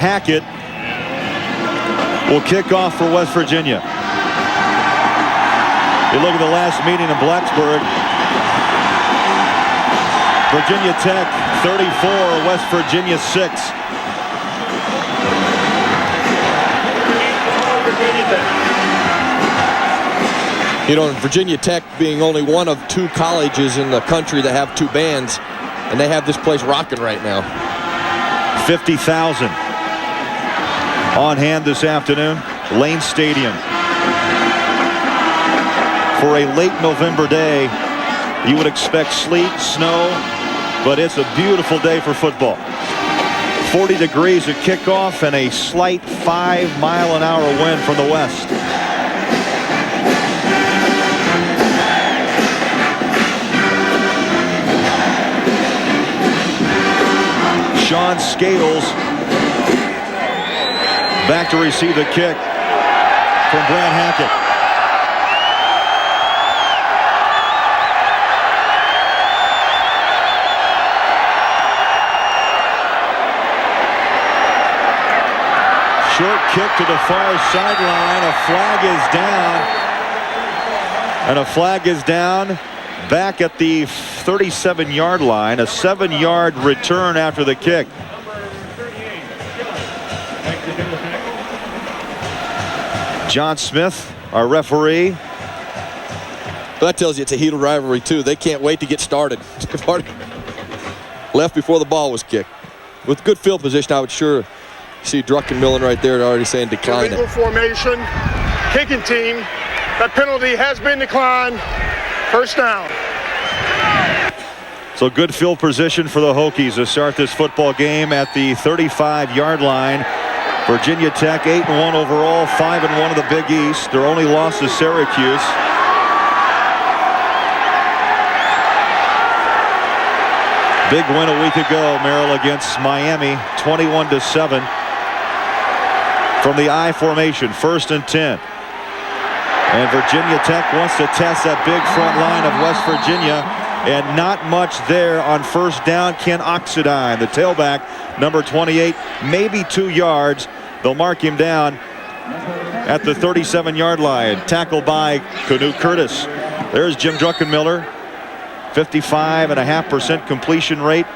Hackett will kick off for West Virginia. You look at the last meeting in Blacksburg. Virginia Tech 34, West Virginia 6. You know, Virginia Tech being only one of 2 colleges in the country that have 2 bands, and they have this place rocking right now. 50,000 on hand this afternoon, Lane Stadium. For a late November day, you would expect sleet, snow, but it's a beautiful day for football. 40 degrees at kickoff and a slight 5-mile-an-hour wind from the west. Sean Scales back to receive the kick from Brad Hackett. Short kick to the far sideline. A flag is down. And a flag is down back at the 37-yard line. A 7-yard return after the kick. John Smith, our referee. Well, that tells you it's a heated rivalry, too. They can't wait to get started. They've already left before the ball was kicked. With good field position, I would sure see Druckenmiller right there already saying decline illegal it. Formation, kicking team. That penalty has been declined. First down. So good field position for the Hokies to start this football game at the 35-yard line. Virginia Tech 8-1 overall, 5-1 of the Big East. Their only loss is Syracuse. Big win a week ago, Merrill, against Miami, 21-7. From the I formation, 1st and 10. And Virginia Tech wants to test that big front line of West Virginia, and not much there on first down. Ken Oxidine, the tailback, number 28, maybe 2 yards. They'll mark him down at the 37-yard line. Tackled by Canute Curtis. There's Jim Druckenmiller, 55.5% completion rate.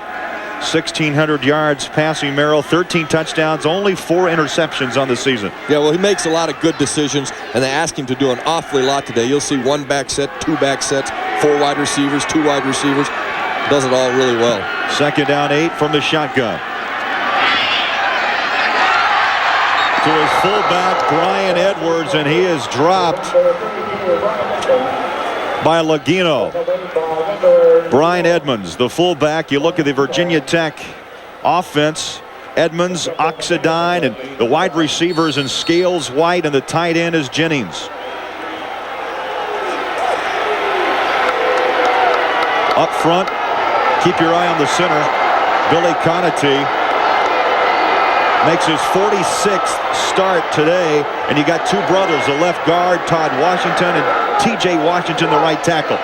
1,600 yards passing, Merrill, 13 touchdowns, only 4 interceptions on the season. Yeah, well, he makes a lot of good decisions, and they ask him to do an awfully lot today. You'll see 1 back set, 2 back sets, 4 wide receivers, 2 wide receivers. Does it all really well. 2nd down 8 from the shotgun. To his fullback, Brian Edwards, and he is dropped by Lagino. Brian Edmonds, the fullback. You look at the Virginia Tech offense. Edmonds, Oxidine, and the wide receivers and Scales, White, and the tight end is Jennings. Up front, keep your eye on the center. Billy Conatee makes his 46th start today, and you got 2 brothers, the left guard, Todd Washington, and T.J. Washington, the right tackle.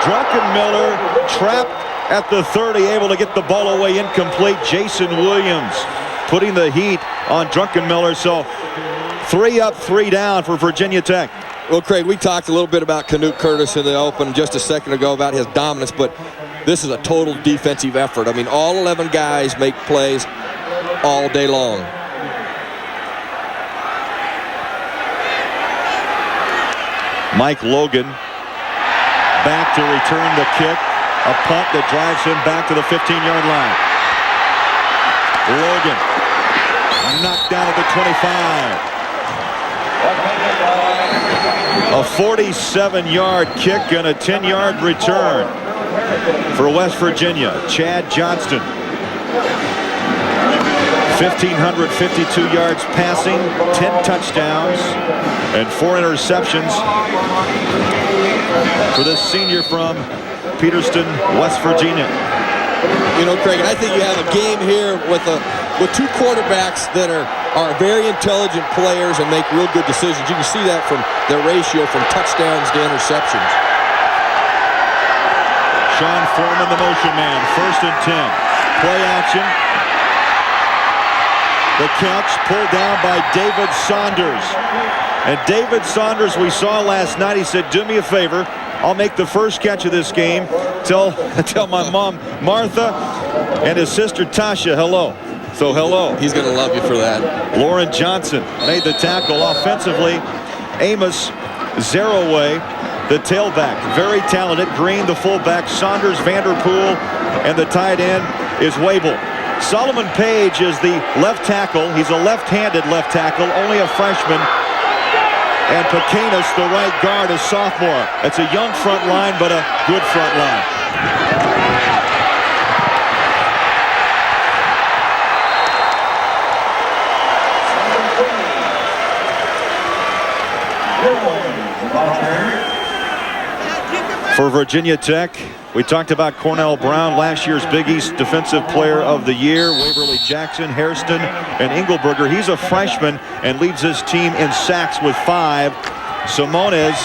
Druckenmiller trapped at the 30, able to get the ball away, incomplete. Jason Williams putting the heat on Druckenmiller. So 3 up, 3 down for Virginia Tech. Well, Craig, we talked a little bit about Canute Curtis in the open just a second ago about his dominance, but this is a total defensive effort. I mean, all 11 guys make plays all day long. Mike Logan back to return the kick. A punt that drives him back to the 15-yard line. Logan knocked down at the 25. A 47-yard kick and a 10-yard return for West Virginia. Chad Johnston. 1,552 yards passing, 10 touchdowns, and 4 interceptions for this senior from Peterston, West Virginia. You know, Craig, and I think you have a game here with 2 quarterbacks that are very intelligent players and make real good decisions. You can see that from their ratio from touchdowns to interceptions. Sean Foreman, the motion man. 1st and 10. Play action. The catch pulled down by David Saunders. And David Saunders, we saw last night, he said, do me a favor. I'll make the first catch of this game. Tell my mom, Martha, and his sister, Tasha, hello. So hello. He's going to love you for that. Lauren Johnson made the tackle offensively. Amos Zeroaway, the tailback, very talented. Green, the fullback. Saunders, Vanderpool, and the tight end is Wabel. Solomon Page is the left tackle. He's a left-handed left tackle, only a freshman. And Pequenas, the right guard, a sophomore. It's a young front line, but a good front line. For Virginia Tech, we talked about Cornell Brown, last year's Big East Defensive Player of the Year. Waverly Jackson, Hairston, and Engelberger. He's a freshman and leads his team in sacks with 5. Simones,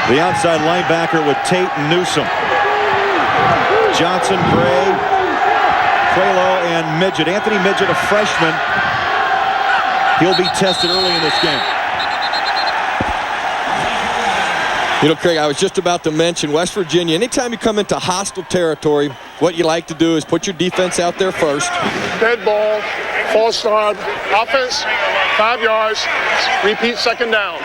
the outside linebacker with Tate and Newsom. Johnson, Gray, Quelo, and Midget. Anthony Midget, a freshman. He'll be tested early in this game. You know, Craig, I was just about to mention West Virginia. Anytime you come into hostile territory, what you like to do is put your defense out there first. Dead ball, false start, offense, 5 yards, repeat 2nd down.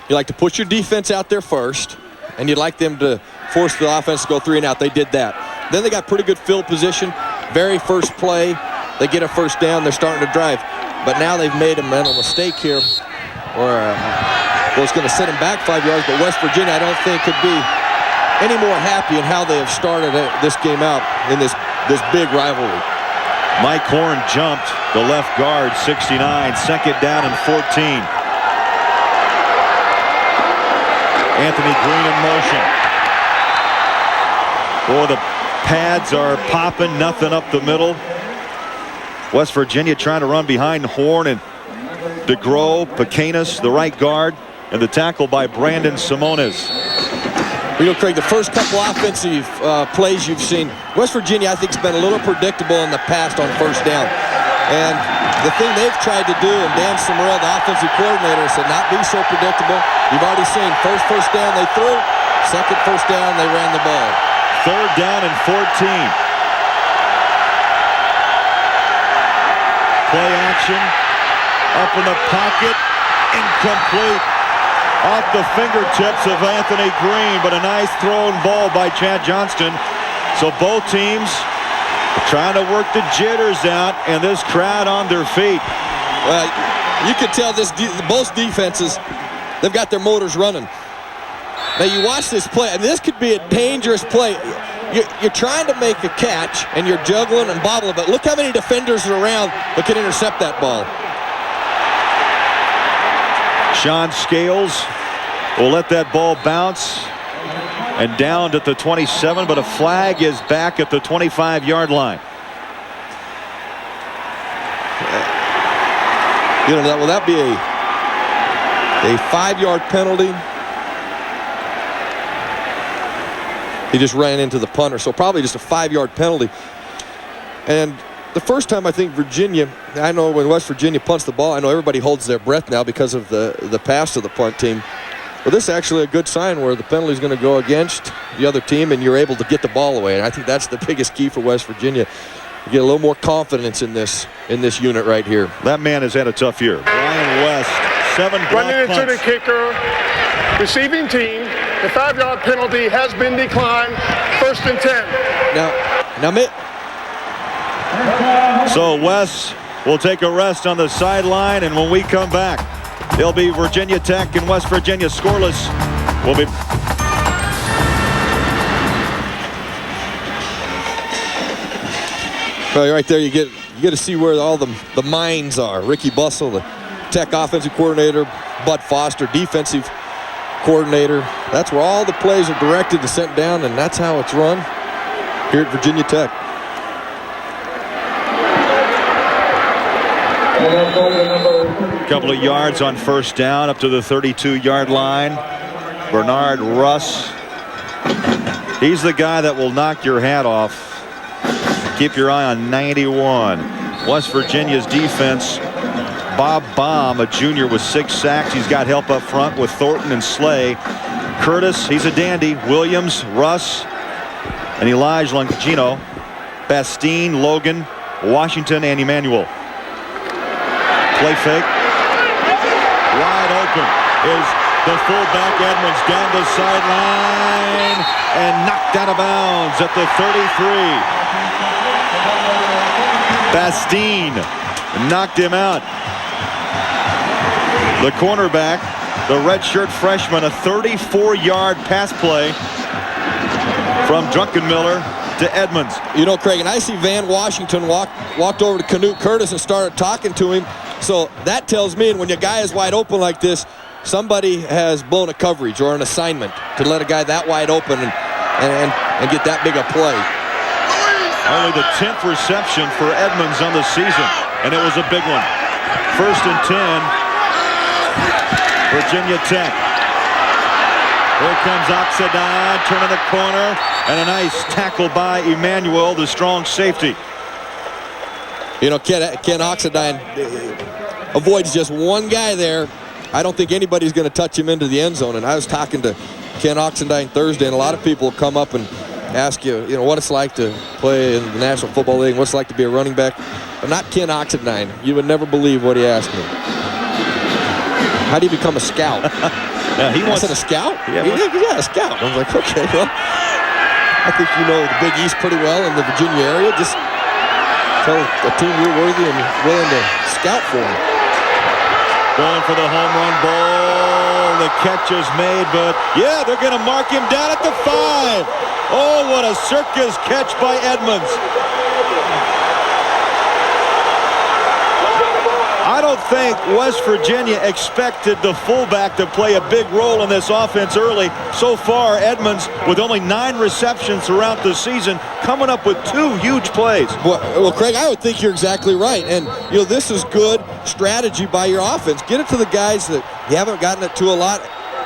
You like to put your defense out there first, and you'd like them to force the offense to go 3 and out. They did that. Then they got pretty good field position. Very first play, they get a 1st down. They're starting to drive. But now they've made a mental mistake here, or well, it's going to set them back 5 yards, but West Virginia, I don't think, could be any more happy in how they have started this game out in this big rivalry. Mike Horn jumped the left guard, 69, 2nd down and 14. Anthony Green in motion. Boy, the pads are popping, nothing up the middle. West Virginia trying to run behind Horn and DeGros, Pequenas, the right guard. And the tackle by Brandon Simones. You know, Craig, the first couple offensive plays you've seen, West Virginia, I think, has been a little predictable in the past on 1st down. And the thing they've tried to do, and Dan Summerall, the offensive coordinator, said not be so predictable. You've already seen first down they threw, 2nd first down they ran the ball. 3rd down and 14. Play action, up in the pocket, incomplete. Off the fingertips of Anthony Green, but a nice thrown ball by Chad Johnston. So both teams trying to work the jitters out, and this crowd on their feet. Well, you can tell both defenses, they've got their motors running. Now you watch this play, and this could be a dangerous play. You're trying to make a catch, and you're juggling and bobbling, but look how many defenders are around that can intercept that ball. Sean Scales will let that ball bounce and down at the 27, but a flag is back at the 25-yard line. You know, will that be a 5-yard penalty? He just ran into the punter, so probably just a 5-yard penalty. And the first time I think Virginia, I know when West Virginia punts the ball, I know everybody holds their breath now because of the pass to the punt team. But this is actually a good sign where the penalty is going to go against the other team and you're able to get the ball away. And I think that's the biggest key for West Virginia. You get a little more confidence in this unit right here. That man has had a tough year. Brian West, 7 block Running punts. into the kicker, receiving team. The 5-yard penalty has been declined. 1st and 10. So West will take a rest on the sideline, and when we come back, it'll be Virginia Tech and West Virginia scoreless. We'll be right there. You get to see where all the minds are. Ricky Bussell, the Tech offensive coordinator, Bud Foster, defensive coordinator. That's where all the plays are directed and sent down, and that's how it's run here at Virginia Tech. a couple of yards on 1st down up to the 32-yard line. Bernard Russ He's the guy that will knock your hat off. Keep your eye on 91. West Virginia's defense. Bob Baum, a junior with 6 sacks. He's got help up front with Thornton and Slay. Curtis, he's a dandy. Williams, Russ, and Elijah Longino. Bastine, Logan, Washington, and Emmanuel. Play fake. Wide open is the fullback Edmonds down the sideline and knocked out of bounds at the 33. Bastine knocked him out. The cornerback, the redshirt freshman, a 34-yard pass play from Druckenmiller to Edmonds. You know, Craig, and I see Van Washington walked over to Canute Curtis and started talking to him. So that tells me, and when your guy is wide open like this, somebody has blown a coverage or an assignment to let a guy that wide open and get that big a play. Only the 10th reception for Edmonds on the season, and it was a big one. 1st and 10. Virginia Tech. Here comes Oxendine, turning the corner, and a nice tackle by Emmanuel, the strong safety. You know, Ken Oxendine avoids just one guy there. I don't think anybody's going to touch him into the end zone. And I was talking to Ken Oxendine Thursday, and a lot of people come up and ask you, what it's like to play in the National Football League, what's it like to be a running back. But not Ken Oxendine. You would never believe what he asked me. How do you become a scout? Yeah, he wants a scout? Yeah, a scout. I was like, okay, well, I think you know the Big East pretty well in the Virginia area. Just tell a team you're worthy and willing to scout for them. Going for the home run ball. The catch is made, but yeah, they're going to mark him down at the 5. Oh, what a circus catch by Edmonds. I don't think West Virginia expected the fullback to play a big role in this offense early. So far, Edmonds, with only 9 receptions throughout the season, coming up with 2 huge plays. Well, Craig, I would think you're exactly right. And, this is good strategy by your offense. Get it to the guys that you haven't gotten it to a lot.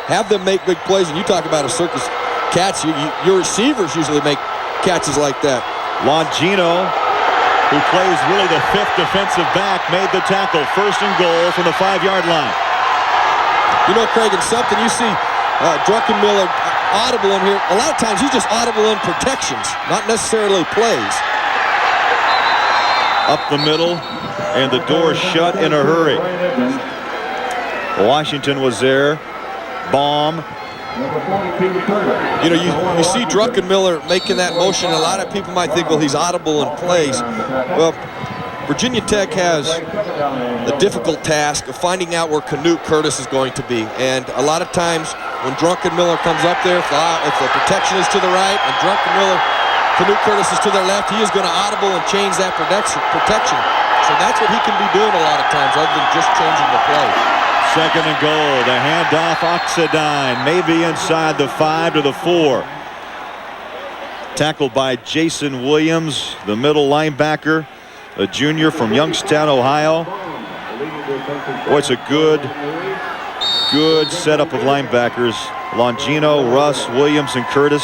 Have them make big plays. And you talk about a circus catch. Your receivers usually make catches like that. Longino, who plays really the 5th defensive back, made the tackle. 1st and goal from the 5-yard line. Craig, it's something you see Druckenmiller audible in here. A lot of times he's just audible in protections, not necessarily plays. Up the middle, and the door shut in a hurry. Washington was there. Baum. You see Druckenmiller making that motion. A lot of people might think, well, he's audible in plays. Well, Virginia Tech has the difficult task of finding out where Canute Curtis is going to be. And a lot of times when Druckenmiller comes up there, if the protection is to the right and Canute Curtis is to their left, he is going to audible and change that protection. So that's what he can be doing a lot of times, other than just changing the play. 2nd and goal. The handoff, Oxendine, maybe inside the 5 to the 4. Tackled by Jason Williams, the middle linebacker, a junior from Youngstown, Ohio. Boy, it's a good setup of linebackers. Longino, Russ, Williams, and Curtis.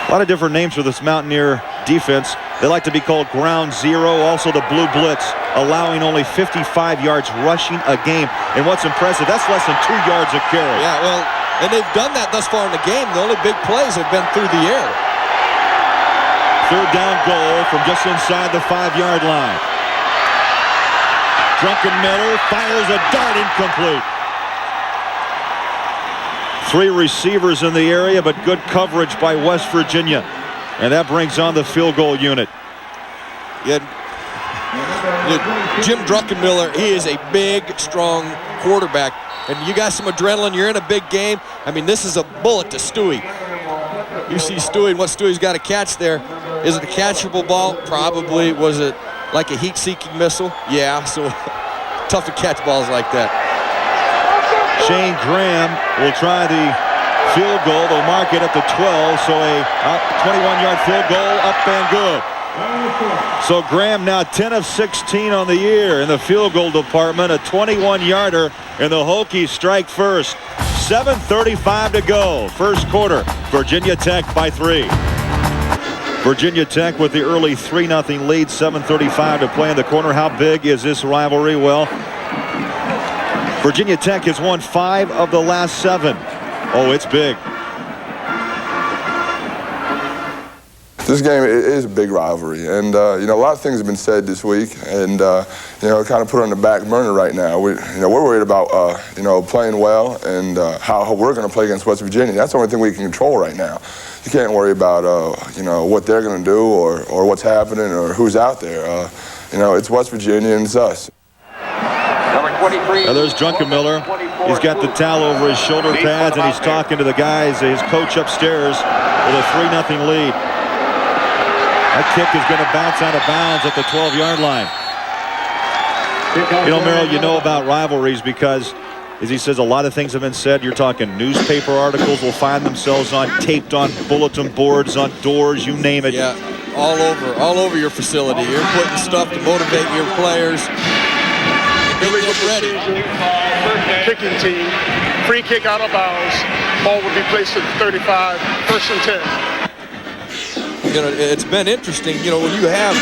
A lot of different names for this Mountaineer defense. They like to be called ground zero, also the blue blitz, allowing only 55 yards rushing a game. And what's impressive, that's less than 2 yards a carry. Yeah, well, and they've done that thus far in the game. The only big plays have been through the air. 3rd down goal from just inside the 5-yard line. Druckenmiller fires a dart, incomplete. 3 receivers in the area, but good coverage by West Virginia. And that brings on the field goal unit. Yeah, Jim Druckenmiller, he is a big, strong quarterback. And you got some adrenaline. You're in a big game. I mean, this is a bullet to Stewie. You see Stewie and what Stewie's got to catch there. Is it a catchable ball? Probably. Was it like a heat-seeking missile? Yeah, so tough to catch balls like that. Shane Graham will try the field goal. They'll mark it at the 12, so a 21-yard field goal up and good. So Graham now 10 of 16 on the year in the field goal department, a 21-yarder, and the Hokies strike first. 7:35 to go. First quarter. Virginia Tech by 3. Virginia Tech with the early 3-0 lead. 7:35 to play in the corner. How big is this rivalry? Well, Virginia Tech has won 5 of the last 7. Oh, it's big. This game is a big rivalry, and you know, a lot of things have been said this week, and you know, kind of put on the back burner right now. We're worried about you know, playing well and how we're going to play against West Virginia. That's the only thing we can control right now. You can't worry about you know, what they're going to do or what's happening or who's out there. You know, it's West Virginia and it's us. Now there's Druckenmiller. He's got the towel over his shoulder pads, and he's talking to the guys, his coach upstairs, with a 3-0 lead. That kick is going to bounce out of bounds at the 12-yard line. You know, Merrill, you know about rivalries because, as he says, a lot of things have been said. You're talking newspaper articles will find themselves taped on bulletin boards, on doors, you name it. Yeah, all over your facility. You're putting stuff to motivate your players. Get ready. Kicking team. Free kick out of bounds. Ball will be placed at 35. 1st and 10. You know, it's been interesting, you know, when you have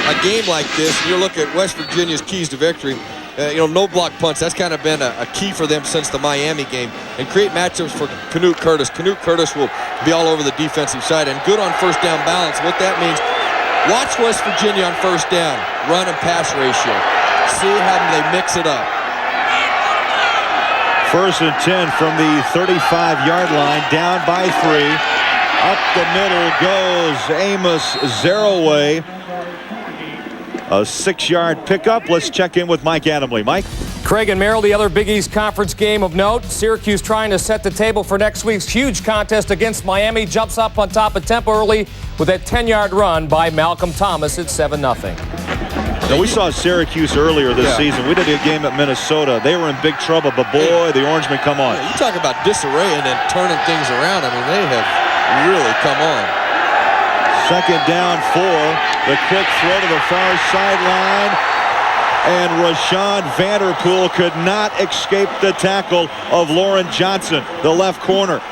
a game like this, and you look at West Virginia's keys to victory, you know, no block punts. That's kind of been a key for them since the Miami game. And create matchups for Canute Curtis. Canute Curtis will be all over the defensive side and good on first down balance. What that means, watch West Virginia on first down, run and pass ratio. See how they mix it up. 1st and 10 from the 35-yard line, down by 3. Up the middle goes Amos Zeraway. A 6-yard pickup. Let's check in with Mike Adamle. Mike? Craig and Merrill, the other Big East Conference game of note. Syracuse trying to set the table for next week's huge contest against Miami. Jumps up on top of tempo early with that 10-yard run by Malcolm Thomas at 7-0. Now, we saw Syracuse earlier this season. We did a game at Minnesota. They were in big trouble, but boy, the Orangemen come on. You talk about disarray and then turning things around. I mean, they have really come on. 2nd down 4. The quick throw to the far sideline. And Rashawn Vanderpool could not escape the tackle of Lauren Johnson, the left corner.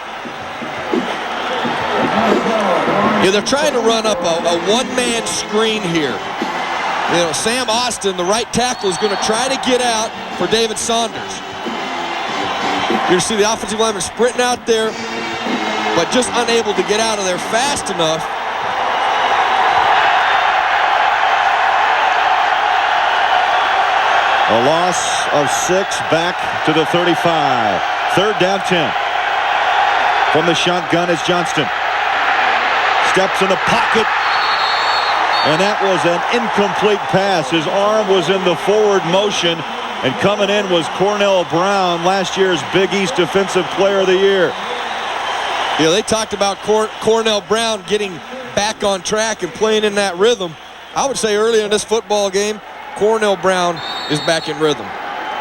Yeah, they're trying to run up a one-man screen here. You know, Sam Austin, the right tackle, is going to try to get out for David Saunders. You're going to see the offensive lineman sprinting out there, but just unable to get out of there fast enough. A loss of 6 back to the 35. 3rd down 10. From the shotgun is Johnston. Steps in the pocket. And that was an incomplete pass. His arm was in the forward motion. And coming in was Cornell Brown, last year's Big East Defensive Player of the Year. Yeah, they talked about Cornell Brown getting back on track and playing in that rhythm. I would say earlier in this football game, Cornell Brown is back in rhythm.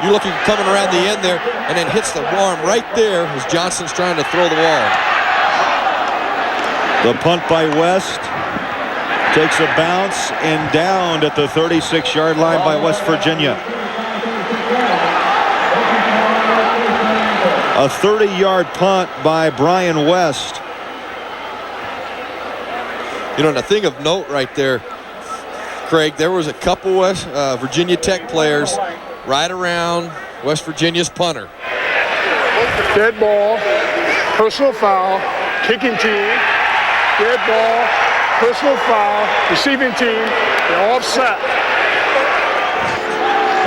You're looking coming around the end there and then hits the arm right there as Johnson's trying to throw the ball. The punt by West takes a bounce and downed at the 36-yard line by West Virginia. A 30-yard punt by Brian West. You know, and a thing of note right there, Craig, there was a couple West Virginia Tech players right around West Virginia's punter. Dead ball, personal foul, kicking team, dead ball, personal foul, receiving team, they're offset.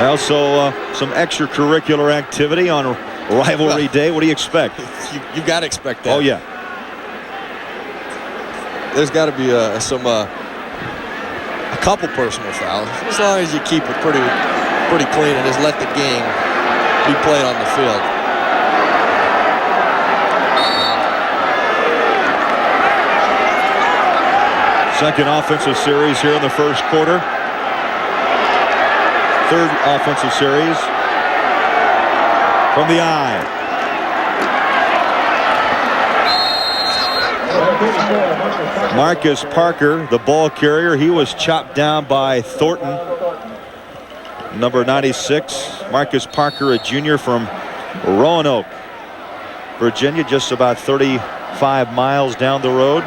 Also, some extracurricular activity on rivalry day. What do you expect? You got to expect that. Oh, yeah. There's got to be a couple personal fouls, as long as you keep it pretty clean and just let the game be played on the field. Second offensive series here in the first quarter. Third offensive series from the eye. Marcus Parker, the ball carrier, he was chopped down by Thornton. Number 96, Marcus Parker, a junior from Roanoke, Virginia, just about 35 miles down the road.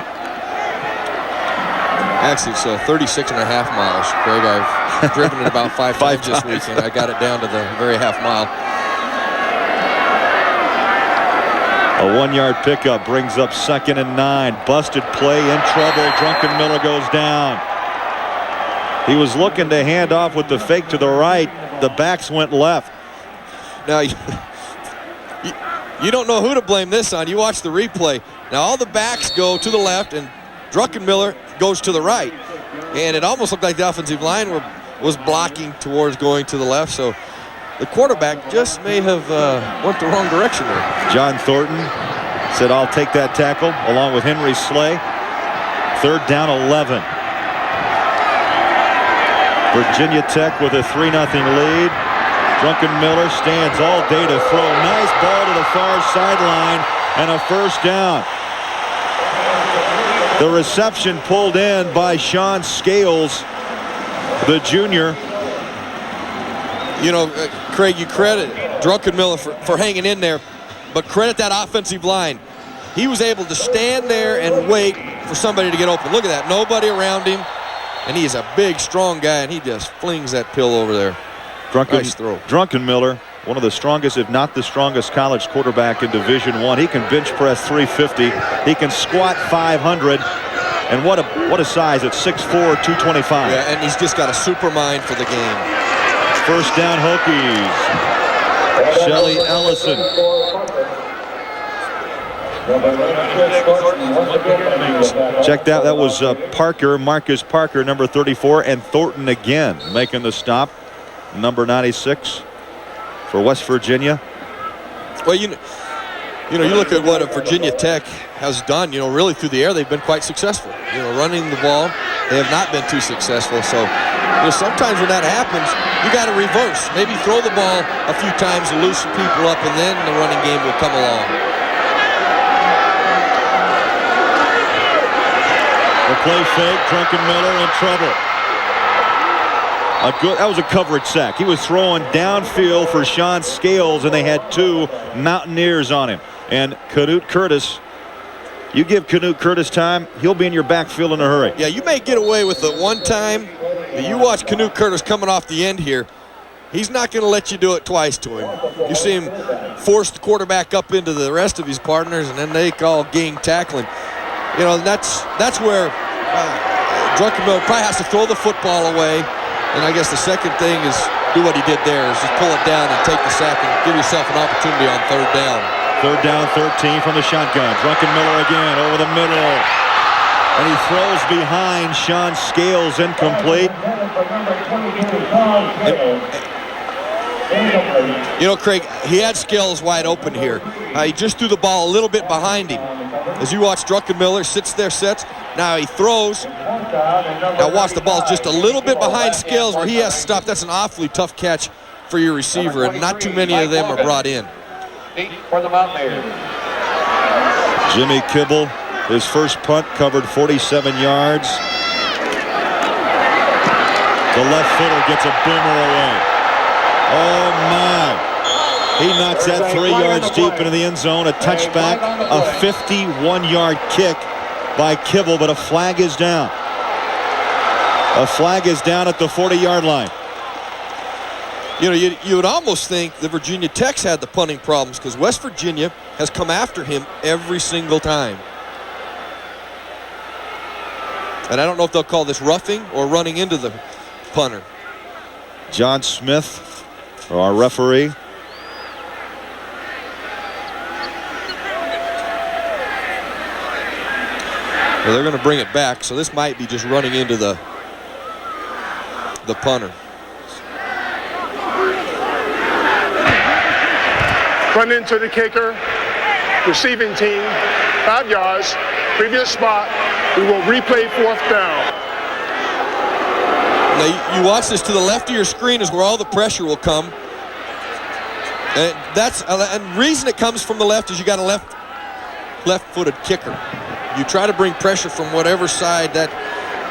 Actually, it's 36 and a half miles, Craig. I've driven it about five times this weekend. I got it down to the very half mile. A 1-yard pickup brings up 2nd and 9. Busted play, in trouble. Druckenmiller goes down. He was looking to hand off with the fake to the right. The backs went left. Now, you don't know who to blame this on. You watch the replay. Now, all the backs go to the left, and Druckenmiller goes to the right. And it almost looked like the offensive line was blocking towards going to the left. So the quarterback just may have went the wrong direction there. John Thornton said, "I'll take that tackle," along with Henry Slay. 3rd down, 11. Virginia Tech with a 3-0 lead. Druckenmiller stands all day to throw. Nice ball to the far sideline and a 1st down. The reception pulled in by Sean Scales, the junior. You know, Craig, you credit Druckenmiller for hanging in there, but credit that offensive line. He was able to stand there and wait for somebody to get open. Look at that, nobody around him, and he is a big, strong guy, and he just flings that pill over there. Nice throw. Druckenmiller, one of the strongest, if not the strongest, college quarterback in Division I. He can bench press 350. He can squat 500. And what a size at 6'4", 225. Yeah, and he's just got a super mind for the game. 1st down, Hokies. Shelly Ellison. Check that. That was Parker, Marcus Parker, number 34, and Thornton again making the stop. Number 96 for West Virginia. Well, you look at what Virginia Tech has done. Really through the air, they've been quite successful. Running the ball, they have not been too successful. So, sometimes when that happens, you got to reverse. Maybe throw the ball a few times to loosen people up, and then the running game will come along. The play fake, Druckenmiller in trouble. That was a coverage sack. He was throwing downfield for Sean Scales, and they had 2 Mountaineers on him. And Canute Curtis, you give Canute Curtis time, he'll be in your backfield in a hurry. Yeah, you may get away with it one time, but you watch Canute Curtis coming off the end here. He's not going to let you do it twice to him. You see him force the quarterback up into the rest of his partners, and then they call gang tackling. That's where Druckenmiller probably has to throw the football away. And I guess the second thing is do what he did there, is just pull it down and take the sack and give yourself an opportunity on 3rd down. 3rd down, 13 from the shotgun. Druckenmiller again over the middle. And he throws behind Sean Scales, incomplete. Craig, he had Scales wide open here. He just threw the ball a little bit behind him. As you watch, Druckenmiller sits there, sets. Now he throws. Now watch, the ball just a little bit behind Scales where he has to stop. That's an awfully tough catch for your receiver, and not too many of them are brought in. For the Mountaineers. Jimmy Kibble, his first punt covered 47 yards. The left footer gets a boomer away. Oh my. He knocks that 3 yards deep into the end zone. A touchback, a 51-yard kick by Kibble, but a flag is down. A flag is down at the 40-yard line. You would almost think the Virginia Tech's had the punting problems, because West Virginia has come after him every single time. And I don't know if they'll call this roughing or running into the punter. John Smith, our referee. Well, they're going to bring it back, so this might be just running into the punter. Run into the kicker, receiving team, 5 yards, previous spot. We will replay 4th down. Now you watch this, to the left of your screen is where all the pressure will come. And the reason it comes from the left is you got a left-footed kicker. You try to bring pressure from whatever side that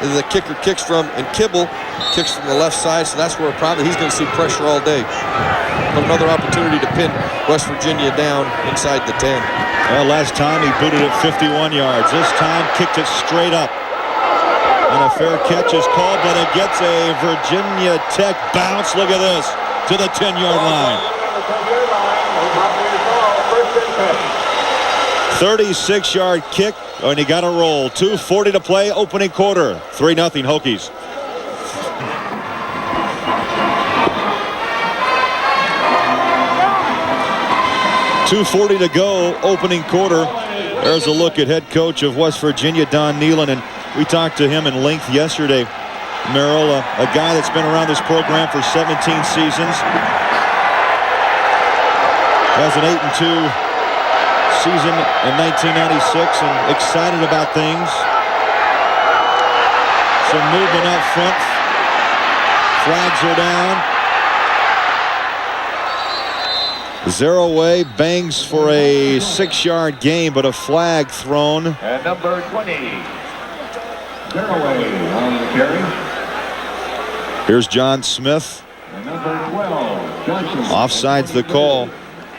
the kicker kicks from, and Kibble kicks from the left side, so that's where probably he's going to see pressure all day. But another opportunity to pin West Virginia down inside the 10. Well, last time he booted it 51 yards. This time kicked it straight up. And a fair catch is called, but it gets a Virginia Tech bounce. Look at this, to the 10-yard line. 36-yard kick, and he got a roll. 2:40 to play, opening quarter. 3-0 Hokies. .240 to go, opening quarter. There's a look at head coach of West Virginia, Don Nehlen, and we talked to him in length yesterday. Merrill, a guy that's been around this program for 17 seasons. Has an 8-2 season in 1996 and excited about things. Some movement up front. Flags are down. Zeroué bangs for a 6-yard gain, but a flag thrown. And number 20, Zeroué on the carry. Here's John Smith. And number 12, Johnson. Offside's the call.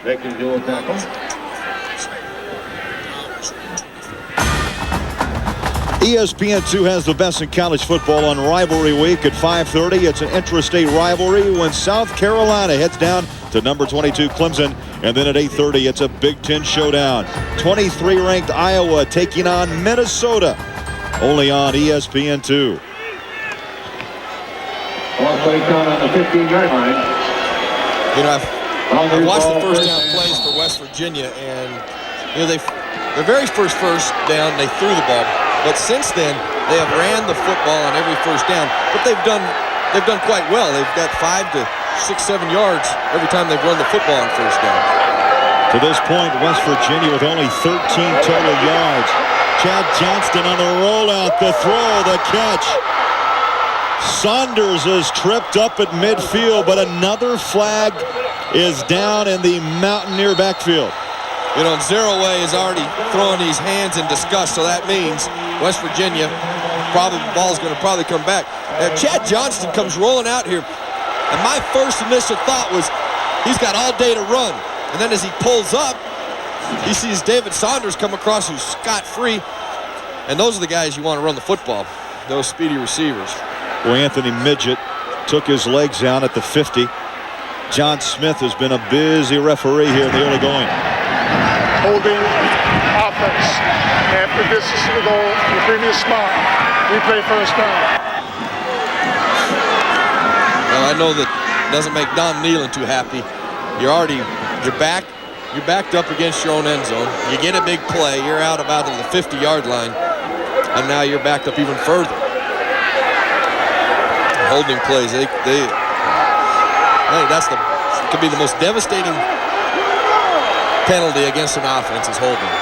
Making dual tackle. ESPN2 has the best in college football on Rivalry Week at 5:30. It's an intrastate rivalry when South Carolina heads down to number 22 Clemson, and then at 8:30 it's a Big Ten showdown. 23-ranked Iowa taking on Minnesota, only on ESPN2. Ball play count on the 15-yard line. You know, I've watched the first down plays for West Virginia, and you know their very first down they threw the ball. But since then, they have ran the football on every first down. But they've done quite well. They've got 5 to 6, 7 yards every time they've run the football on first down. To this point, West Virginia with only 13 total yards. Chad Johnston on the rollout, the throw, the catch. Saunders is tripped up at midfield, but another flag is down in the Mountaineer backfield. You know, Zeroué is already throwing these hands in disgust, so that means West Virginia, the ball's going to probably come back. Now, Chad Johnston comes rolling out here, and my first initial thought was he's got all day to run. And then as he pulls up, he sees David Saunders come across who's scot-free, and those are the guys you want to run the football, those speedy receivers. Well, Anthony Midget took his legs out at the 50. John Smith has been a busy referee here in the early going. Holding offense. After distance to the goal from the previous spot. Replay first down. Well, I know that doesn't make Don Nehlen too happy. You're backed up against your own end zone. You get a big play, you're out about to the 50-yard line, and now you're backed up even further. Holding plays, I think could be the most devastating penalty against an offense is holding.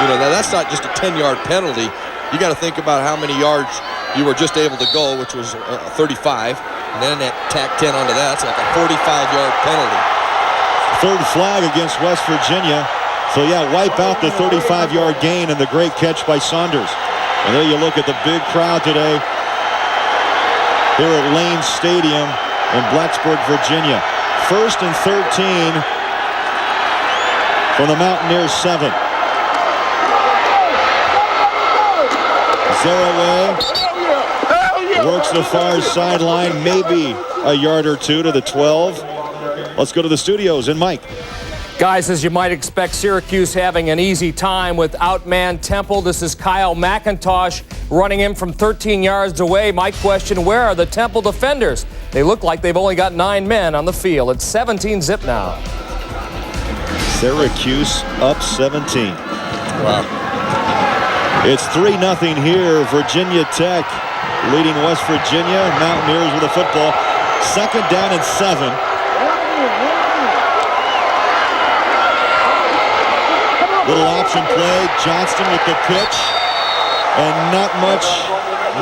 You know, now that's not just a 10-yard penalty. You got to think about how many yards you were just able to go, which was 35, and then that tack 10 onto that. It's like a 45-yard penalty. Third flag against West Virginia. So yeah, wipe out the 35-yard gain and the great catch by Saunders. And there you look at the big crowd today here at Lane Stadium in Blacksburg, Virginia. 1st and 13 from the Mountaineers 7. Zeroué works the far sideline, maybe a yard or two to the 12. Let's go to the studios and Mike. Guys, as you might expect, Syracuse having an easy time with outman Temple. This is Kyle McIntosh running in from 13 yards away. My question, where are the Temple defenders? They look like they've only got 9 men on the field. It's 17-zip now. Syracuse up 17. Wow. It's 3-0 here. Virginia Tech leading West Virginia. Mountaineers with the football. 2nd down and 7. Little option play. Johnston with the pitch. And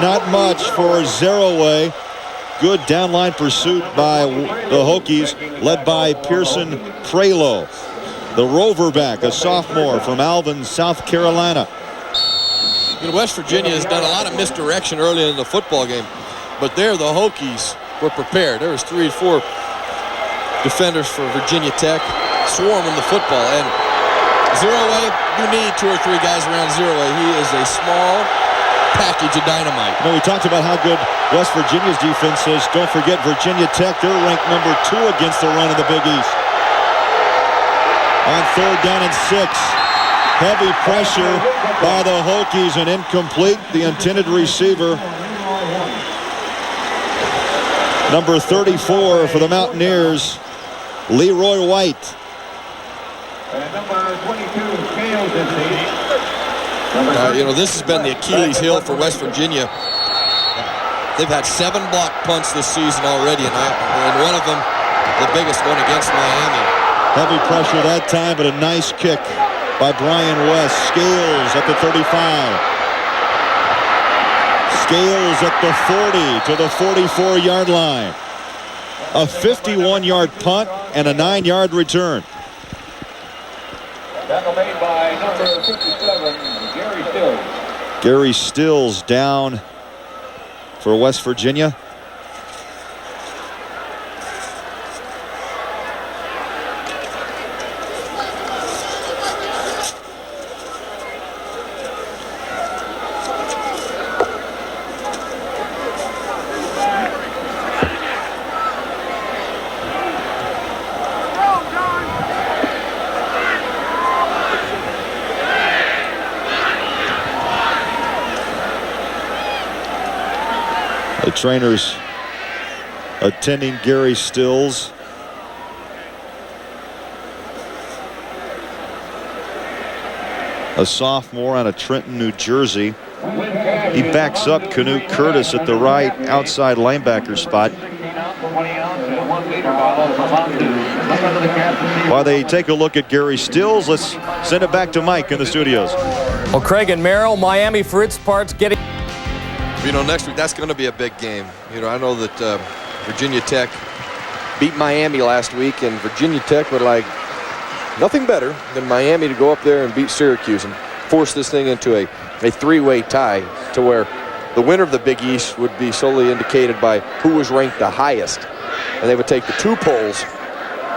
not much for Zeroué. Good downline pursuit by the Hokies, led by Pearson Prelo. The Rover back, a sophomore from Alvin, South Carolina. West Virginia has done a lot of misdirection early in the football game, but there the Hokies were prepared. There was 3 or 4 defenders for Virginia Tech swarming the football, and zero-way, you need 2 or 3 guys around zero-way. He is a small package of dynamite. We talked about how good West Virginia's defense is. Don't forget Virginia Tech, they're ranked number 2 against the run in the Big East. On 3rd down and 6. Heavy pressure by the Hokies and incomplete. The intended receiver, number 34 for the Mountaineers, Leroy White. And number 22, Scales in This has been the Achilles heel for West Virginia. They've had 7 block punts this season already, and one of them, the biggest one, against Miami. Heavy pressure that time, but a nice kick by Brian West. Scales at the 35. Scales at the 40 to the 44-yard line. A 51-yard punt and a 9-yard return. Tackle made by number 57, Gary Stills. Gary Stills down for West Virginia. The trainers attending Gary Stills. A sophomore out of Trenton, New Jersey. He backs up Canute Curtis at the right outside linebacker spot. While they take a look at Gary Stills, let's send it back to Mike in the studios. Well, Craig and Merrill, Miami for its parts getting... Next week, that's going to be a big game. I know that Virginia Tech beat Miami last week, and Virginia Tech would like nothing better than Miami to go up there and beat Syracuse and force this thing into a 3-way tie, to where the winner of the Big East would be solely indicated by who was ranked the highest. And they would take the 2 polls,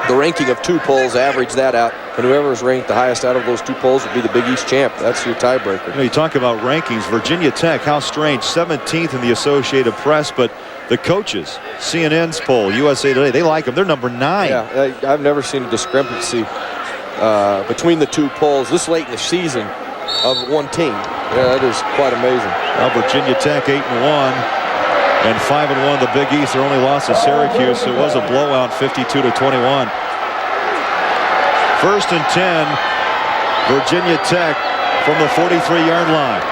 the ranking of 2 polls, average that out, and whoever is ranked the highest out of those 2 polls would be the Big East champ. That's your tiebreaker. You talk about rankings. Virginia Tech, how strange, 17th in the Associated Press, but the coaches, CNN's poll, USA Today, they like them. They're number 9. Yeah, I've never seen a discrepancy between the 2 polls this late in the season of one team. Yeah, that is quite amazing. Well, Virginia Tech 8-1 and 5-1 the Big East. Their only loss to Syracuse. It was a blowout, 52-21. 1st and 10, Virginia Tech from the 43-yard line.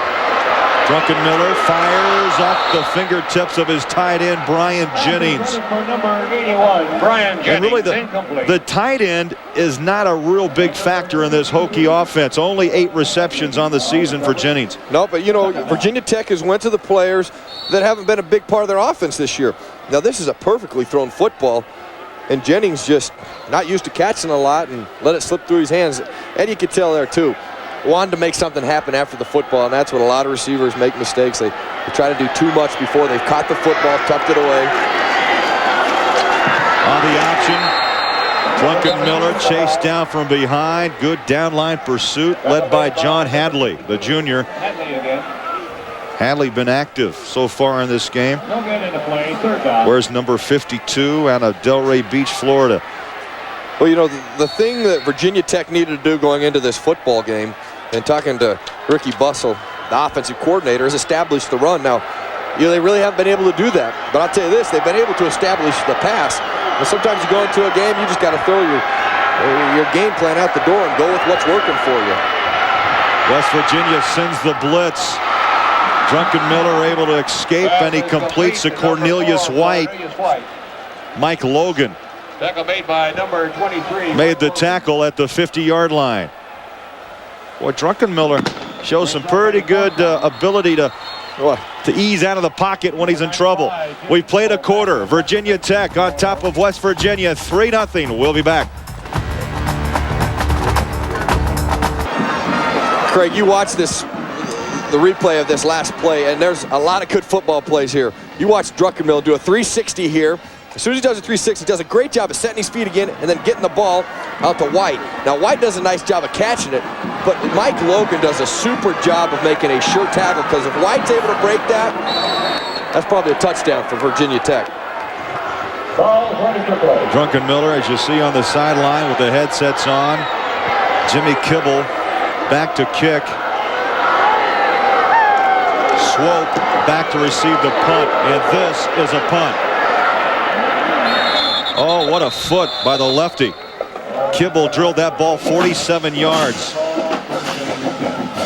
Drunken Miller fires off the fingertips of his tight end, Brian Jennings. For number 81, Brian Jennings. And really, the tight end is not a real big factor in this Hokie offense. Only 8 receptions on the season for Jennings. No, but Virginia Tech has went to the players that haven't been a big part of their offense this year. Now, this is a perfectly thrown football, and Jennings just not used to catching a lot and let it slip through his hands. And you could tell there, too, wanted to make something happen after the football, and that's what a lot of receivers make mistakes. They try to do too much before they've caught the football, tucked it away. On the option, Drunken Miller chased down from behind. Good downline pursuit led by John Hadley, the junior. Hadley been active so far in this game. No good in the play, 3rd down. Where's number 52 out of Delray Beach, Florida? Well, the thing that Virginia Tech needed to do going into this football game, and talking to Ricky Bussell, the offensive coordinator, is establish the run. Now, they really haven't been able to do that. But I'll tell you this, they've been able to establish the pass. And sometimes you go into a game, you just got to throw your game plan out the door and go with what's working for you. West Virginia sends the blitz. Drunken Miller able to escape, and he completes to Cornelius White. Mike Logan Tackle made by number 23. made the tackle at the 50-yard line. Boy, Drunken Miller shows some pretty good ability to ease out of the pocket when he's in trouble. We've played a quarter. Virginia Tech on top of West Virginia, 3-0. We'll be back. Craig, you watch this the replay of this last play, and there's a lot of good football plays here. You watch Druckenmiller do a 360 here. As soon as he does a 360, he does a great job of setting his feet again and then getting the ball out to White. Now, White does a nice job of catching it, but Mike Logan does a super job of making a sure tackle, because if White's able to break that, that's probably a touchdown for Virginia Tech. Druckenmiller, as you see on the sideline with the headsets on. Jimmy Kibble back to kick. Swope back to receive the punt, and this is a punt. Oh, what a foot by the lefty. Kibble drilled that ball 47 yards.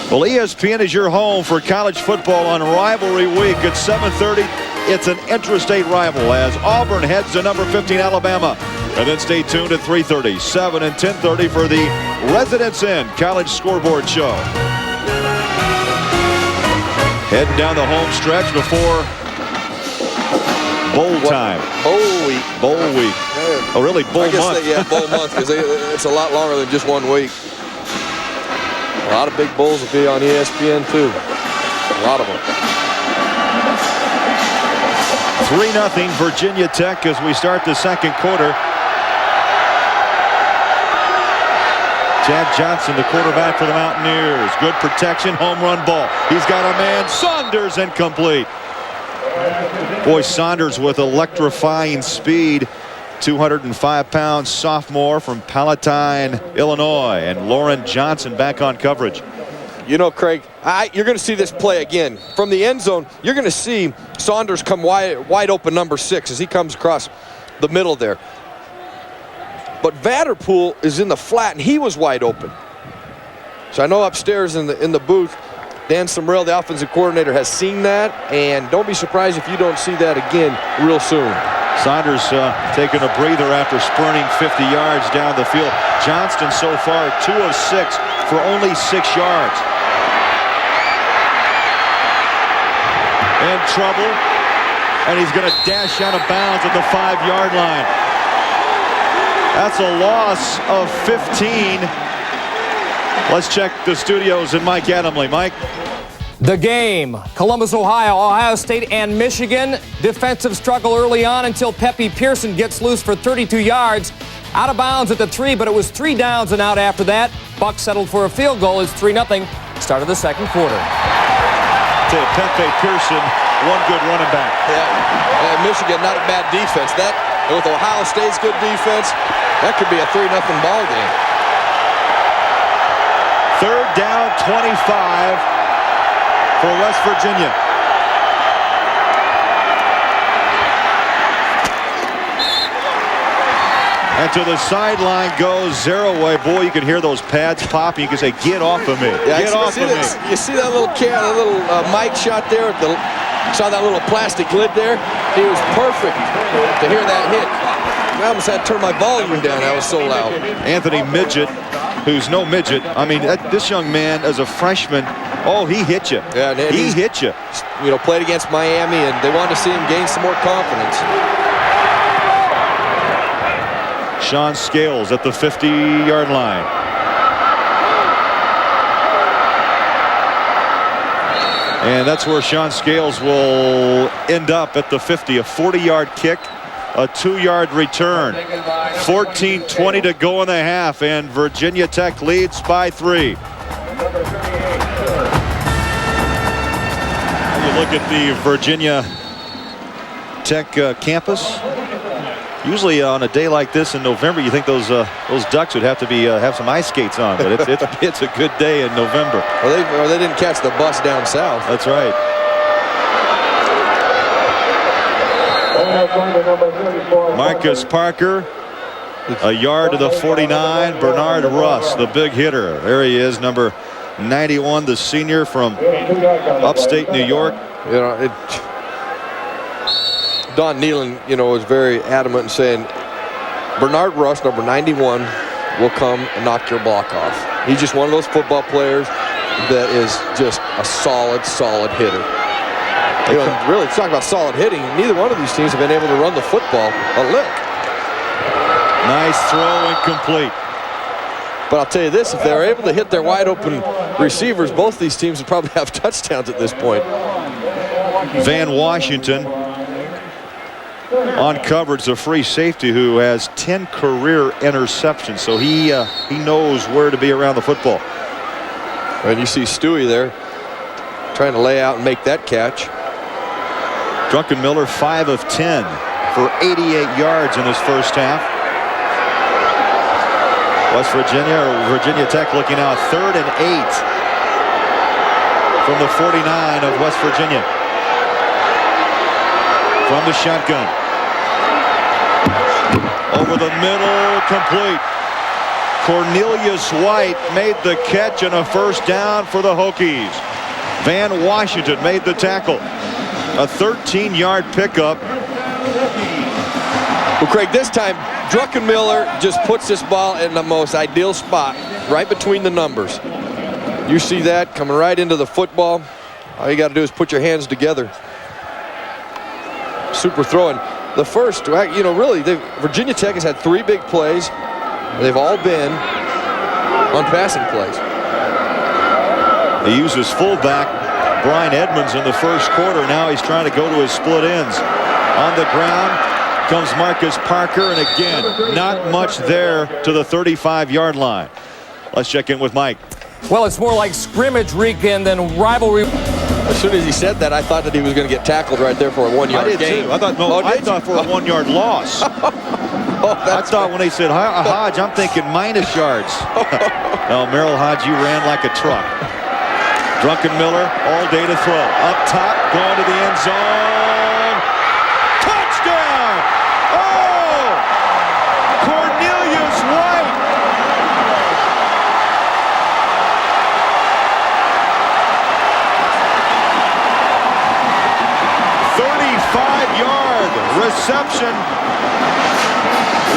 Well, ESPN is your home for college football on rivalry week at 7:30. It's an interstate rival as Auburn heads to number 15 Alabama. And then stay tuned at 3:30, 7 and 10:30 for the Residence Inn College Scoreboard Show. Heading down the home stretch before bowl time. Bowl week. Bowl week. Oh, really? Bowl month. Bowl month, because it's a lot longer than just 1 week. A lot of big bowls will be on ESPN, too. A lot of them. 3-0 Virginia Tech as we start the second quarter. Chad Johnson, the quarterback for the Mountaineers. Good protection, home run ball. He's got a man, Saunders, incomplete. Boy, Saunders with electrifying speed. 205-pound sophomore from Palatine, Illinois. And Lauren Johnson back on coverage. You know, Craig, you're going to see this play again. From the end zone, you're going to see Saunders come wide open, number 6, as he comes across the middle there. But Vanderpool is in the flat, and he was wide open. So I know upstairs in the booth, Dan Sumrell, the offensive coordinator, has seen that, and don't be surprised if you don't see that again real soon. Saunders taking a breather after sprinting 50 yards down the field. Johnston so far 2 of 6 for only 6 yards. In trouble, and he's going to dash out of bounds at the 5-yard line. That's a loss of 15. Let's check the studios and Mike Adamle. Mike? The game, Columbus, Ohio, Ohio State and Michigan. Defensive struggle early on until Pepe Pearson gets loose for 32 yards. Out of bounds at the 3, but it was 3 downs and out after that. Buck settled for a field goal. It's 3-0. Start of the second quarter. To Pepe Pearson, one good running back. Yeah, Michigan, not a bad defense. That, with Ohio State's good defense, that could be a 3-0 ball game. Third down, 25 for West Virginia. And to the sideline goes Zeraway. Boy, you can hear those pads popping. You can say, get off of me. Yeah, get off of me. You see that little mic shot there? Saw that little plastic lid there? He was perfect to hear that hit. I almost had to turn my volume down. That was so loud. Anthony Midget, who's no midget. I mean, this young man as a freshman, oh, he hit you. Yeah, he hit you. You know, played against Miami, and they wanted to see him gain some more confidence. Sean Scales at the 50-yard line. And that's where Sean Scales will end up at the 50. A 40-yard kick, a 2-yard return. 14:20 to go in the half, and Virginia Tech leads by 3. You look at the Virginia Tech campus. Usually on a day like this in November, you think those Ducks would have to have some ice skates on, but it's a good day in November. Or they didn't catch the bus down south. That's right. Marcus Parker, a yard to the 49. Bernard Russ, the big hitter. There he is, number 91, the senior from upstate New York. You know, Don Nehlen, you know, was very adamant in saying Bernard Russ, number 91, will come and knock your block off. He's just one of those football players that is just a solid hitter. You know, really, talk about solid hitting. Neither one of these teams have been able to run the football a lick. Nice throw, incomplete. But I'll tell you this, if they're able to hit their wide open receivers, both these teams would probably have touchdowns at this point. Van Washington on coverage, a free safety who has 10 career interceptions, so he knows where to be around the football. And you see Stewie there trying to lay out and make that catch. Druckenmiller 5 of 10 for 88 yards in his first half. West Virginia, or Virginia Tech, looking now at 3rd and 8 from the 49 of West Virginia. From the shotgun. Over the middle, complete. Cornelius White made the catch and a first down for the Hokies. Van Washington made the tackle. A 13-yard pickup. Well, Craig, this time Druckenmiller just puts this ball in the most ideal spot, right between the numbers. You see that coming right into the football. All you got to do is put your hands together. Super throw. And the first, you know, really, Virginia Tech has had 3 big plays. They've all been on passing plays. He uses fullback Brian Edmonds in the first quarter. Now he's trying to go to his split ends. On the ground comes Marcus Parker, and again, not much there to the 35-yard line. Let's check in with Mike. Well, it's more like scrimmage weekend than rivalry. As soon as he said that, I thought that he was going to get tackled right there for a 1-yard I did gain. too. I thought, I thought for a 1-yard loss. I thought when they said Hodge, I'm thinking minus yards. No, Merrill Hodge, you ran like a truck. Druckenmiller all day to throw. Up top, going to the end zone. Touchdown! Oh! Cornelius White! Reception.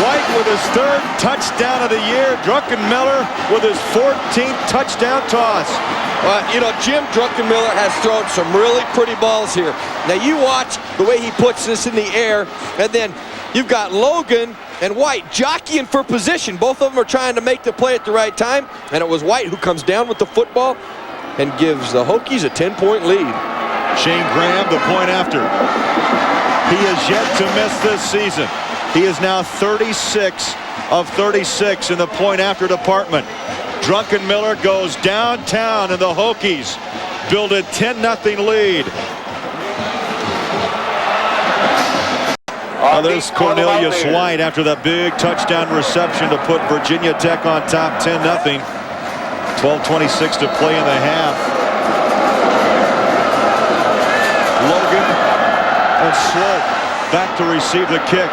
White with his 3rd touchdown of the year. Druckenmiller with his 14th touchdown toss. Well, you know, Jim Druckenmiller has thrown some really pretty balls here. Now you watch the way he puts this in the air, and then you've got Logan and White jockeying for position. Both of them are trying to make the play at the right time, and it was White who comes down with the football and gives the Hokies a 10-point lead. Shane Graham, the point after. He has yet to miss this season. He is now 36 of 36 in the point after department. Druckenmiller goes downtown, and the Hokies build a 10-0 lead. There's Cornelius White after that big touchdown reception to put Virginia Tech on top 10-0. 12:26 to play in the half. Logan and Slope back to receive the kick.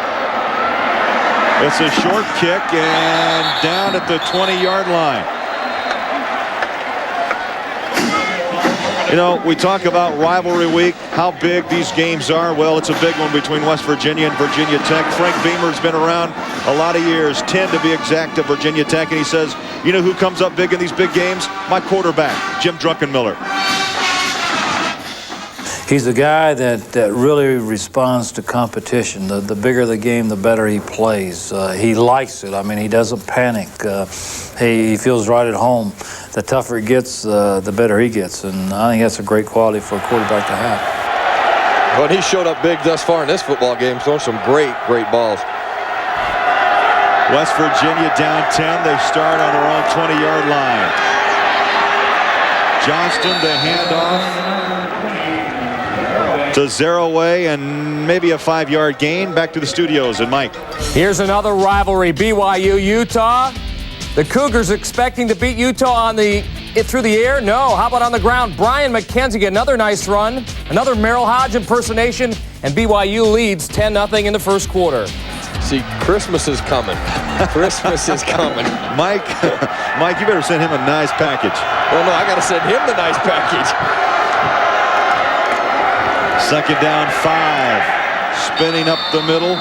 It's a short kick and down at the 20-yard line. You know, we talk about rivalry week, how big these games are. Well, it's a big one between West Virginia and Virginia Tech. Frank Beamer's been around a lot of years, 10 to be exact, at Virginia Tech, and he says, you know who comes up big in these big games? My quarterback, Jim Druckenmiller. He's a guy that really responds to competition. The bigger the game, the better he plays. He likes it. I mean, he doesn't panic. He feels right at home. The tougher it gets, the better he gets. And I think that's a great quality for a quarterback to have. Well, he showed up big thus far in this football game, throwing some great balls. West Virginia down 10. They start on their own 20-yard line. Johnston, the handoff to Zeraway, and maybe a 5-yard gain. Back to the studios and Mike. Here's another rivalry, BYU-Utah. The Cougars expecting to beat Utah through the air? No. How about on the ground? Brian McKenzie, another nice run. Another Merrill Hodge impersonation, and BYU leads 10-0 in the first quarter. See, Christmas is coming. Christmas is coming. Mike, you better send him a nice package. Well, no, I got to send him the nice package. Second down, 5. Spinning up the middle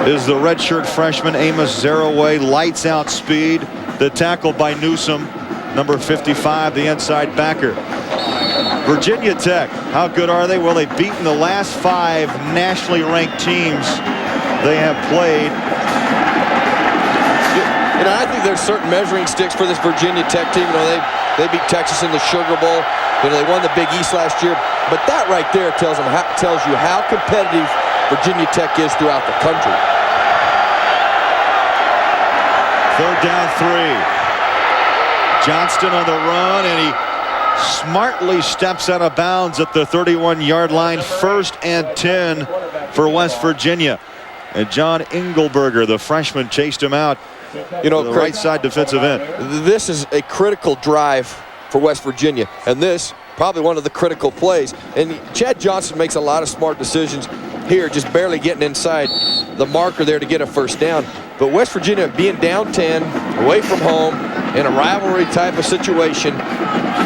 is the redshirt freshman Amos Zeraway. Lights out speed. The tackle by Newsome, number 55, the inside backer. Virginia Tech, how good are they? Well, they've beaten the last 5 nationally ranked teams they have played. I think there's certain measuring sticks for this Virginia Tech team. They beat Texas in the Sugar Bowl. They won the Big East last year. But that right there tells you how competitive Virginia Tech is throughout the country. 3rd down 3. Johnston on the run, and he smartly steps out of bounds at the 31-yard line. 1st and 10 for West Virginia. And John Engelberger, the freshman, chased him out. The right side defensive end. This is a critical drive for West Virginia, and this probably one of the critical plays. And Chad Johnson makes a lot of smart decisions here, just barely getting inside the marker there to get a 1st down. But West Virginia being down 10, away from home, in a rivalry type of situation,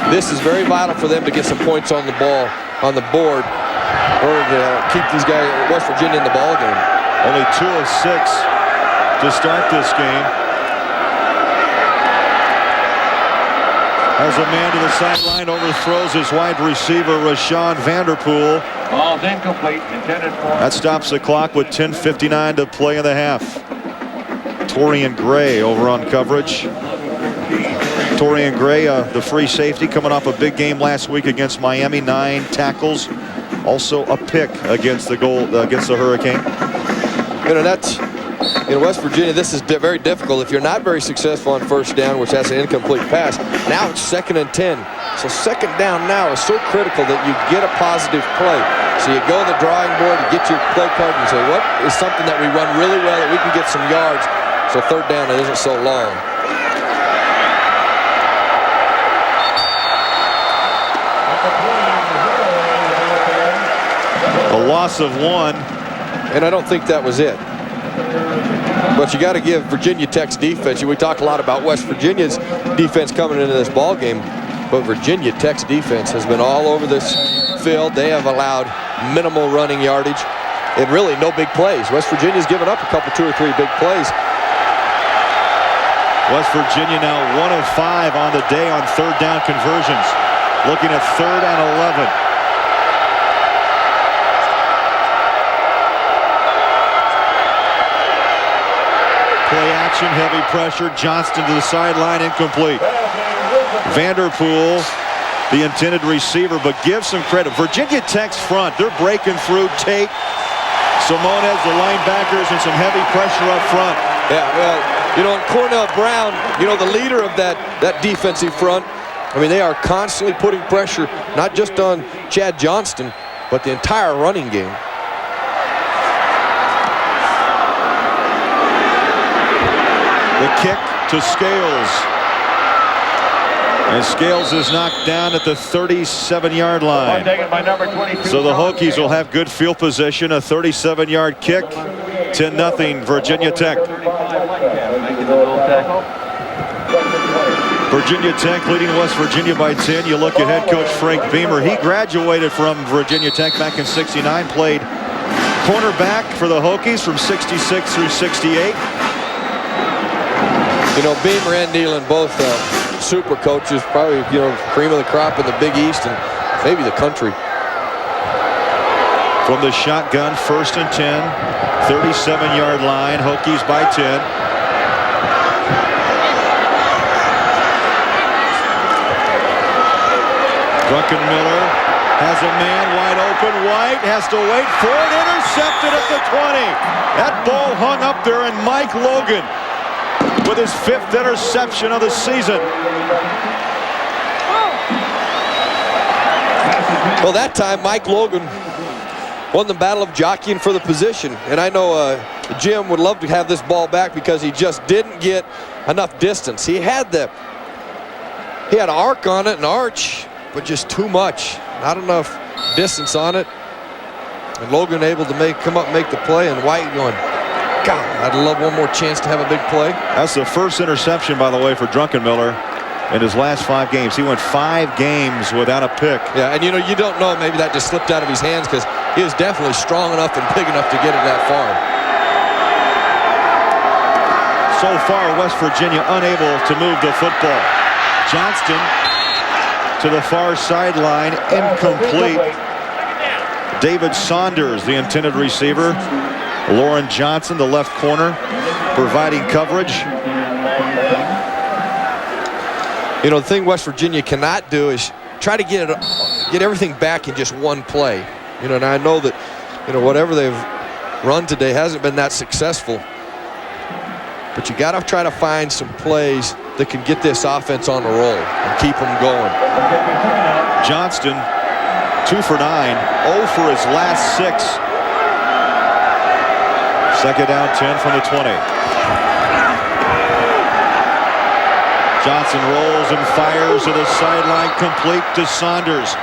this is very vital for them to get some points on the board in order to keep these guys, West Virginia, in the ball game. Only 2 of 6 to start this game. As a man to the sideline, overthrows his wide receiver, Rashawn Vanderpool. Ball's incomplete, intended for. That stops the clock with 10:59 to play in the half. Torian Gray over on coverage. Torian Gray, the free safety, coming off a big game last week against Miami. 9 tackles, also a pick against the Hurricane. That's in West Virginia. This is very difficult. If you're not very successful on 1st down, which has an incomplete pass, now it's 2nd and 10. So 2nd down now is so critical that you get a positive play. So you go to the drawing board, you get your play card, and say, what is something that we run really well that we can get some yards? So 3rd down, it isn't so long. A loss of 1. And I don't think that was it. But you got to give Virginia Tech's defense. We talk a lot about West Virginia's defense coming into this ball game, but Virginia Tech's defense has been all over this field. They have allowed minimal running yardage and really no big plays. West Virginia's given up a couple, 2 or 3 big plays. West Virginia now 1 of 5 on the day on 3rd down conversions. Looking at 3rd and 11. Play action, heavy pressure. Johnston to the sideline, incomplete. Vanderpool, the intended receiver, but give some credit. Virginia Tech's front, they're breaking through. Tate, Simones, the linebackers, and some heavy pressure up front. Yeah, well, and Cornell Brown, the leader of that defensive front. I mean, they are constantly putting pressure, not just on Chad Johnston, but the entire running game. The kick to Scales. And Scales is knocked down at the 37-yard line. So the Hokies will have good field position. A 37-yard kick. 10-0 Virginia Tech. Virginia Tech leading West Virginia by 10. You look at head coach Frank Beamer. He graduated from Virginia Tech back in '69. Played cornerback for the Hokies from '66 through '68. Beamer and Nehlen, both super coaches, probably, cream of the crop in the Big East and maybe the country. From the shotgun, 1st and 10, 37-yard line, Hokies by 10. Druckenmiller has a man wide open. White has to wait for it, intercepted at the 20. That ball hung up there, and Mike Logan with his 5th interception of the season. Well, that time Mike Logan won the battle of jockeying for the position. And I know Jim would love to have this ball back because he just didn't get enough distance. He had an arc on it, an arch, but just too much. Not enough distance on it. And Logan able to come up and make the play, and White going, God, I'd love one more chance to have a big play. That's the first interception, by the way, for Druckenmiller in his last 5 games. He went 5 games without a pick. Yeah, and you don't know, maybe that just slipped out of his hands because he is definitely strong enough and big enough to get it that far. So far, West Virginia unable to move the football. Johnston to the far sideline, incomplete. David Saunders, the intended receiver. Lauren Johnson, the left corner, providing coverage. You know, the thing West Virginia cannot do is try to get everything back in just one play. You know, and I know that, you know, whatever they've run today hasn't been that successful. But you got to try to find some plays that can get this offense on the roll and keep them going. Johnston, 2 for 9, 0 for his last 6. Second down, 10 from the 20. Johnson rolls and fires to the sideline, complete to Saunders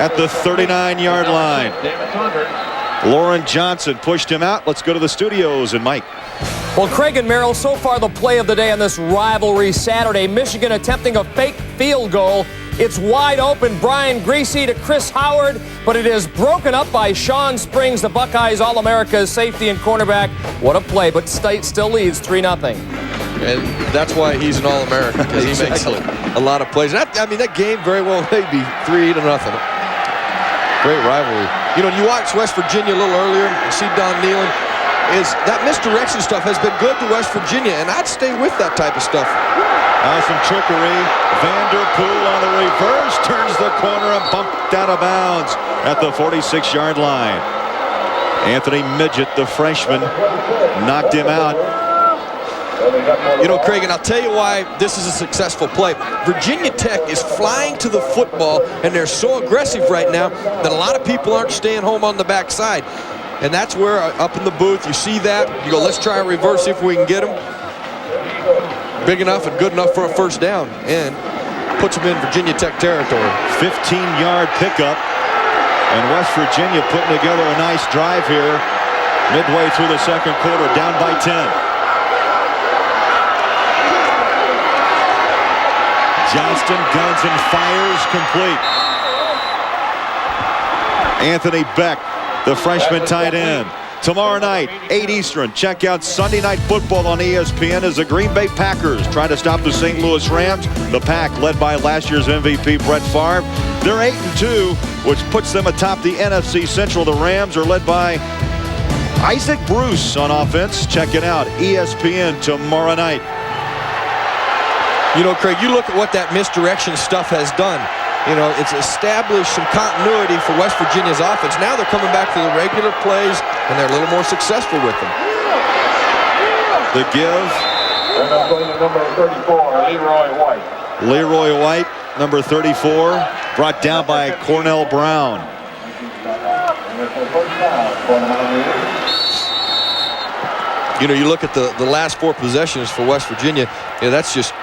at the 39-yard line. Lauren Johnson pushed him out. Let's go to the studios and Mike. Well, Craig and Merrill, so far the play of the day on this rivalry Saturday. Michigan attempting a fake field goal. It's wide open. Brian Greasy to Chris Howard, but it is broken up by Sean Springs, the Buckeyes All-America safety and cornerback. What a play, but State still leads 3-0. And that's why he's an All-American, because he makes a lot of plays. I mean, that game very well may be 3-0. Great rivalry. You know, you watch West Virginia a little earlier and see Don Nehlen. That misdirection stuff has been good to West Virginia, and I'd stay with that type of stuff. Now some trickery. Vanderpool on the reverse, turns the corner and bumped out of bounds at the 46-yard line. Anthony Midget, the freshman, knocked him out. You know, Craig, and I'll tell you why this is a successful play. Virginia Tech is flying to the football, and they're so aggressive right now that a lot of people aren't staying home on the backside. And that's where, up in the booth, you see that. You go, let's try a reverse, see if we can get him. Big enough and good enough for a first down, and puts him in Virginia Tech territory. 15-yard pickup, and West Virginia putting together a nice drive here midway through the second quarter, down by 10. Johnston guns and fires, complete. Anthony Beck, the freshman tight end. Tomorrow night, 8 Eastern, check out Sunday Night Football on ESPN as the Green Bay Packers try to stop the St. Louis Rams. The Pack, led by last year's MVP Brett Favre. They're 8-2, which puts them atop the NFC Central. The Rams are led by Isaac Bruce on offense. Check it out, ESPN tomorrow night. You know, Craig, you look at what that misdirection stuff has done. You know, it's established some continuity for West Virginia's offense. Now they're coming back to the regular plays, and they're a little more successful with them. The give. Number 34, Leroy White. Leroy White, number 34, brought down by Cornell Brown. You know, you look at the last 4 possessions for West Virginia, you know, that's just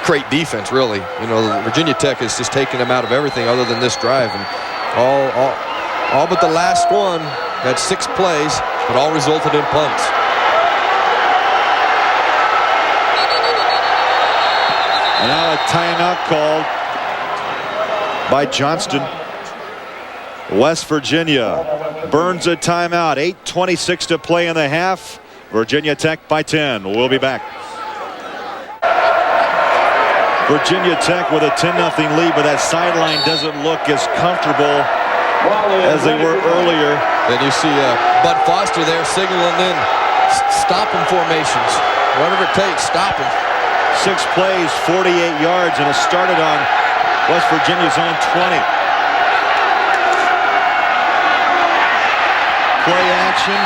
great defense, really. You know, Virginia Tech is just taking them out of everything other than this drive. And all but the last one had 6 plays, but all resulted in punts. And now a timeout called by Johnston. West Virginia burns a timeout. 8:26 to play in the half. Virginia Tech by 10. We'll be back. Virginia Tech with a 10-0 lead, but that sideline doesn't look as comfortable as they were earlier. Then you see Bud Foster there signaling in stopping formations. Whatever it takes, stop them. 6 plays, 48 yards, and it started on West Virginia's own 20. Play action.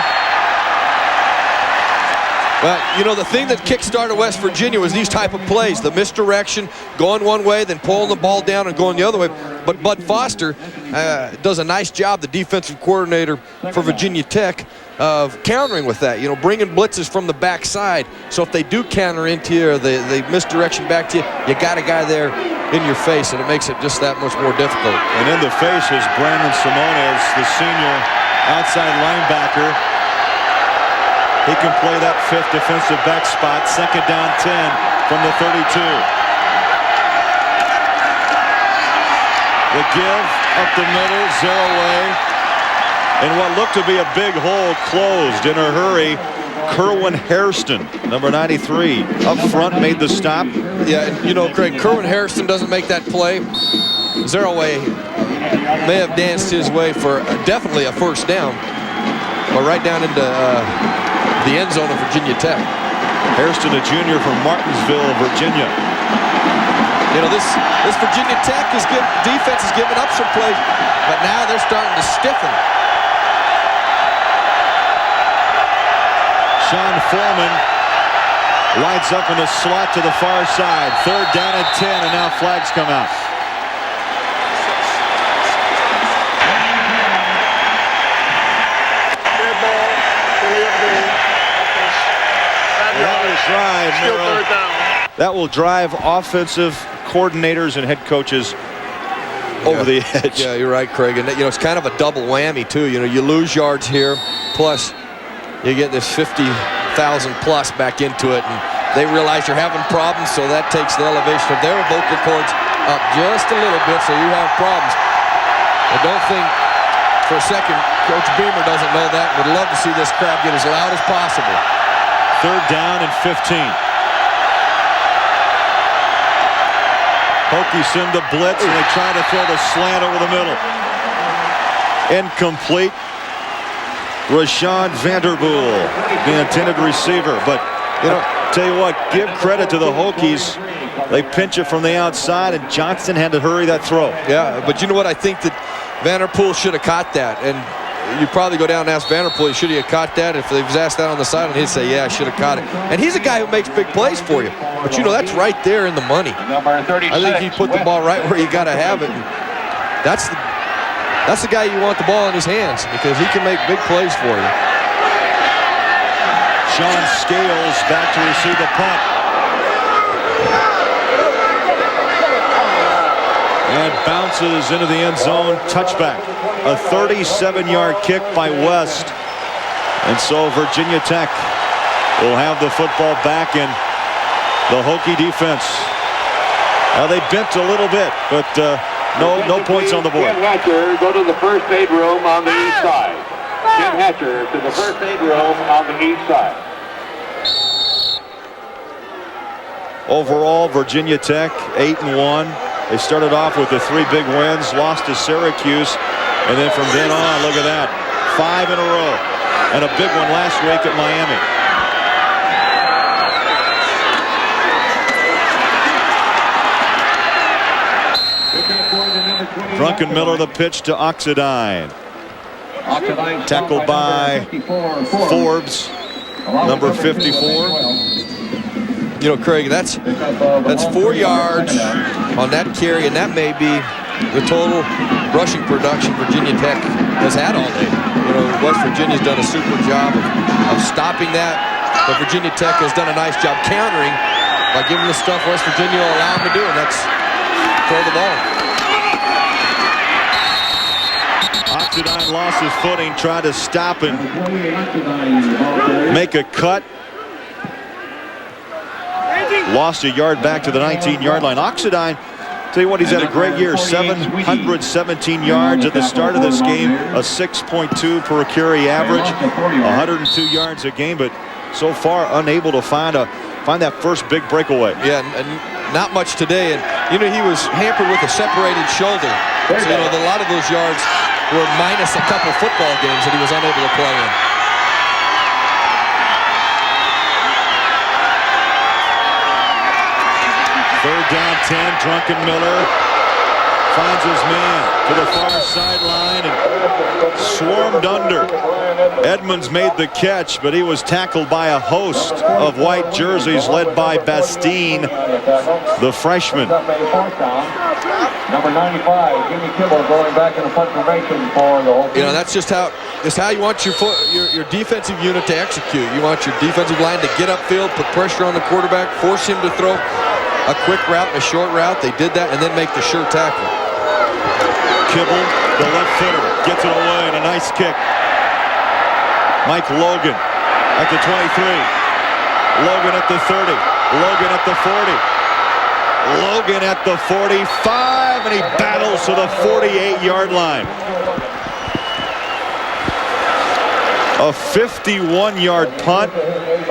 Well, you know, the thing that kick-started West Virginia was these type of plays. The misdirection, going one way, then pulling the ball down and going the other way. But Bud Foster does a nice job, the defensive coordinator for Virginia Tech, of countering with that. You know, bringing blitzes from the backside. So if they do counter into you or they misdirection back to you, you got a guy there in your face, and it makes it just that much more difficult. And in the face is Brandon Simones, the senior outside linebacker. He can play that 5th defensive back spot. Second down 10 from the 32. The give up the middle, 0 away. And what looked to be a big hole closed in a hurry. Kerwin Hairston, number 93, up front, made the stop. Yeah, you know, Craig, Kerwin Hairston doesn't make that play. 0 away may have danced his way for definitely a first down, but right down into the end zone of Virginia Tech. Hairston, a junior from Martinsville, Virginia. You know, this Virginia Tech defense has given up some plays, but now they're starting to stiffen. Sean Foreman lines up in the slot to the far side. 3rd down and 10, and now flags come out. That will drive offensive coordinators and head coaches over the edge. Yeah, you're right, Craig. And you know, it's kind of a double whammy too. You know, you lose yards here, plus you get this 50,000 plus back into it, and they realize you're having problems, so that takes the elevation of their vocal cords up just a little bit, so you have problems. I don't think for a second Coach Beamer doesn't know that. Would love to see this crowd get as loud as possible. 3rd down and 15. Hokies send the blitz, and they try to throw the slant over the middle. Incomplete. Rashawn Vanderpool, the intended receiver. But, you know, tell you what, give credit to the Hokies. They pinch it from the outside, and Johnson had to hurry that throw. Yeah, but you know what? I think that Vanderpool should have caught that. And you probably go down and ask Vanderpool, should he have caught that? If they was asked that on the sideline, he'd say, yeah, I should have caught it. And he's a guy who makes big plays for you. But, you know, that's right there in the money. Number 36, I think he put the ball right where you got to have it. And that's the guy you want the ball in his hands, because he can make big plays for you. Sean Scales back to receive the punt. And bounces into the end zone. Touchback. A 37-yard kick by West. And so Virginia Tech will have the football back, in the Hokie defense. They bent a little bit, but no points on the board. Ken Hatcher, go to the first aid room on the east side. Ken Hatcher to the first aid room on the east side. Overall, Virginia Tech 8-1. They started off with the 3 big wins, lost to Syracuse, and then from then on, look at that, 5 in a row, and a big one last week at Miami. Drunken Miller, the pitch to Oxidine. Tackled by Forbes, number 54. You know, Craig, that's 4 yards on that carry, and that may be the total rushing production Virginia Tech has had all day. You know, West Virginia's done a super job of stopping that, but Virginia Tech has done a nice job countering by giving the stuff West Virginia will allow them to do, and that's throw the ball. Oxidine lost his footing, tried to stop and make a cut. Lost a yard back to the 19-yard line. Oxidine, tell you what, he's had a great year. 717 yards at the start of this game, a 6.2 per carry average, 102 yards a game, but so far unable to find that first big breakaway. Yeah, and not much today. And you know, he was hampered with a separated shoulder. So you know, a lot of those yards were minus a couple football games that he was unable to play in. Third down 10, Drunken Miller finds his man to the far sideline and swarmed under. Edmonds made the catch, but he was tackled by a host of white jerseys led by Bastine, the freshman. Number 95, Jimmy Kibble, going back in the punt formation for the Hokies. You know, that's just how you want your defensive unit to execute. You want your defensive line to get upfield, put pressure on the quarterback, force him to throw a quick route and a short route. They did that, and then make the sure tackle. Kibble, the left footer, gets it away, and a nice kick. Mike Logan at the 23. Logan at the 30. Logan at the 40. Logan at the 45, and he battles to the 48-yard line. A 51-yard punt,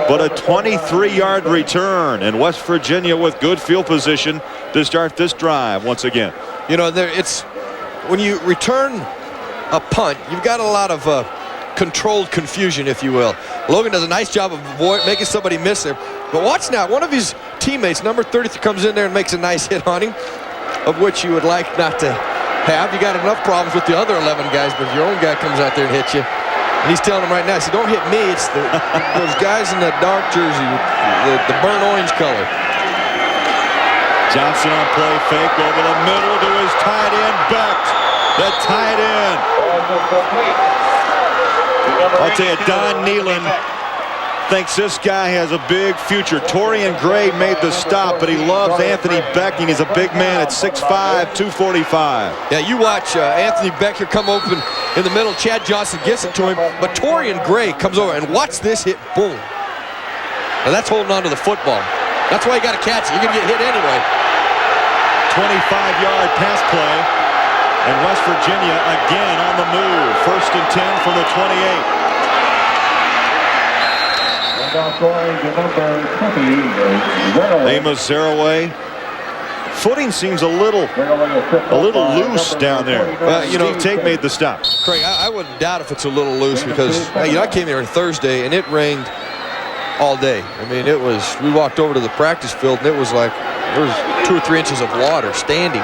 but a 23-yard return, and West Virginia with good field position to start this drive once again. You know, it's when you return a punt, you've got a lot of controlled confusion, if you will. Logan does a nice job of making somebody miss there. But watch now, one of his teammates. Number 33 comes in there and makes a nice hit on him, of which you would like not to have. You got enough problems with the other 11 guys, but if your own guy comes out there and hits you, and he's telling him right now, he said, don't hit me, it's those guys in the dark jersey, the burnt orange color. Johnson on play fake over the middle to his tight end, Becht. The tight end. I'll tell you, Don Nehlen thinks this guy has a big future. Torian Gray made the stop, but he loves Anthony Becht, and he's a big man at 6'5", 245. Yeah, you watch Anthony Becht here come open in the middle. Chad Johnson gets it to him, but Torian Gray comes over, and watch this hit, boom. Now that's holding on to the football. That's why you got to catch it. You're going to get hit anyway. 25-yard pass play, and West Virginia again on the move. 1st and 10 from the 28. Amos Zeraway. Footing seems a little loose down there. Steve Tate made the stop. Craig, I wouldn't doubt if it's a little loose because I came here on Thursday and it rained all day. I mean, we walked over to the practice field and it was like there was 2 or 3 inches of water standing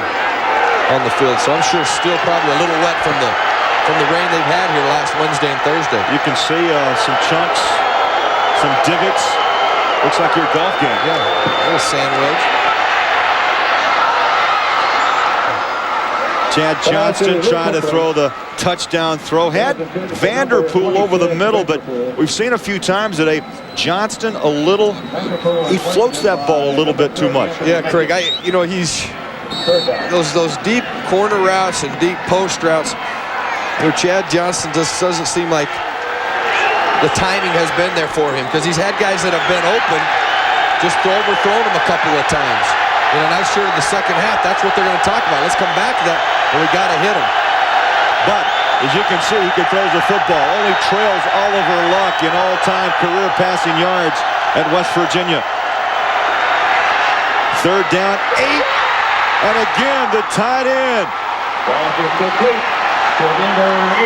on the field. So I'm sure it's still probably a little wet from the rain they've had here last Wednesday and Thursday. You can see some chunks, some divots. Looks like your golf game. Yeah, there's sand wedge. Chad Johnston trying to throw the touchdown throw. Had Vanderpool over the middle, but we've seen a few times today, Johnston he floats that ball a little bit too much. Yeah, Craig, he's those deep corner routes and deep post routes. Chad Johnston just doesn't seem like the timing has been there for him because he's had guys that have been open, just overthrown him a couple of times. And I'm sure in the second half, that's what they're going to talk about. Let's come back to that, and we got to hit him. But as you can see, he can throw the football. Only trails Oliver Luck in all-time career passing yards at West Virginia. 3rd down, 8, and again the tight end.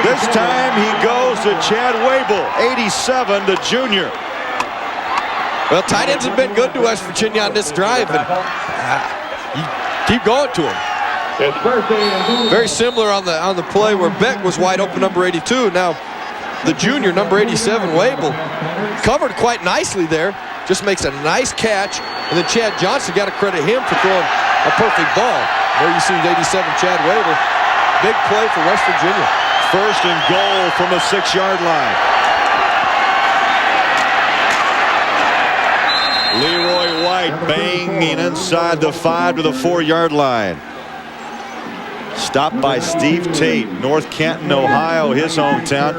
This time he goes to Chad Wable, 87, the junior. Well, tight ends have been good to West Virginia on this drive, and you keep going to them. Very similar on the play where Becht was wide open, number 82. Now, the junior, number 87, Wable, covered quite nicely there. Just makes a nice catch, and then Chad Johnson, got to credit him for throwing a perfect ball. There you see 87, Chad Wable. Big play for West Virginia. 1st and goal from the 6-yard line. Leroy White banging inside the 5 to the 4-yard line. Stopped by Steve Tate, North Canton, Ohio, his hometown.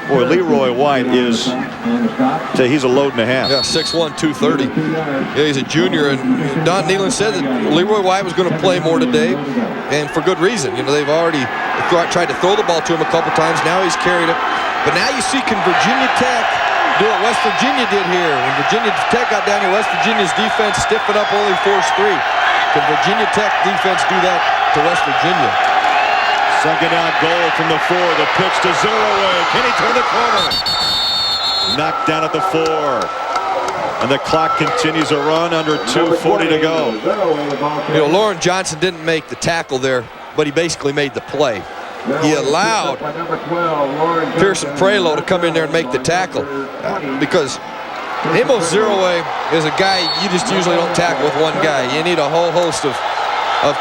Boy, Leroy White he's a load and a half. Yeah, 6'1", 230. Yeah, he's a junior, and Don Nehlen said that Leroy White was going to play more today, and for good reason. They've already tried to throw the ball to him a couple times. Now he's carried it. But now you see, can Virginia Tech do what West Virginia did here? When Virginia Tech got down here, West Virginia's defense stiffened up, only forced 3. Can Virginia Tech defense do that to West Virginia? 2nd down, goal from the 4. The pitch to Zeraway. Can he turn the corner? Knocked down at the 4. And the clock continues to run, under 2:40 to go. Lauren Johnson didn't make the tackle there, but he basically made the play. He allowed Pearson Prelo to come in there and make the tackle because Amos Zeraway is a guy you just usually don't tackle with one guy. You need a whole host of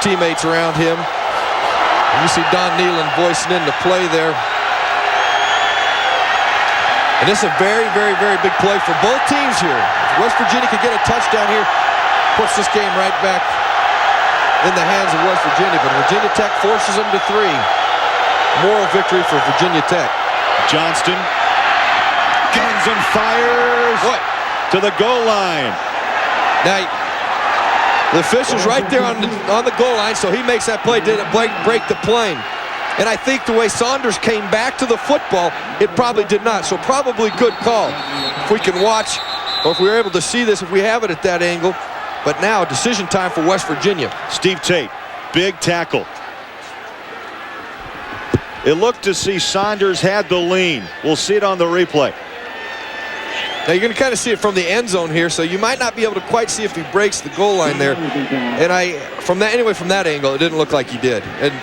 teammates around him. You see Don Nehlen voicing in the play there. And this is a very, very, very big play for both teams here. If West Virginia could get a touchdown here, puts this game right back in the hands of West Virginia. But Virginia Tech forces them to 3. Moral victory for Virginia Tech. Johnston guns and fires to the goal line. Now, the official's right there on the goal line, so he makes that play. Did it break the plane? And I think the way Saunders came back to the football, it probably did not. So probably good call. If we can watch, or if we were able to see this, if we have it at that angle. But now, decision time for West Virginia. Steve Tate, big tackle. It looked to see Saunders had the lean. We'll see it on the replay. Now you're going to kind of see it from the end zone here, so you might not be able to quite see if he breaks the goal line there. And from that angle, it didn't look like he did. And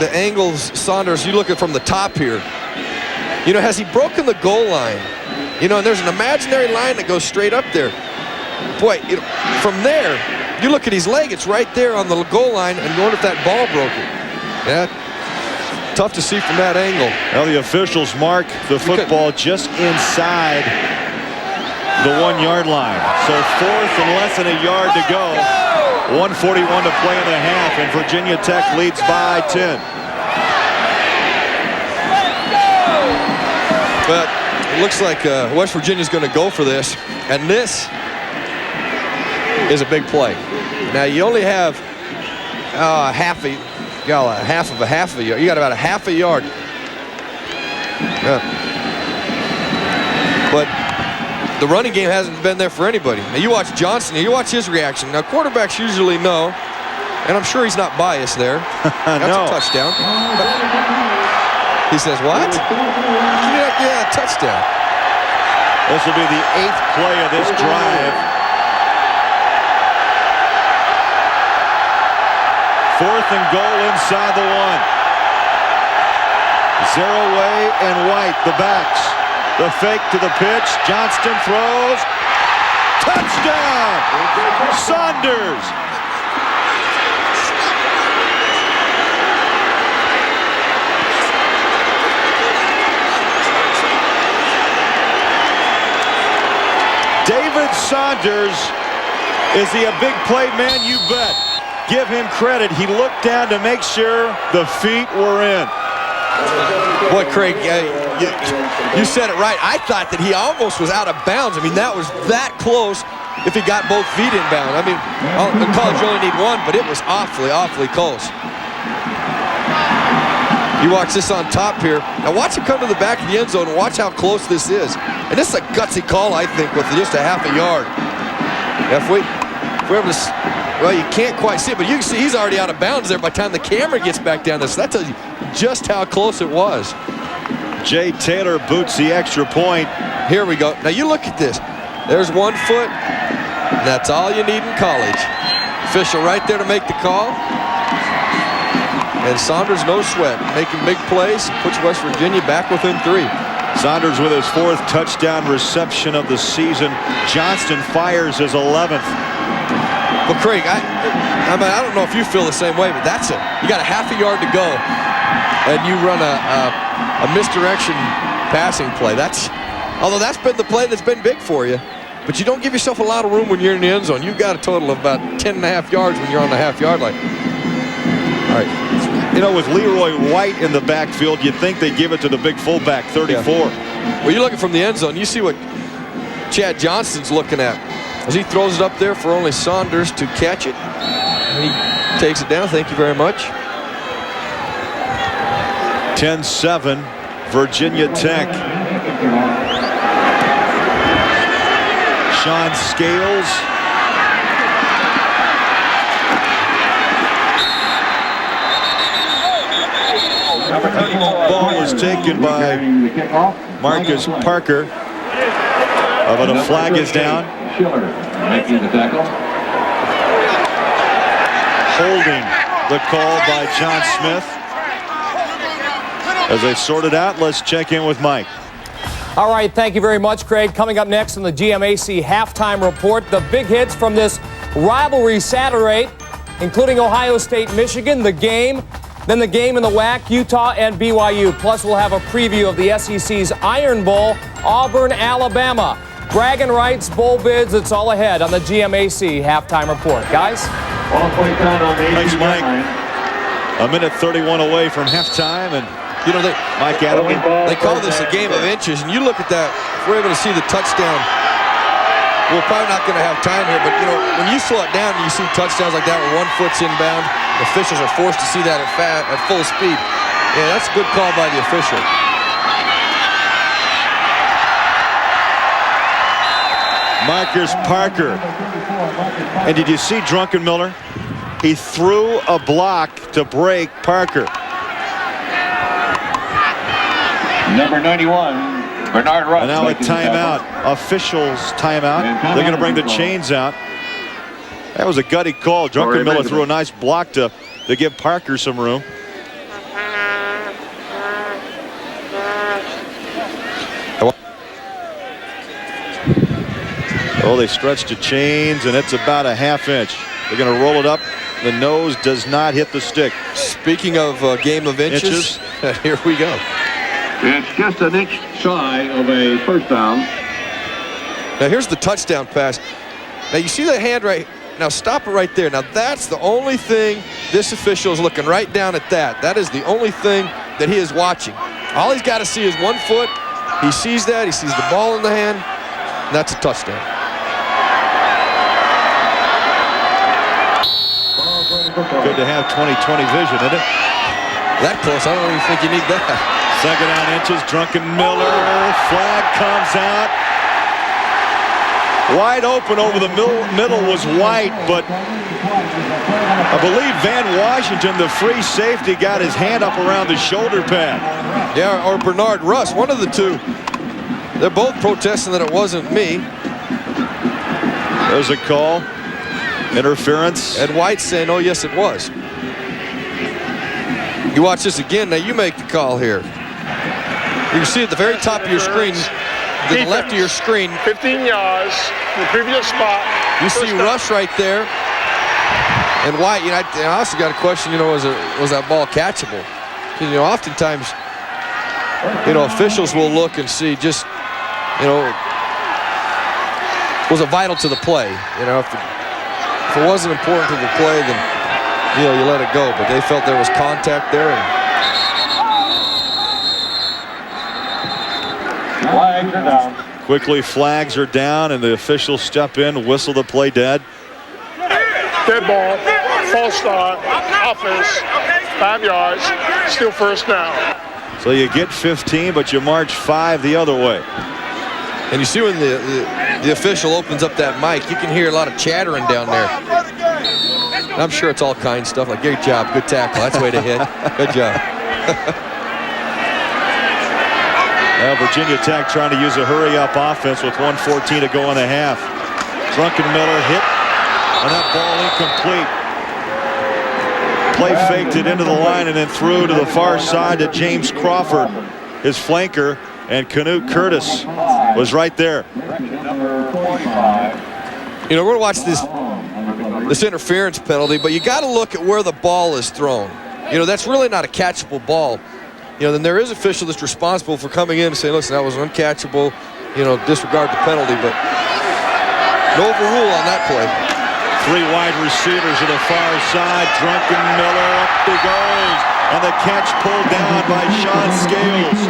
the angles, Saunders, you look at from the top here. You know, has he broken the goal line? You know, and there's an imaginary line that goes straight up there. Boy, from there, you look at his leg, it's right there on the goal line, and you wonder if that ball broke it. Yeah, tough to see from that angle. Well, the officials mark the football just inside the 1 yard line. So 4th and less than a yard to go. 1:41 to play in the half, and Virginia Tech leads by 10. But it looks like West Virginia's going to go for this, and this is a big play. Now you only have half of a yard. You got about a half a yard. But the running game hasn't been there for anybody. Now you watch Johnson, you watch his reaction. Now quarterbacks usually know, and I'm sure he's not biased there. That's a touchdown. He says, what? Yeah, touchdown. This will be the 8th play of this drive. 4th and goal inside the 1. Zeraway and White, the backs. The fake to the pitch. Johnston throws. Touchdown! Saunders! David Saunders. Is he a big play man? You bet. Give him credit. He looked down to make sure the feet were in. Boy, Craig, you said it right. I thought that he almost was out of bounds. I mean, that was that close if he got both feet inbound. I mean, in college you only need one, but it was awfully, awfully close. You watch this on top here. Now watch him come to the back of the end zone and watch how close this is. And this is a gutsy call, I think, with just a half a yard. If we're able to... Well, you can't quite see it, but you can see he's already out of bounds there by the time the camera gets back down there. So that tells you just how close it was. Jay Taylor boots the extra point. Here we go. Now you look at this. There's 1 foot. That's all you need in college. Official right there to make the call. And Saunders, no sweat, making big plays. Puts West Virginia back within 3. Saunders with his 4th touchdown reception of the season. Johnston fires his 11th. Well, Craig, I mean, I don't know if you feel the same way, but that's it. You got a half a yard to go, and you run a misdirection passing play. Although that's been the play that's been big for you, but you don't give yourself a lot of room when you're in the end zone. You've got a total of about 10.5 yards when you're on the half-yard line. All right. You know, with Leroy White in the backfield, you'd think they'd give it to the big fullback, 34. Yeah. Well, you're looking from the end zone. You see what Chad Johnston's looking at. As he throws it up there for only Saunders to catch it. And he takes it down. Thank you very much. 10-7, Virginia Tech. Sean Scales. Ball was taken by Marcus Parker. But a flag is down. Schiller making the tackle. Holding the call by John Smith. As they sort it out, let's check in with Mike. All right, thank you very much, Craig. Coming up next on the GMAC halftime report, the big hits from this rivalry Saturday, including Ohio State, Michigan, the game, then the game in the WAC, Utah and BYU. Plus, we'll have a preview of the SEC's Iron Bowl, Auburn, Alabama. Bragging rights, bowl bids, it's all ahead on the GMAC halftime report. Guys? Thanks, Mike. A minute 31 away from halftime, and you know, Mike Adam. They call this a game of inches, and you look at that, if we're able to see the touchdown, we're probably not going to have time here, but you know, when you slow it down and you see touchdowns like that where 1 foot's inbound, the officials are forced to see that at full speed. Yeah, that's a good call by the official. Marcus Parker. And did you see Drunkenmiller? He threw a block to break Parker. Number 91, Bernard Russ. And now a timeout. Officials timeout. They're going to bring the chains out. That was a gutty call. Druckenmiller threw a nice block to give Parker some room. Oh, they stretched the chains, and it's about a ½ inch. They're going to roll it up. The nose does not hit the stick. Speaking of game of inches. Here we go. It's just an inch shy of a first down. Now here's the touchdown pass. Now you see that hand right. Now stop it right there. Now that's the only thing this official is looking right down at that. That is the only thing that he is watching. All he's got to see is 1 foot. He sees that. He sees the ball in the hand. And that's a touchdown. Good to have 20/20 vision, isn't it? That close, I don't even think you need that. 2nd down inches, Druckenmiller. Flag comes out. Wide open over the middle was White, but I believe Van Washington, the free safety, got his hand up around the shoulder pad. Yeah, or Bernard Russ, one of the two. They're both protesting that it wasn't me. There's a call. Interference. And White saying, oh, yes, it was. You watch this again. Now you make the call here. You can see at the very top of your screen, to the left of your screen, 15 yards from the previous spot. you see Rush right there. And White, I also got a question, was that ball catchable? Because, oftentimes, officials will look and see just, was it vital to the play? If it wasn't important to the play, then, you let it go. But they felt there was contact there. Flags are down. Quickly, flags are down, and the officials step in, whistle the play dead. Dead ball, false start, offense, 5 yards, still first down. So you get 15, but you march 5 the other way. And you see when the official opens up that mic, you can hear a lot of chattering down there. And I'm sure it's all kinds of stuff like, great job, good tackle, that's the way to hit. Good job. Now Virginia Tech trying to use a hurry-up offense with 1:14 to go in the half. Druckenmiller hit, and that ball incomplete. Play faked it into the line and then threw to the far side to James Crawford, his flanker, and Canute Curtis was right there. We're going to watch this interference penalty, but you got to look at where the ball is thrown. That's really not a catchable ball. Then there is an official that's responsible for coming in and saying, listen, that was uncatchable, disregard the penalty, but no overrule on that play. 3 wide receivers to the far side. Druckenmiller, up he goes, and the catch pulled down by Sean Scales.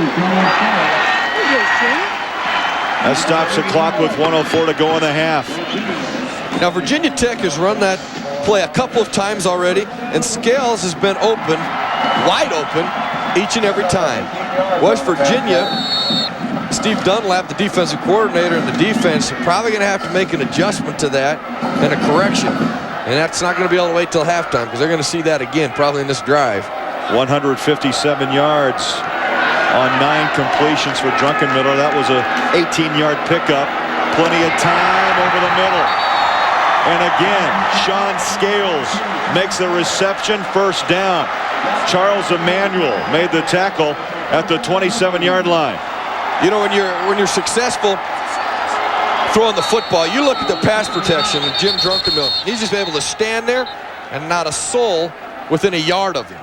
That stops the clock with 1:04 to go in the half. Now Virginia Tech has run that play a couple of times already, and Scales has been open, wide open, each and every time. West Virginia, Steve Dunlap, the defensive coordinator, and the defense are probably going to have to make an adjustment to that and a correction. And that's not going to be all the way till halftime because they're going to see that again probably in this drive. 157 yards on 9 completions for Druckenmiller. That was a 18-yard pickup. Plenty of time over the middle. And again, Sean Scales makes the reception, first down. Charles Emmanuel made the tackle at the 27-yard line. When you're successful throwing the football, you look at the pass protection of Jim Druckenmiller. He's just able to stand there and not a soul within a yard of him.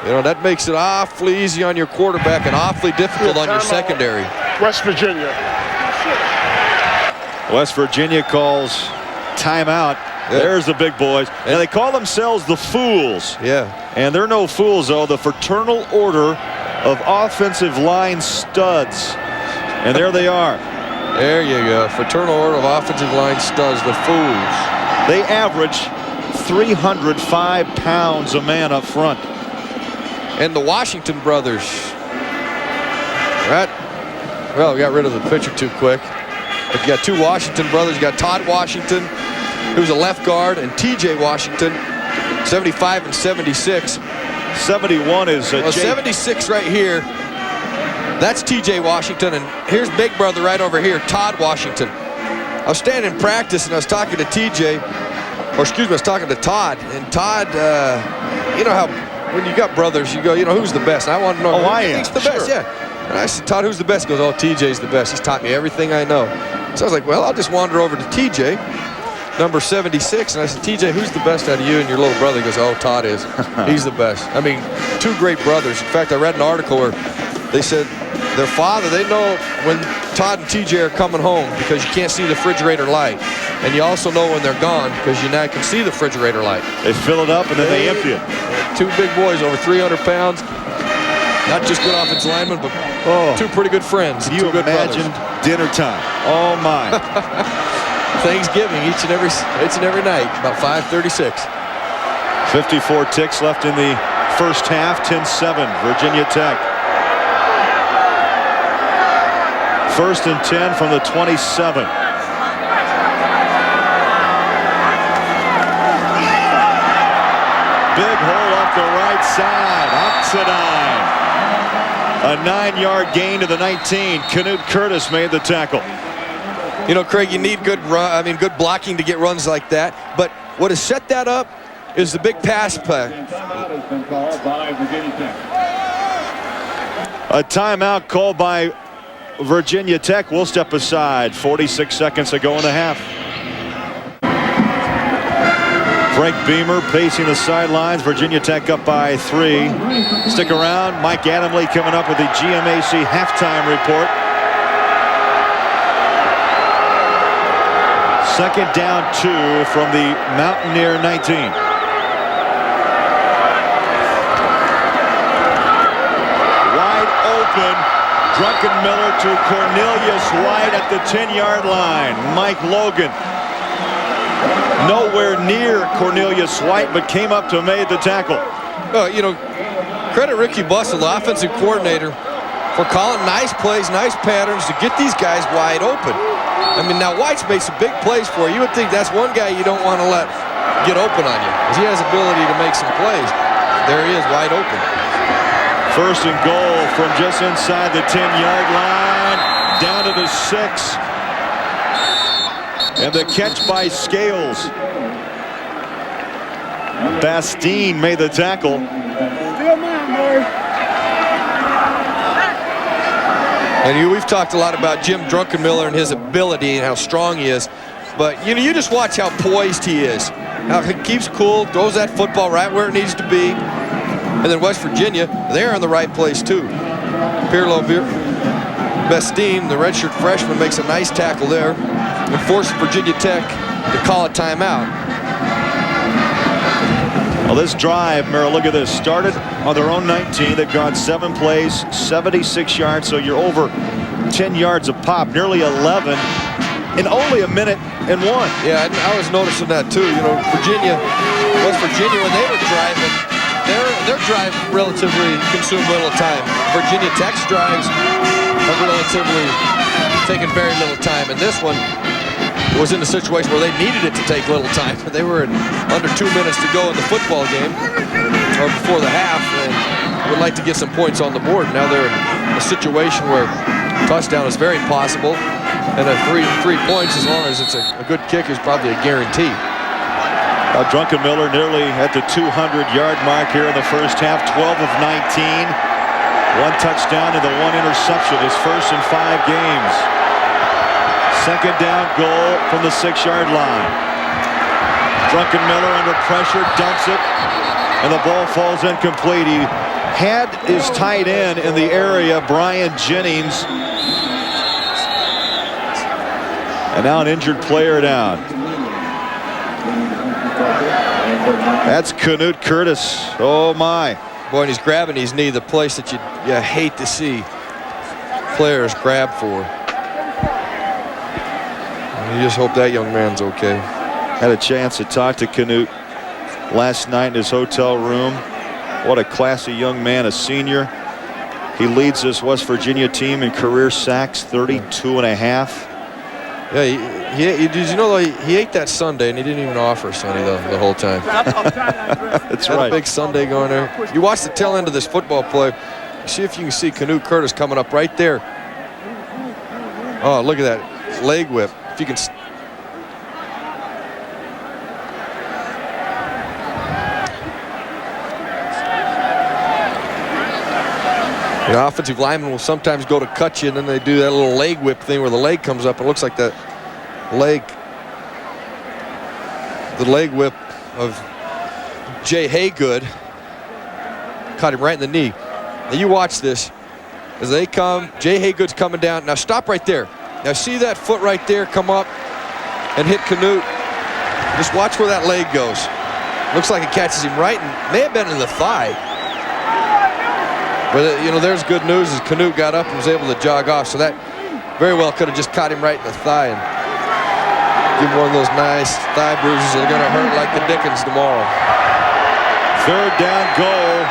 That makes it awfully easy on your quarterback and awfully difficult on your secondary. West Virginia. West Virginia calls timeout. Yeah. There's the big boys. And they call themselves the Fools. Yeah. And they're no fools, though. The Fraternal Order of Offensive Line Studs. And there they are. There you go. Fraternal Order of Offensive Line Studs, the Fools. They average 305 pounds a man up front. And the Washington brothers. Well, we got rid of the pitcher too quick. But you got 2 Washington brothers. You got Todd Washington, who's a left guard, and T.J. Washington, 75 and 76. 71 is 76 right here That's T.J. Washington, and here's big brother right over here, Todd Washington. I was standing in practice, and I was talking to T.J., or excuse me, I was talking to Todd, and Todd, you know how when you got brothers, you go, you know, who's the best? And I want to know who I you am. think's the best, yeah. And I said, Todd, who's the best? He goes, oh, TJ's the best. He's taught me everything I know. So I was like, well, I'll just wander over to TJ, number 76. And I said, TJ, who's the best out of you and your little brother? He goes, oh, Todd is. He's the best. I mean, two great brothers. In fact, I read an article where they said their father, they know when Todd and TJ are coming home because you can't see the refrigerator light. And you also know when they're gone because you now can see the refrigerator light. They fill it up and then they empty it. Two big boys, over 300 pounds. Not just good offensive linemen, but two pretty good friends. Can you imagine dinner time? Oh, my. Thanksgiving each and every night, about 5:36. 54 ticks left in the first half, 10-7, Virginia Tech. 1st and 10 from the 27. Big hole up the right side, up to 9. A 9-yard gain to the 19. Canute Curtis made the tackle. You know, Craig, you need good blocking to get runs like that. But what has set that up is the big pass play. A timeout called by Virginia Tech. We'll step aside. 46 seconds to go in the half. Frank Beamer pacing the sidelines. Virginia Tech up by 3. Stick around. Mike Adamle coming up with the GMAC halftime report. 2nd down 2 from the Mountaineer 19. Wide open. Druckenmiller to Cornelius White at the 10-yard line. Mike Logan nowhere near Cornelius White, but came up to make the tackle. You know, credit Ricky Bussell, the offensive coordinator, for calling nice plays, nice patterns to get these guys wide open. I mean, now White's made some big plays for you. You would think that's one guy you don't want to let get open on you, because he has ability to make some plays. There he is, wide open. 1st and goal from just inside the 10-yard line, down to the 6. And the catch by Scales. Bastine made the tackle. And we've talked a lot about Jim Druckenmiller and his ability and how strong he is. But, you know, you just watch how poised he is. How he keeps cool, throws that football right where it needs to be. And then West Virginia, they're in the right place, too. Pirlo Bastine, the redshirt freshman, makes a nice tackle there and forces Virginia Tech to call a timeout. Well, this drive, Merrill, look at this. Started on their own 19. They've gone 7 plays, 76 yards, so you're over 10 yards a pop, nearly 11 in only a minute and 1. Yeah, I was noticing that too. You know, West Virginia, when they were driving, their drive relatively consumed little time. Virginia Tech's drives have relatively taken very little time, and this one was in a situation where they needed it to take little time. They were at under 2 minutes to go in the football game, or before the half, and would like to get some points on the board. Now they're in a situation where touchdown is very possible, and a three points, as long as it's a good kick, is probably a guarantee. Druckenmiller nearly at the 200-yard mark here in the first half, 12 of 19. 1 touchdown and the 1 interception, his first in 5 games. 2nd down goal from the 6-yard line. Druckenmiller under pressure, dumps it, and the ball falls incomplete. He had his tight end in the area, Brian Jennings. And now an injured player down. That's Canute Curtis. Oh, my. Boy, and he's grabbing his knee, the place that you hate to see players grab for. You just hope that young man's okay. Had a chance to talk to Canute last night in his hotel room. What a classy young man, a senior. He leads this West Virginia team in career sacks, 32.5. Yeah, did you know he ate that sundae and he didn't even offer Sonny the whole time. That's Had right. a big sundae going there. You watch the tail end of this football play. See if you can see Canute Curtis coming up right there. Oh, look at that leg whip. If you can. The offensive lineman will sometimes go to cut you, and then they do that little leg whip thing where the leg comes up. It looks like that leg, the leg whip of Jay Haygood caught him right in the knee. Now you watch this as they come. Jay Haygood's coming down. Now stop right there. Now see that foot right there come up and hit Canute. Just watch where that leg goes. Looks like it catches him right, and may have been in the thigh. But, you know, there's good news as Canute got up and was able to jog off. So that very well could have just caught him right in the thigh and give him one of those nice thigh bruises that are going to hurt like the dickens tomorrow. Third down goal.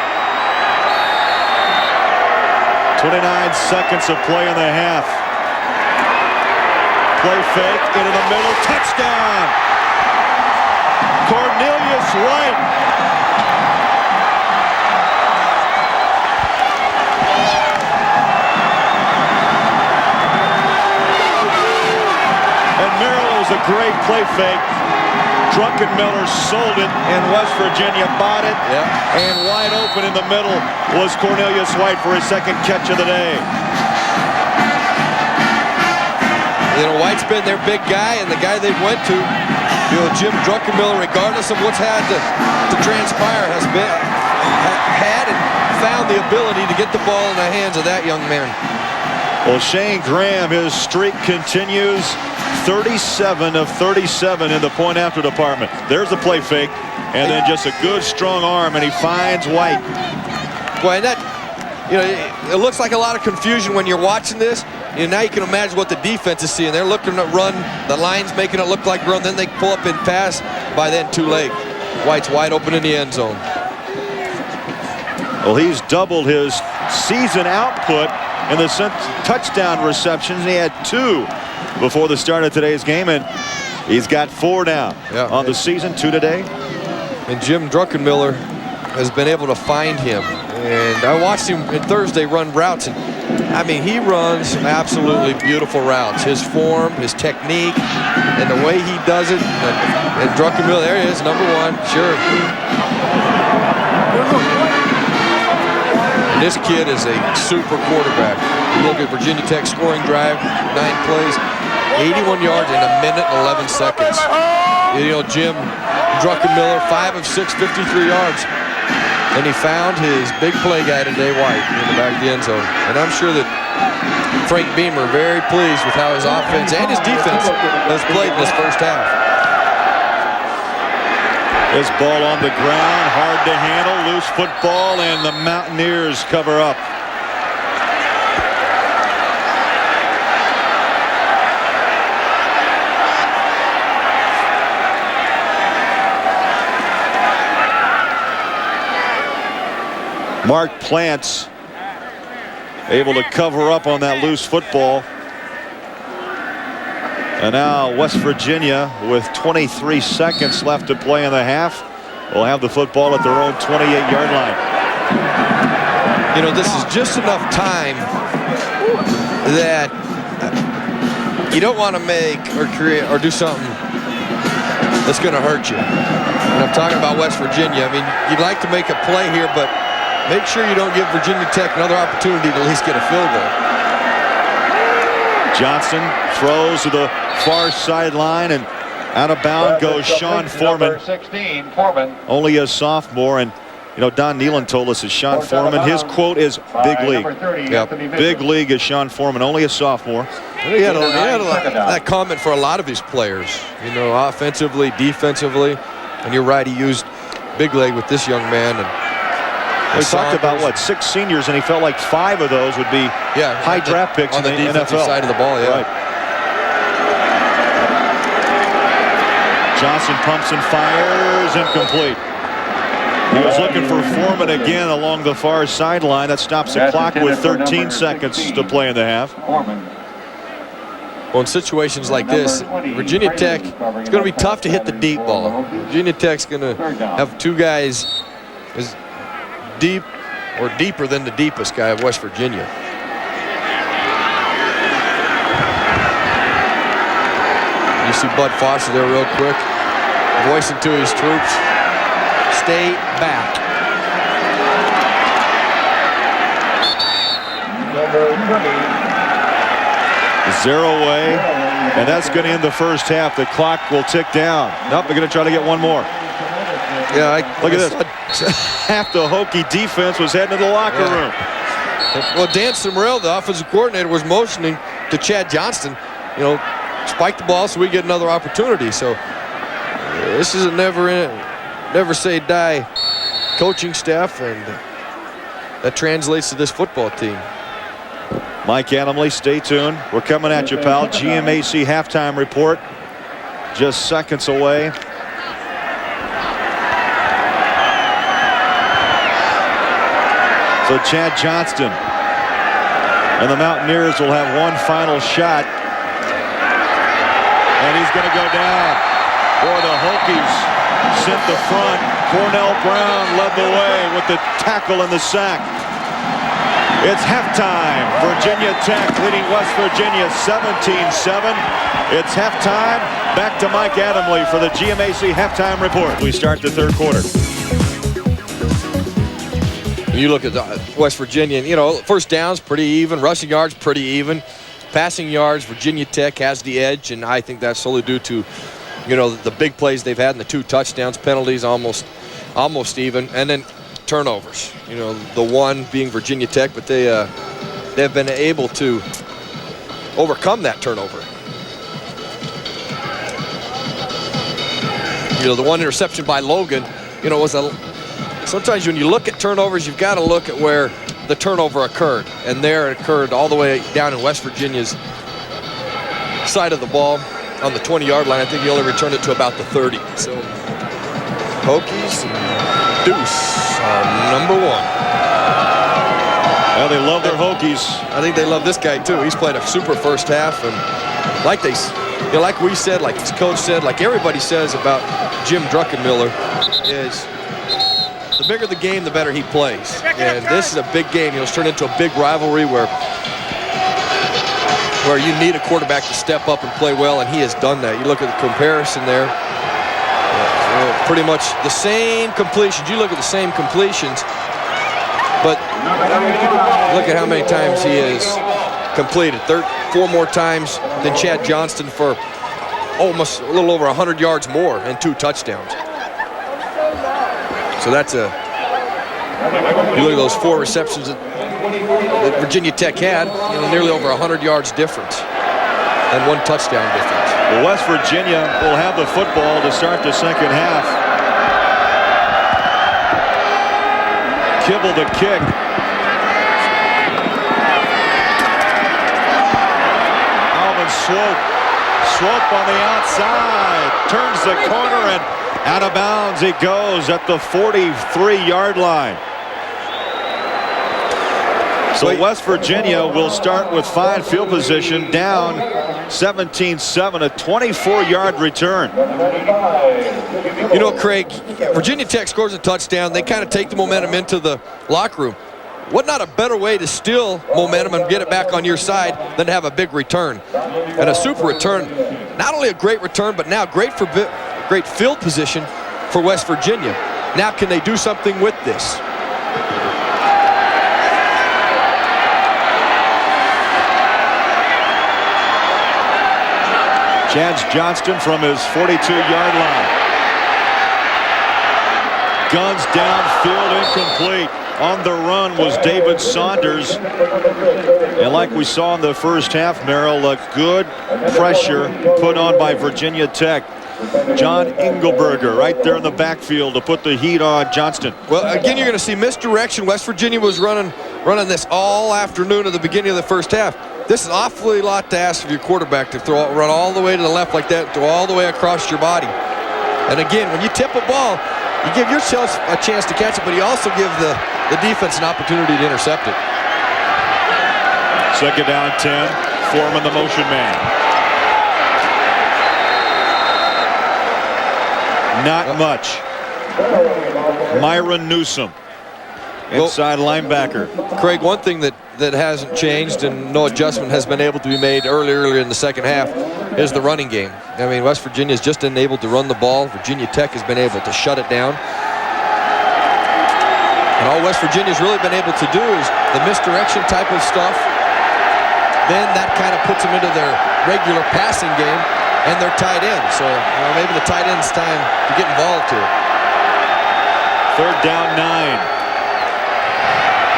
29 seconds of play in the half. Play fake into the middle. Touchdown. Cornelius White. A great play fake. Druckenmiller sold it, and West Virginia bought it. Yeah. And wide open in the middle was Cornelius White for his second catch of the day. You know, White's been their big guy, and the guy they went to, you know, Jim Druckenmiller, regardless of what's had to transpire, has had and found the ability to get the ball in the hands of that young man. Well, Shane Graham, his streak continues. 37 of 37 in the point after department. There's the play fake, and then just a good strong arm, and he finds White. Boy, and that, you know, it looks like a lot of confusion when you're watching this. You know, now you can imagine what the defense is seeing. They're looking to run, the line's making it look like run, then they pull up and pass. By then, too late. White's wide open in the end zone. Well, he's doubled his season output in the touchdown receptions. He had 2 before the start of today's game, and he's got 4 now on the season, 2 today. And Jim Druckenmiller has been able to find him. And I watched him Thursday run routes, and I mean, he runs absolutely beautiful routes. His form, his technique, and the way he does it. And Druckenmiller, there he is, number 1, sure. And this kid is a super quarterback. You look at Virginia Tech scoring drive, 9 plays. 81 yards in a minute and 11 seconds. You know, Jim Druckenmiller, 5 of 6, 53 yards. And he found his big play guy today, White, in the back of the end zone. And I'm sure that Frank Beamer very pleased with how his offense and his defense has played in this first half. This ball on the ground, hard to handle, loose football, and the Mountaineers cover up. Mark Plants able to cover up on that loose football. And now West Virginia, with 23 seconds left to play in the half, will have the football at their own 28-yard line. You know, this is just enough time that you don't want to make or create or do something that's going to hurt you. And I'm talking about West Virginia. I mean, you'd like to make a play here, but make sure you don't give Virginia Tech another opportunity to at least get a field goal. Johnson throws to the far sideline, and out of bounds goes Sean Foreman. 16, Foreman. Only a sophomore, and you know, Don Nehlen told us that Sean Foreman, his quote is big league. Yep. Big league is Sean Foreman, only a sophomore. He had that comment for a lot of his players, you know, offensively, defensively. And you're right, he used big leg with this young man. And we talked about, what, 6 seniors, and he felt like 5 of those would be high draft picks on the NFL. Side of the ball, yeah. Right. Johnson pumps and fires, incomplete. He was looking for Foreman again along the far sideline. That stops the clock with 13 seconds to play in the half. Well, in situations like this, Virginia Tech, it's going to be tough to hit the deep ball. Virginia Tech's going to have 2 guys as deep or deeper than the deepest guy of West Virginia. You see Bud Foster there real quick, voicing to his troops, stay back. Zero away, and that's going to end the first half. The clock will tick down. Nope, they're going to try to get one more. Yeah, look at this. Half the Hokie defense was heading to the locker room. Well, Dan Summerall, the offensive coordinator, was motioning to Chad Johnston, you know, spike the ball so we get another opportunity. So this is a never say die coaching staff, and that translates to this football team. Mike Adamle, stay tuned. We're coming at you, pal. GMAC halftime report just seconds away. So Chad Johnston and the Mountaineers will have one final shot. And he's going to go down. Boy, the Hokies sent the front. Cornell Brown led the way with the tackle and the sack. It's halftime. Virginia Tech leading West Virginia 17-7. It's halftime. Back to Mike Adamle for the GMAC halftime report. We start the third quarter. You look at West Virginia, you know, first downs pretty even, rushing yards pretty even, passing yards Virginia Tech has the edge, and I think that's solely due to, you know, the big plays they've had and the 2 touchdowns, penalties almost even, and then turnovers. You know, the one being Virginia Tech, but they've been able to overcome that turnover. You know, the one interception by Logan, you know, was sometimes when you look at turnovers, you've got to look at where the turnover occurred. And there it occurred all the way down in West Virginia's side of the ball on the 20-yard line. I think he only returned it to about the 30. So Hokies and Deuce are number 1. Well, they love their Hokies. I think they love this guy too. He's played a super first half, and like like we said, like his coach said, like everybody says about Jim Druckenmiller, is the bigger the game, the better he plays. And this is a big game. You know, it's turned into a big rivalry where you need a quarterback to step up and play well, and he has done that. You look at the comparison there. Pretty much the same completions. You look at the same completions, but look at how many times he has completed. 4 more times than Chad Johnston for almost a little over 100 yards more and 2 touchdowns. So that's you look at those 4 receptions that Virginia Tech had, you know, nearly over 100 yards difference and 1 touchdown difference. Well, West Virginia will have the football to start the second half. Kibble the kick. Alvin Swope on the outside. Turns the corner and out of bounds he goes at the 43-yard line. So West Virginia will start with fine field position, down 17-7, a 24-yard return. You know, Craig, Virginia Tech scores a touchdown. They kind of take the momentum into the locker room. What not a better way to steal momentum and get it back on your side than to have a big return. And a super return, not only a great return, but now great field position for West Virginia. Now can they do something with this? Chad Johnston from his 42-yard line. Guns downfield, incomplete. On the run was David Saunders. And like we saw in the first half, Merrill, a good pressure put on by Virginia Tech. John Engelberger right there in the backfield to put the heat on Johnston. Well, again, you're going to see misdirection. West Virginia was running this all afternoon at the beginning of the first half. This is awfully a lot to ask of your quarterback to run all the way to the left like that, throw all the way across your body. And again, when you tip a ball, you give yourself a chance to catch it, but you also give the defense an opportunity to intercept it. Second down, 10. Foreman, the motion man. Not much. Myron Newsom. inside linebacker. Craig, one thing that hasn't changed and no adjustment has been able to be made earlier in the second half is the running game. I mean, West Virginia's just been able to run the ball. Virginia Tech has been able to shut it down. And all West Virginia's really been able to do is the misdirection type of stuff. Then that kind of puts them into their regular passing game and their tight end. So maybe the tight end's time to get involved here. 3rd down 9.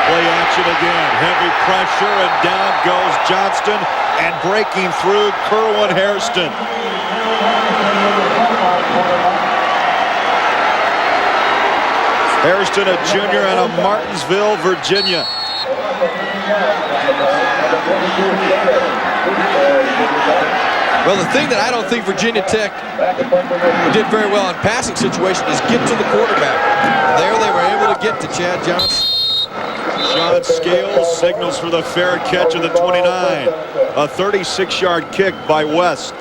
Play action again. Heavy pressure, and down goes Johnston, and breaking through Kerwin Hairston. Hairston, a junior out of Martinsville, Virginia. Well, the thing that I don't think Virginia Tech did very well in passing situation is get to the quarterback. There they were able to get to Chad Johnson. Sean Scales signals for the fair catch of the 29. A 36-yard kick by West.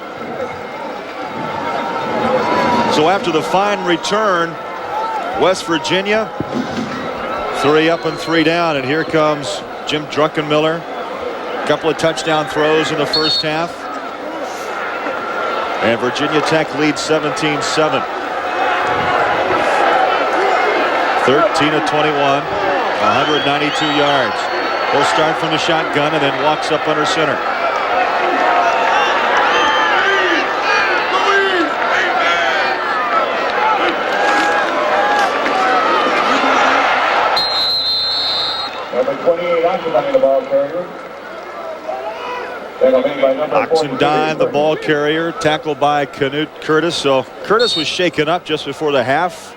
So after the fine return, West Virginia 3 up and 3 down, and here comes Jim Druckenmiller. A couple of touchdown throws in the first half. And Virginia Tech leads 17-7. 13 of 21, 192 yards. He'll start from the shotgun and then walks up under center. Number 28, Oxendine, the ball carrier. Oxendine, the ball carrier, tackled by Canute Curtis. So Curtis was shaken up just before the half.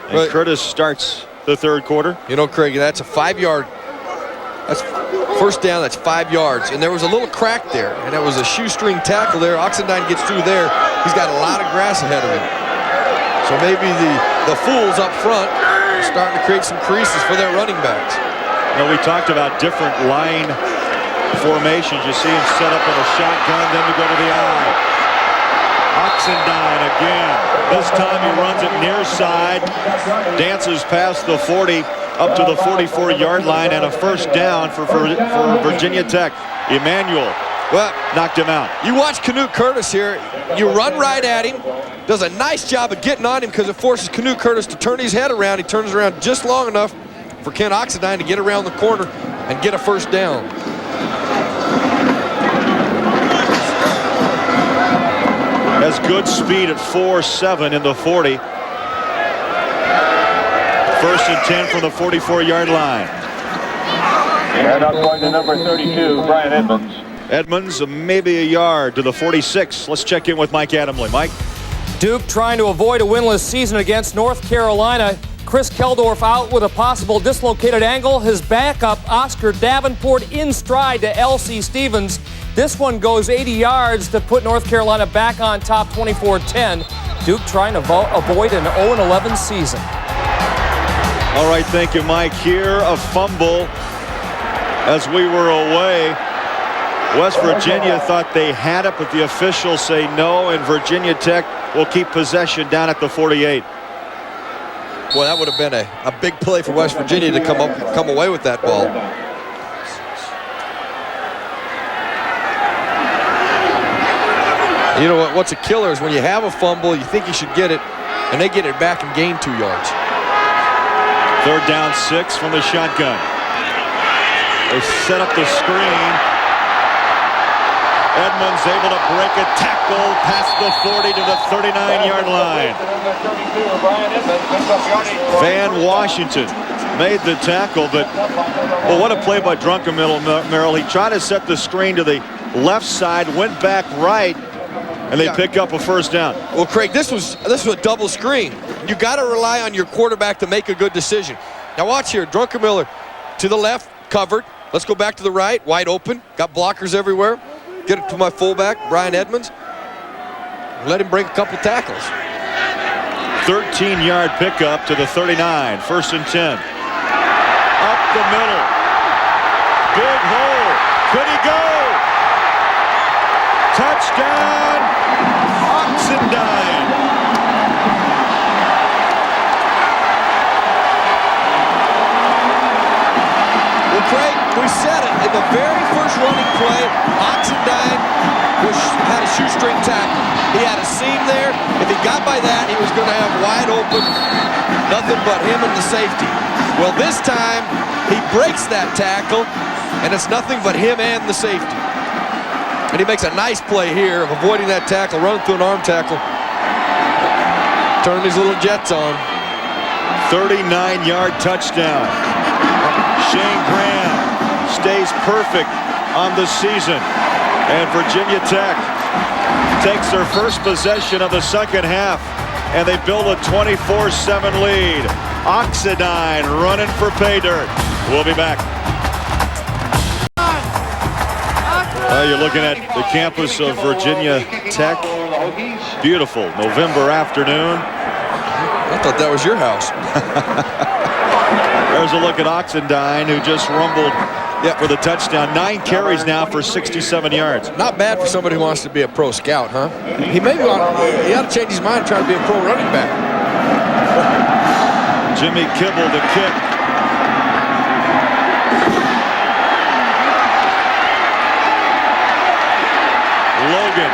And Right. Curtis starts the 3rd quarter. You know, Craig, that's a 5-yard. That's first down. That's 5 yards, and there was a little crack there, and it was a shoestring tackle there. Oxendine gets through there. He's got a lot of grass ahead of him. So maybe the fools up front are starting to create some creases for their running backs. You know, we talked about different line formations. You see him set up in a shotgun, then we go to the eye. Oxendine again. This time he runs it near side, dances past the 40 up to the 44-yard line, and a first down for Virginia Tech. Emmanuel knocked him out. You watch Canute Curtis here. You run right at him. Does a nice job of getting on him because it forces Canute Curtis to turn his head around. He turns around just long enough for Ken Oxendine to get around the corner and get a first down. Has good speed at 4.7 in the 40. 1st and 10 from the 44-yard line. And up going to number 32, Brian Edmonds. Edmonds maybe a yard to the 46. Let's check in with Mike Adamley. Mike? Duke trying to avoid a winless season against North Carolina. Chris Keldorf out with a possible dislocated ankle. His backup, Oscar Davenport, in stride to L.C. Stevens. This one goes 80 yards to put North Carolina back on top 24-10. Duke trying to avoid an 0-11 season. All right, thank you, Mike. Here, a fumble as we were away. West Virginia thought they had it, but the officials say no, and Virginia Tech will keep possession down at the 48. Well, that would have been a big play for West Virginia to come away with that ball. You know what's a killer is when you have a fumble, you think you should get it, and they get it back and gain 2 yards. 3rd down 6 from the shotgun. They set up the screen. Edmonds able to break a tackle past the 40 to the 39-yard line. Van Washington made the tackle, but well, what a play by Druckenmiller. He tried to set the screen to the left side, went back right, and they pick up a first down. Well, Craig, this was a double screen. You got to rely on your quarterback to make a good decision. Now watch here, Druckenmiller to the left, covered. Let's go back to the right, wide open. Got blockers everywhere. Get it to my fullback, Brian Edmonds. Let him break a couple tackles. 13-yard pickup to the 39. 1st and 10. Up the middle. Big hole. Could he go? Touchdown, Oxendine. we said it in the very first running play. Oxendine had a shoestring tackle. He had a seam there. If he got by that, he was going to have wide open, nothing but him and the safety. Well, this time, he breaks that tackle, and it's nothing but him and the safety. And he makes a nice play here of avoiding that tackle, running through an arm tackle, turning his little jets on. 39-yard touchdown. Shane Graham stays perfect on the season. And Virginia Tech takes their first possession of the second half, and they build a 24-7 lead. Oxendine running for pay dirt. We'll be back. You're looking at the campus of Virginia Tech. Beautiful November afternoon. I thought that was your house. There's a look at Oxendine, who just rumbled for the touchdown. 9 carries now for 67 yards. Not bad for somebody who wants to be a pro scout, huh? He ought to change his mind and try to be a pro running back. Jimmy Kibble, the kick. Logan.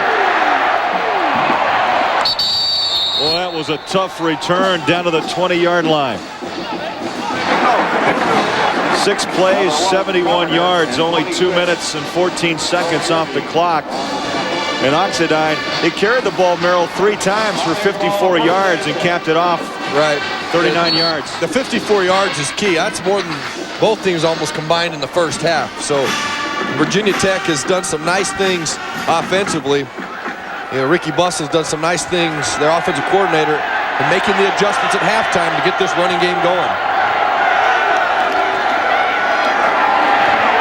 Well, that was a tough return down to the 20-yard line. 6 plays, 71 yards, only 2 minutes and 14 seconds off the clock. And Oxendine, they carried the ball, Merrill, 3 times for 54 yards and capped it off. Right. 39 yards. The 54 yards is key. That's more than both teams almost combined in the first half. So Virginia Tech has done some nice things offensively. You know, Ricky Buss has done some nice things, their offensive coordinator, in making the adjustments at halftime to get this running game going.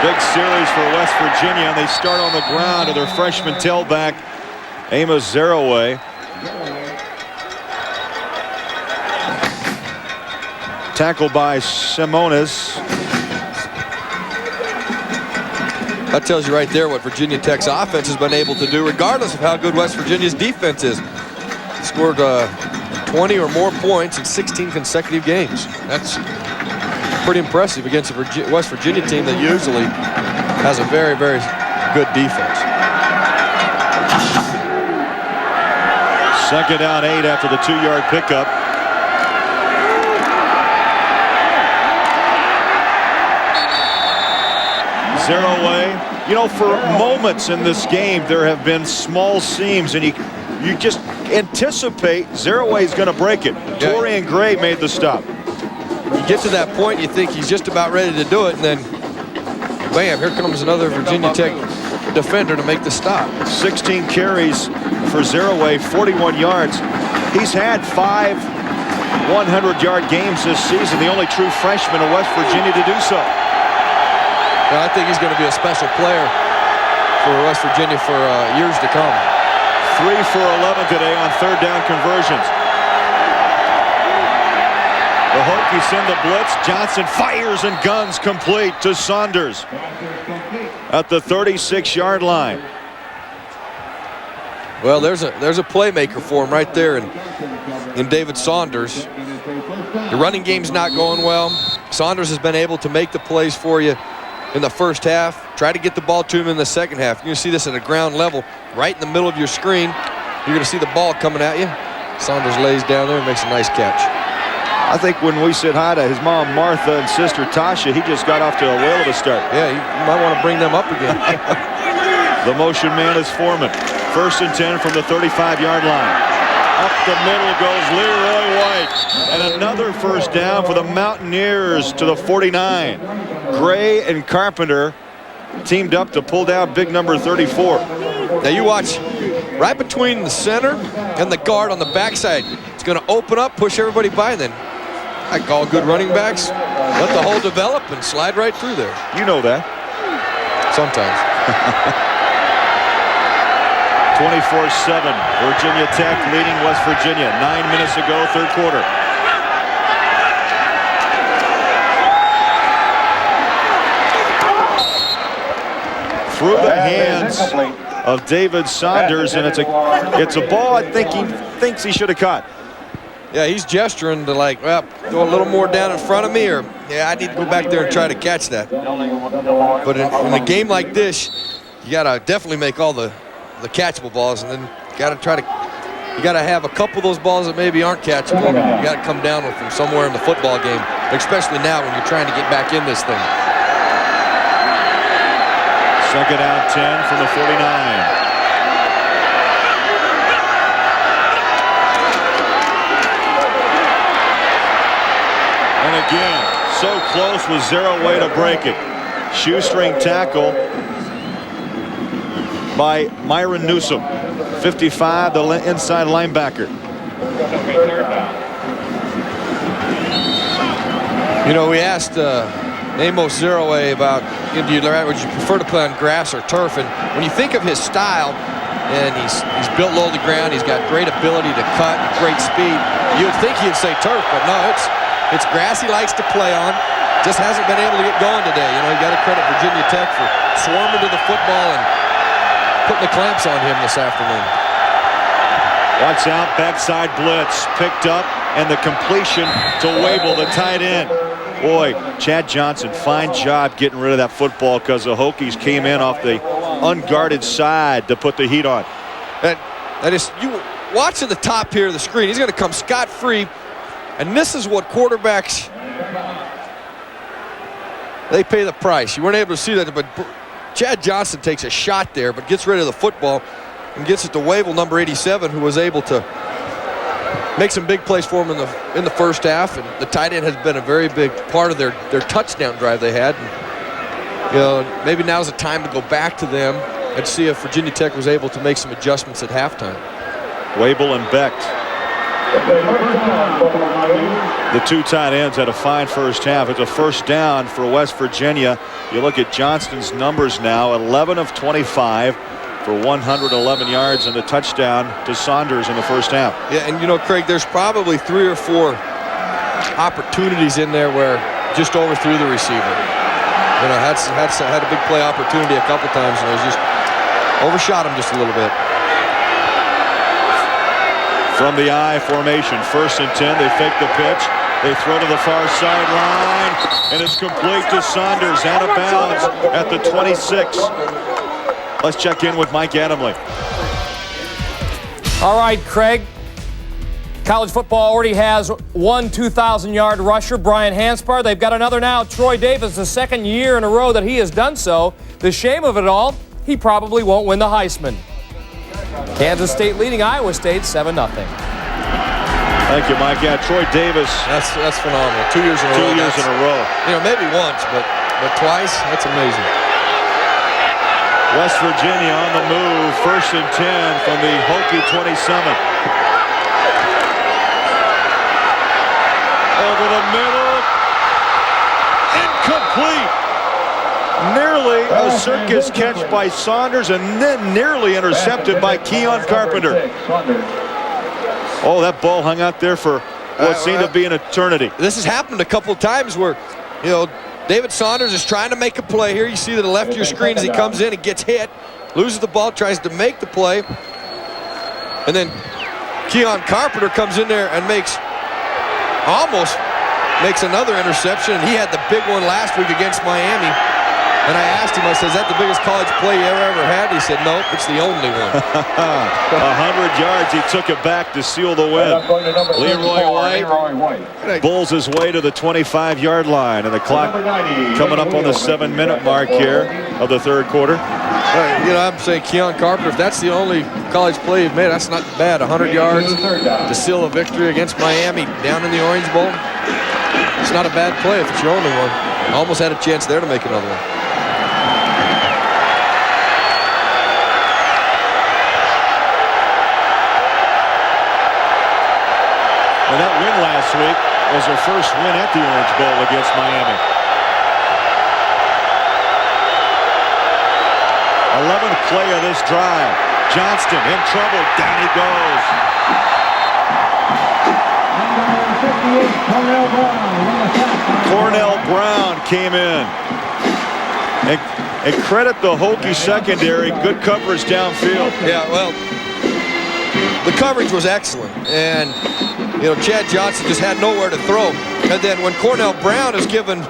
Big series for West Virginia, and they start on the ground to their freshman tailback, Amos Zeraway. Tackled by Simonis. That tells you right there what Virginia Tech's offense has been able to do, regardless of how good West Virginia's defense is. Scored 20 or more points in 16 consecutive games. That's pretty impressive against a West Virginia team that usually has a very, very good defense. Second down 8 after the 2-yard pickup. Zeraway. You know, for moments in this game, there have been small seams, and you just anticipate Zeraway's going to break it. Yeah. Torian Gray made the stop. You get to that point, you think he's just about ready to do it, and then, bam, here comes another Virginia Tech defender to make the stop. 16 carries for Zeraway, 41 yards. He's had 5 100-yard games this season, the only true freshman in West Virginia to do so. Well, I think he's going to be a special player for West Virginia for years to come. 3 for 11 today on 3rd down conversions. The Hokies send the blitz. Johnson fires and guns complete to Saunders at the 36-yard line. Well, there's a playmaker for him right there in David Saunders. The running game's not going well. Saunders has been able to make the plays for you in the first half. Try to get the ball to him in the second half. You're going to see this at a ground level, right in the middle of your screen. You're going to see the ball coming at you. Saunders lays down there and makes a nice catch. I think when we said hi to his mom, Martha, and sister, Tasha, he just got off to a whale of a start. Yeah, you might want to bring them up again. The motion man is Foreman. 1st and 10 from the 35-yard line. Up the middle goes Leroy White. And another first down for the Mountaineers to the 49. Gray and Carpenter teamed up to pull down big number 34. Now you watch right between the center and the guard on the backside. It's going to open up, push everybody by, and then I call good running backs. Let the hole develop and slide right through there. You know that. Sometimes. 24-7. Virginia Tech leading West Virginia. 9 minutes ago, 3rd quarter. Through the hands of David Saunders, and it's a ball I think he thinks he should have caught. Yeah, he's gesturing to like, well, go a little more down in front of me, or yeah, I need to go back there and try to catch that. But in a game like this, you gotta definitely make all the catchable balls, and then you gotta have a couple of those balls that maybe aren't catchable. You gotta come down with them somewhere in the football game, especially now when you're trying to get back in this thing. Second down 10 from the 49. And again, so close with zero way to break it. Shoestring tackle by Myron Newsom, 55, the inside linebacker. You know, we asked Amos Zeroway about, would you prefer to play on grass or turf? And when you think of his style, and he's built low to the ground, he's got great ability to cut, great speed, you would think he'd say turf, but no, it's grass he likes to play on. Just hasn't been able to get going today. You know, you got to credit Virginia Tech for swarming to the football and putting the clamps on him this afternoon. Watch out, backside blitz picked up, and the completion to Wable, the tight end. Boy, Chad Johnson, fine job getting rid of that football because the Hokies came in off the unguarded side to put the heat on. And you watch at the top here of the screen, he's going to come scot-free, and this is what quarterbacks, they pay the price. You weren't able to see that, but Chad Johnson takes a shot there, but gets rid of the football and gets it to Wavell, number 87, who was able to make some big plays for him in the first half. And the tight end has been a very big part of their touchdown drive they had. And, you know, maybe now's the time to go back to them and see if Virginia Tech was able to make some adjustments at halftime. Wavell and Becht, the two tight ends, had a fine first half. It's a first down for West Virginia. You look at Johnston's numbers now, 11 of 25 for 111 yards and a touchdown to Saunders in the first half. Yeah, and you know, Craig, there's probably 3 or 4 opportunities in there where just overthrew the receiver. You know, had a big play opportunity a couple times, and it was just overshot him just a little bit. From the I formation, 1st and 10, they fake the pitch. They throw to the far sideline, and it's complete to Saunders, out of bounds at the 26. Let's check in with Mike Adamle. All right, Craig. College football already has one 2,000-yard rusher, Brian Hanspar. They've got another now, Troy Davis, the second year in a row that he has done so. The shame of it all, he probably won't win the Heisman. Kansas State leading Iowa State 7-0. Thank you, Mike. Yeah, Troy Davis. That's phenomenal. 2 years in a row. 2 years in a row. You know, maybe once, but twice. That's amazing. West Virginia on the move, 1st and 10 from the Hokie 27. Over the middle, incomplete. Nearly a circus catch by Saunders, and then nearly intercepted by Keon Carpenter. Oh, that ball hung out there for what seemed to be an eternity. This has happened a couple of times where, you know, David Saunders is trying to make a play here. You see to the left of your screen as he comes in and gets hit, loses the ball, tries to make the play. And then Keon Carpenter comes in there and almost makes another interception. And he had the big one last week against Miami. And I asked him, I said, is that the biggest college play you ever had? He said, nope, it's the only one. 100 yards, he took it back to seal the win. Leroy White bulls his way to the 25-yard line, and the clock coming up on the 7-minute mark here of the third quarter. You know, I'm saying Keon Carpenter, if that's the only college play you've made, that's not bad. 100 yards to seal a victory against Miami down in the Orange Bowl. It's not a bad play if it's your only one. Almost had a chance there to make another one. And that win last week was their first win at the Orange Bowl against Miami. 11th play of this drive. Johnston in trouble. Down he goes. Cornell Brown came in. And credit the Hokie secondary. Good coverage downfield. Yeah, well, the coverage was excellent. And Chad Johnson just had nowhere to throw. And then when Cornell Brown is given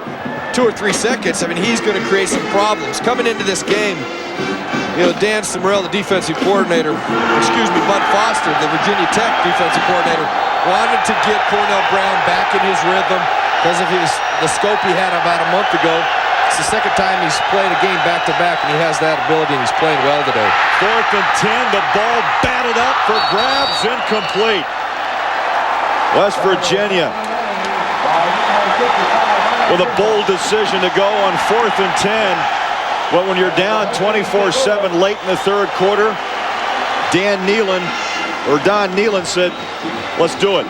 2 or 3 seconds, I mean, he's going to create some problems. Coming into this game, Dan Summerall, the defensive coordinator, Bud Foster, the Virginia Tech defensive coordinator, wanted to get Cornell Brown back in his rhythm because of the scope he had about a month ago. It's the second time he's played a game back-to-back, and he has that ability, and he's playing well today. 4th and 10, the ball batted up for grabs, incomplete. West Virginia with a bold decision to go on 4th and 10. But when you're down 24-7 late in the third quarter, Don Nehlen said, let's do it.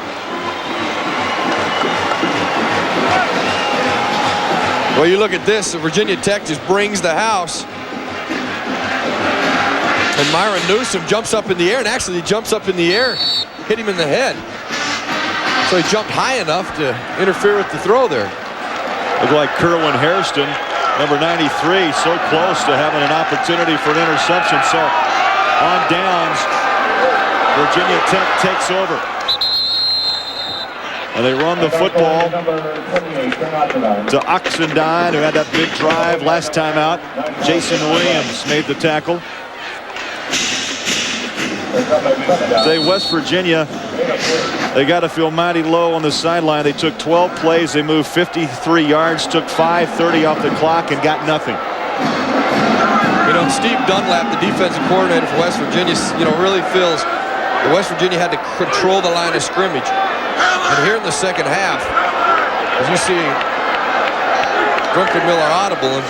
Well, you look at this, Virginia Tech just brings the house. And Myron Newsom jumps up in the air, and actually he jumps up in the air, hit him in the head. So he jumped high enough to interfere with the throw there. Looked like Kerwin Hairston, number 93, so close to having an opportunity for an interception. So on downs, Virginia Tech takes over. And they run the football to Oxendine, who had that big drive last time out. Jason Williams made the tackle. Say West Virginia, they got to feel mighty low on the sideline. They took 12 plays. They moved 53 yards, took 5:30 off the clock, and got nothing. Steve Dunlap, the defensive coordinator for West Virginia, really feels that West Virginia had to control the line of scrimmage. And here in the second half, as you see, Druckenmiller audible.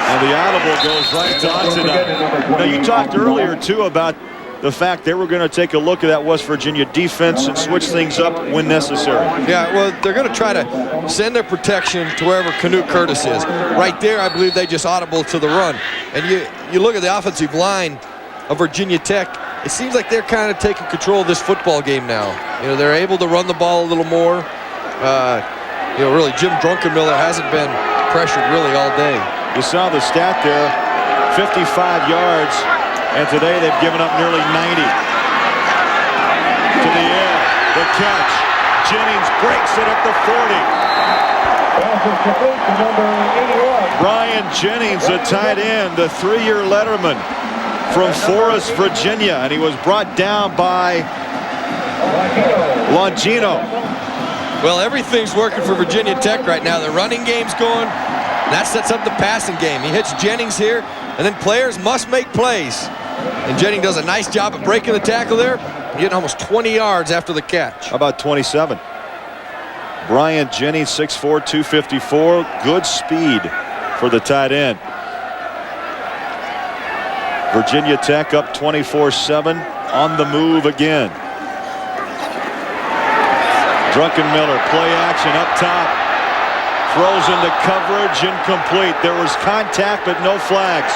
And the audible goes right to Oxendine. Now, you talked earlier, too, about the fact they were going to take a look at that West Virginia defense and switch things up when necessary. Yeah, well, they're going to try to send their protection to wherever Canute Curtis is. Right there, I believe they just audible to the run. And you look at the offensive line of Virginia Tech, it seems like they're kind of taking control of this football game now. They're able to run the ball a little more. Really, Jim Druckenmiller hasn't been pressured really all day. You saw the stat there, 55 yards, and today they've given up nearly 90. To the air, the catch. Jennings breaks it at the 40. Brian Jennings, the tight end, the 3-year letterman from Forest, Virginia, and he was brought down by Longino. Well, everything's working for Virginia Tech right now. The running game's going. That sets up the passing game. He hits Jennings here, and then players must make plays. And Jennings does a nice job of breaking the tackle there, getting almost 20 yards after the catch. How about 27? Brian Jennings, 6'4", 254. Good speed for the tight end. Virginia Tech up 24-7, on the move again. Druckenmiller, play action up top. Throws into coverage, incomplete. There was contact, but no flags.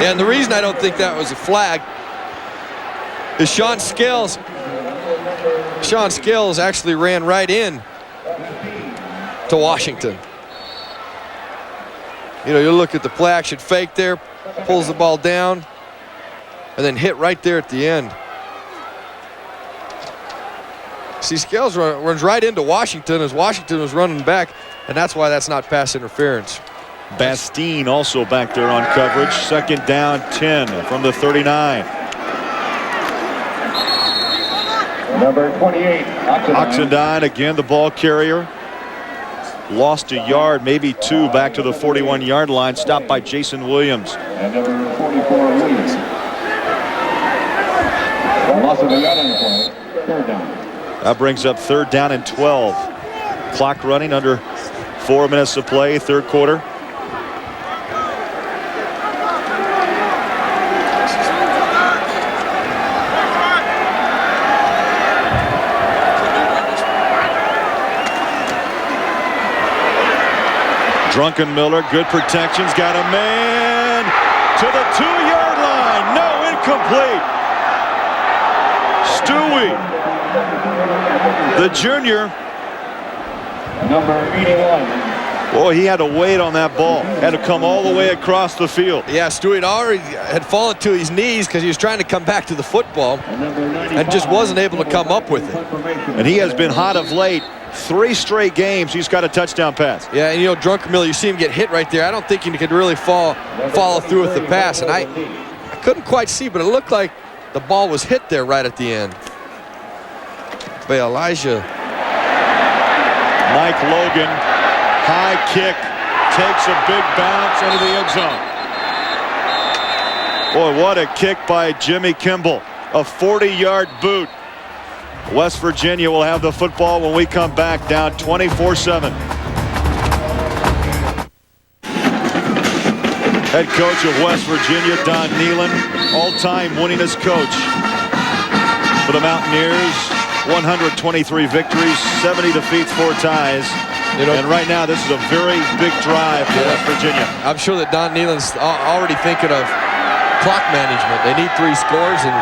And the reason I don't think that was a flag is Sean Scales actually ran right in to Washington. You look at the play action fake there, pulls the ball down, and then hit right there at the end. See, Scales runs right into Washington as Washington was running back, and that's why that's not pass interference. Bastine also back there on coverage. 2nd down, 10 from the 39. Number 28, Oxendine again, the ball carrier. Lost a yard, maybe 2, back to the 41-yard line. Stopped by Jason Williams. And number 44, Williams. Loss of a yard on the play. 3rd down. That brings up 3rd down and 12. Clock running under 4 minutes to play, 3rd quarter. Druckenmiller, good protections, got a man to the 2-yard line. No, incomplete. Stewie, the junior, Number 81. Boy, he had to wait on that ball. Had to come all the way across the field. Yeah, Stewie already had fallen to his knees because he was trying to come back to the football and just wasn't able to come up with it. And he has been hot of late. 3 straight games, he's got a touchdown pass. Yeah, and you know, Drunkermiller, you see him get hit right there. I don't think he could really follow through with the pass. And I couldn't quite see, but it looked like the ball was hit there right at the end. By Elijah. Mike Logan, high kick, takes a big bounce into the end zone. Boy, what a kick by Jimmy Kimball. A 40-yard boot. West Virginia will have the football when we come back, down 24-7. Head coach of West Virginia, Don Nehlen, all-time winningest coach for the Mountaineers. 123 victories, 70 defeats, 4 ties. You know, and right now, this is a very big drive for West Virginia. I'm sure that Don Nehlen's already thinking of clock management. They need 3 scores, and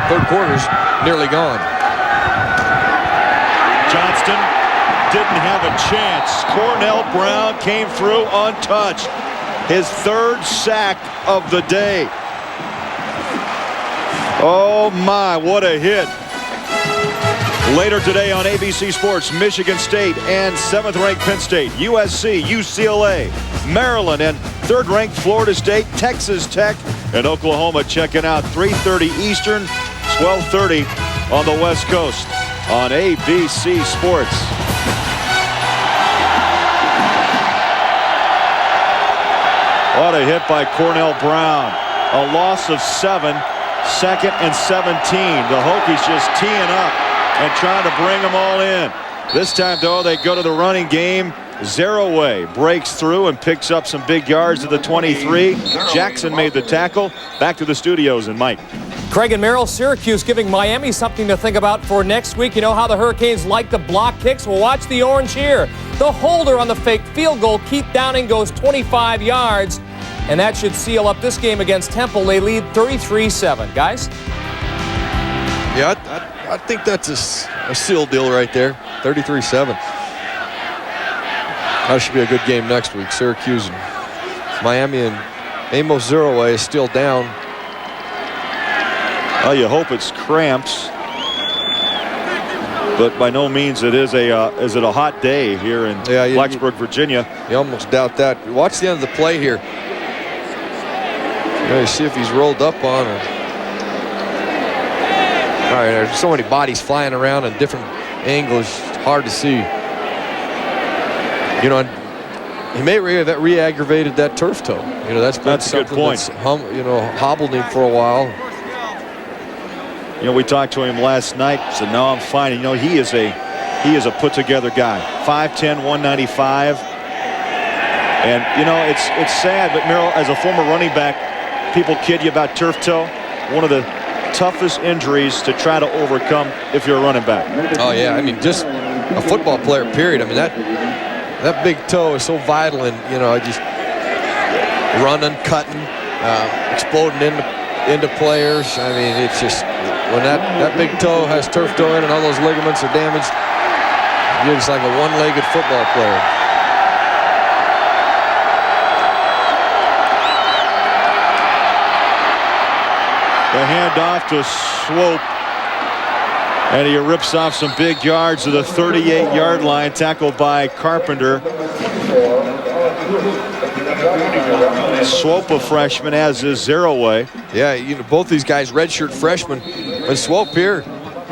third quarter's nearly gone. Johnston didn't have a chance. Cornell Brown came through untouched. His 3rd sack of the day. Oh my, what a hit. Later today on ABC Sports, Michigan State and 7th-ranked Penn State, USC, UCLA, Maryland, and 3rd-ranked Florida State, Texas Tech, and Oklahoma checking out 3:30 Eastern, 12:30 on the West Coast on ABC Sports. What a hit by Cornell Brown. A loss of 7, 2nd and 17. The Hokies just teeing up and trying to bring them all in. This time, though, they go to the running game. Zeraway breaks through and picks up some big yards to the 23. Jackson made the tackle. Back to the studios and Mike. Craig and Merrill, Syracuse giving Miami something to think about for next week. You know how the Hurricanes like to block kicks? Well, watch the orange here. The holder on the fake field goal, Keith Downing, goes 25 yards, and that should seal up this game against Temple. They lead 33-7. Guys? Yeah, I think that's a seal deal right there, 33-7. That should be a good game next week. Syracuse and Miami, and Amos Zeraway is still down. Well, you hope it's cramps, but by no means is it a hot day here in Blacksburg, Virginia. You almost doubt that. Watch the end of the play here. You see if he's rolled up on it. All right, there's so many bodies flying around in different angles. It's hard to see. You know, he may have re-aggravated that turf toe. You know, that's a good point. That's, hobbled him for a while. You know, we talked to him last night. Said, "No, I'm fine." You know, he is a put-together guy. 5'10", 195. And you know, it's sad, but Merrill, as a former running back, people kid you about turf toe. One of the toughest injuries to try to overcome if you're a running back. Oh yeah, I mean, just a football player. Period. I mean, that big toe is so vital, and you know, just running, cutting, exploding into players. I mean, it's just when that big toe has turf toe in and all those ligaments are damaged, you're just like a one-legged football player. The handoff to Swope, and he rips off some big yards to the 38-yard line, tackled by Carpenter. Swope, a freshman, as is Zeraway. Yeah, you know, both these guys redshirt freshmen. But Swope here,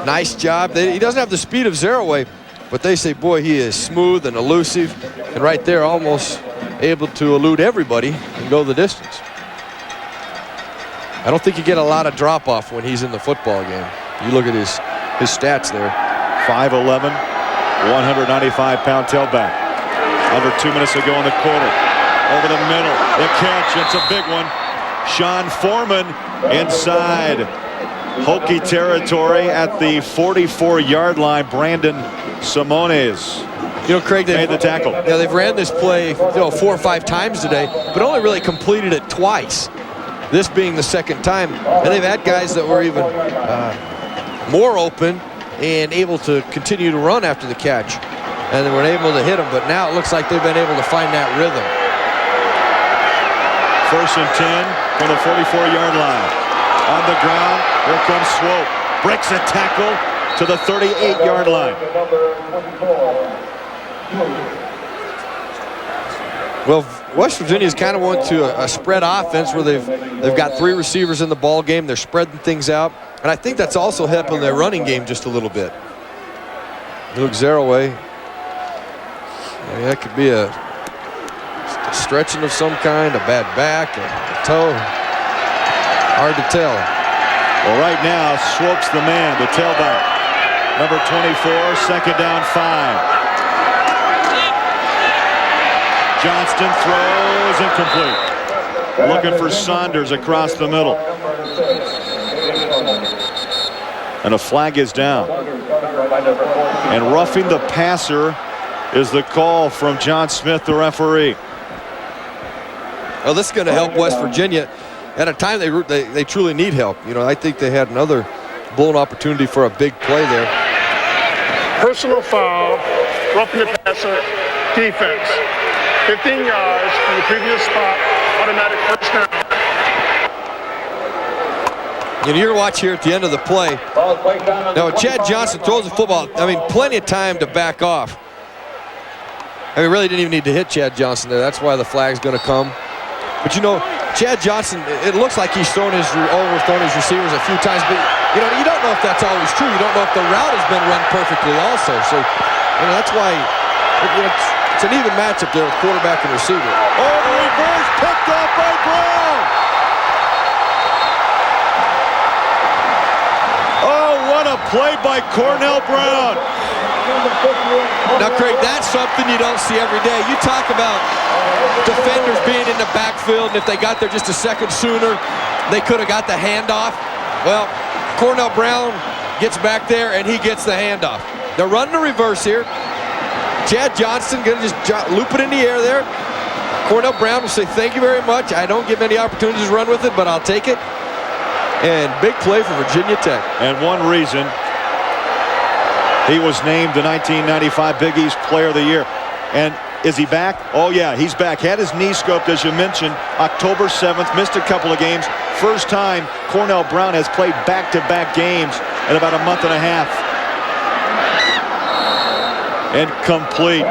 nice job. He doesn't have the speed of Zeraway, but they say, boy, he is smooth and elusive, and right there almost able to elude everybody and go the distance. I don't think you get a lot of drop-off when he's in the football game. You look at his stats there. 5'11", 195-pound tailback. Under 2 minutes to go in the quarter. Over the middle, the catch, it's a big one. Sean Foreman inside Hokie territory at the 44-yard line. Brandon Simones. You know, Craig, made the tackle. Yeah, they've ran this play 4 or 5 times today, but only really completed it twice. This being the second time, and they've had guys that were even more open and able to continue to run after the catch. and they weren't able to hit them, but now it looks like they've been able to find that rhythm. 1st and 10 from the 44-yard line. On the ground, here comes Swope. Breaks a tackle to the 38-yard line. Well, West Virginia's kind of went to a spread offense where they've got 3 receivers in the ball game. They're spreading things out, and I think that's also helping their running game just a little bit. Luke Zaraway. That could be a stretching of some kind, a bad back, a toe. Hard to tell. Well, right now, Swope's the man, the tailback. Number 24, 2nd down 5. Johnston throws incomplete. Looking for Saunders across the middle. And a flag is down. And roughing the passer is the call from John Smith, the referee. Well, this is going to help West Virginia at a time they truly need help. You know, I think they had another blown opportunity for a big play there. Personal foul, roughing the passer, defense. 15 yards from the previous spot, automatic 1st down. And you're going to watch here at the end of the play. Now, when Chad Johnson throws the football, I mean, plenty of time to back off. I mean, really didn't even need to hit Chad Johnson there. That's why the flag's going to come. But, you know, Chad Johnson, it looks like he's overthrown his receivers a few times. But, you know, you don't know if that's always true. You don't know if the route has been run perfectly also. So, you know, that's why, you know, it's an even matchup there with quarterback and receiver. Oh, the reverse picked off by Brown. Oh, what a play by Cornell Brown. Now, Craig, that's something you don't see every day. You talk about defenders being in the backfield, and if they got there just a second sooner, they could have got the handoff. Well, Cornell Brown gets back there, and he gets the handoff. They're running the reverse here. Chad Johnson going to just loop it in the air there. Cornell Brown will say, thank you very much. I don't get many opportunities to run with it, but I'll take it. And big play for Virginia Tech. And one reason he was named the 1995 Big East Player of the Year. And is he back? Oh, yeah, he's back. Had his knee scoped, as you mentioned, October 7th. Missed a couple of games. First time Cornell Brown has played back-to-back games in about a month and a half. And complete.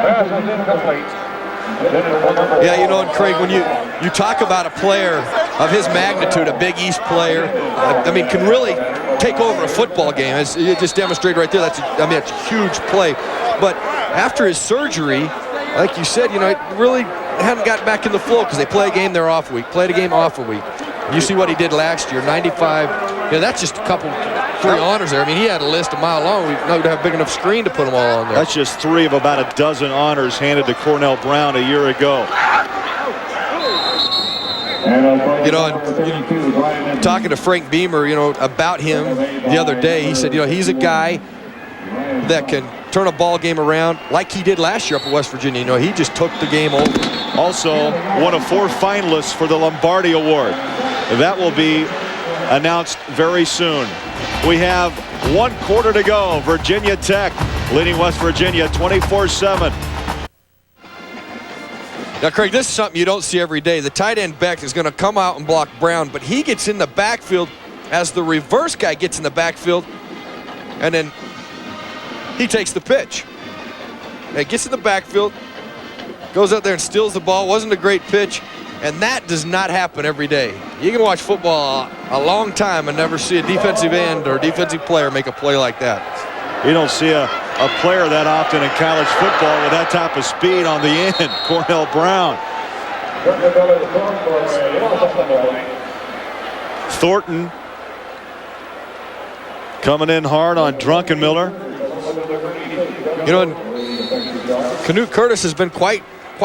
Yeah, you know, and Craig, when you talk about a player of his magnitude, a Big East player, I mean, can really take over a football game. As you just demonstrated right there, that's a huge play. But after his surgery, like you said, you know, it really hadn't gotten back in the flow because they play a game, they're off a week. Played a game, off a week. You see what he did last year, 95. Yeah, that's just a couple, 3 honors there. I mean, he had a list a mile long. We don't have a big enough screen to put them all on there. That's just 3 of about a dozen honors handed to Cornell Brown a year ago. You know, and talking to Frank Beamer, you know, about him the other day, he said, you know, he's a guy that can turn a ball game around like he did last year up at West Virginia. You know, he just took the game over. Also, one of 4 finalists for the Lombardi Award. That will be announced very soon. We have 1 quarter to go. Virginia Tech leading West Virginia 24-7. Now, Craig, this is something you don't see every day. The tight end Beck is going to come out and block Brown, but he gets in the backfield as the reverse guy gets in the backfield, and then he takes the pitch. He gets in the backfield, goes out there and steals the ball. Wasn't a great pitch, and that does not happen every day. You can watch football a long time and never see a defensive end or defensive player make a play like that. You don't see a player that often in college football with that type of speed on the end. Cornell Brown. Thornton coming in hard on Drunkenmiller. You know, and Canute Curtis has been quite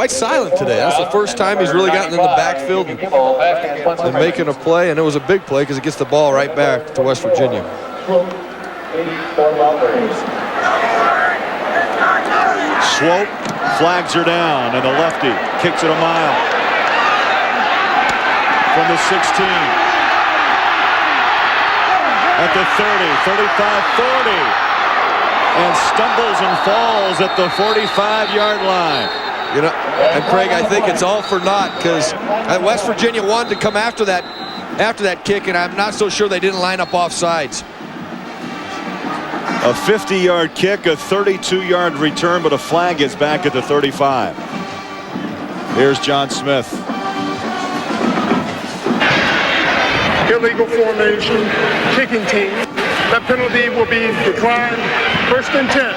silent today. That's the first time he's really gotten in the backfield and making a play, and it was a big play because it gets the ball right back to West Virginia. Swope flags her down, and the lefty kicks it a mile from the 16. At the 30, 35, 40. and stumbles and falls at the 45-yard line. You know, and Craig, I think it's all for naught because West Virginia wanted to come after that kick, and I'm not so sure they didn't line up offsides. A 50-yard kick, a 32-yard return, but a flag is back at the 35. Here's John Smith. Illegal formation, kicking team. That penalty will be declined. 1st and 10.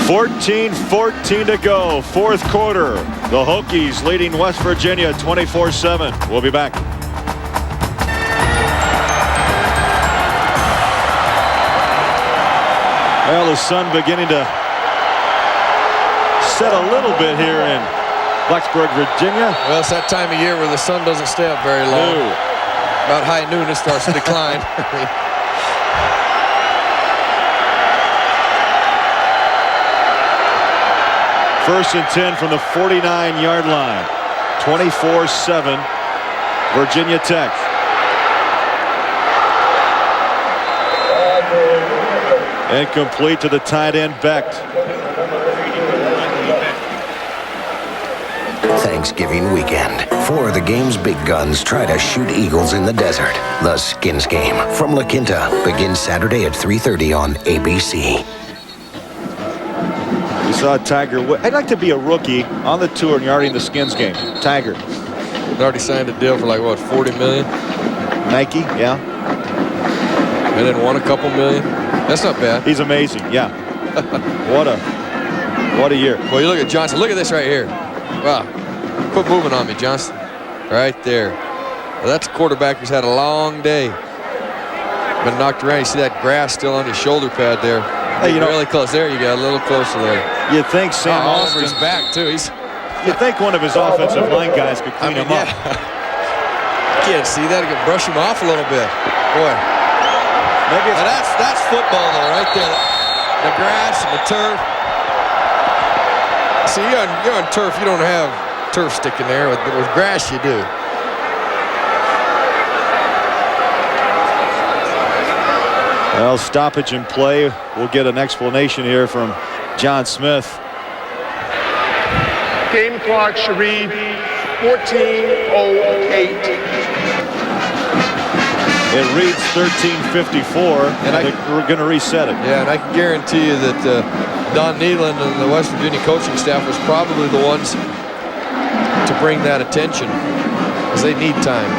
14-14 to go, 4th quarter. The Hokies leading West Virginia 24-7. We'll be back. Well, the sun beginning to set a little bit here in Blacksburg, Virginia. Well, it's that time of year where the sun doesn't stay up very long. No. About high noon, it starts to decline. First and 10 from the 49-yard line. 24-7, Virginia Tech. Incomplete to the tight end, Becht. Thanksgiving weekend. 4 of the game's big guns try to shoot eagles in the desert. The Skins game from La Quinta begins Saturday at 3:30 on ABC. We saw Tiger. I'd like to be a rookie on the tour and you're already in the Skins game. Tiger. They already signed a deal for like, what, $40 million? Nike, yeah. And then won a couple million. That's not bad. He's amazing, yeah. What a year. Well, you look at Johnson. Look at this right here. Wow. Quit moving on me, Johnson. Right there. Well, that's a quarterback who's had a long day. Been knocked around. You see that grass still on his shoulder pad there. Hey, you know, really close. There you go. A little closer there. You'd think Sam Austin. His back, too. You'd think one of his offensive line guys could clean him up. Can't see that. He could brush him off a little bit. Boy. Maybe that's football, though, right there. The grass and the turf. See, you're on turf. You don't have turf sticking there. With grass, you do. Well, stoppage in play. We'll get an explanation here from John Smith. Game clock should read 14:08. It reads 13:54, and we're going to reset it. Yeah, and I can guarantee you that Don Nehlen and the West Virginia coaching staff was probably the ones to bring that attention, because they need time.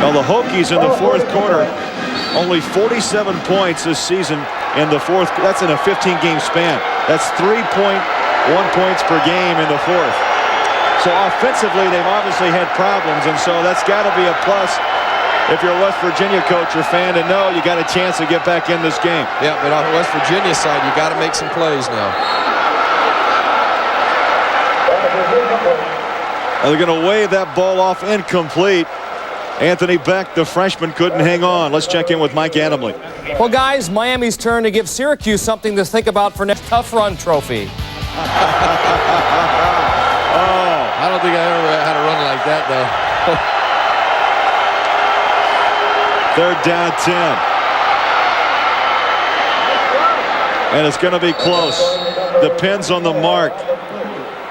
Now the Hokies in the 4th quarter, only 47 points this season in the 4th. That's in a 15-game span. That's 3.1 points per game in the 4th. So offensively, they've obviously had problems, and so that's got to be a plus if you're a West Virginia coach or fan to know you got a chance to get back in this game. Yeah, but on the West Virginia side, you got to make some plays now. And they're going to wave that ball off incomplete. Anthony Becht, the freshman, couldn't hang on. Let's check in with Mike Adamle. Well, guys, Miami's turn to give Syracuse something to think about for next Tough Run trophy. I don't think I ever had a run like that, though. 3rd down 10. And it's going to be close. Depends on the mark.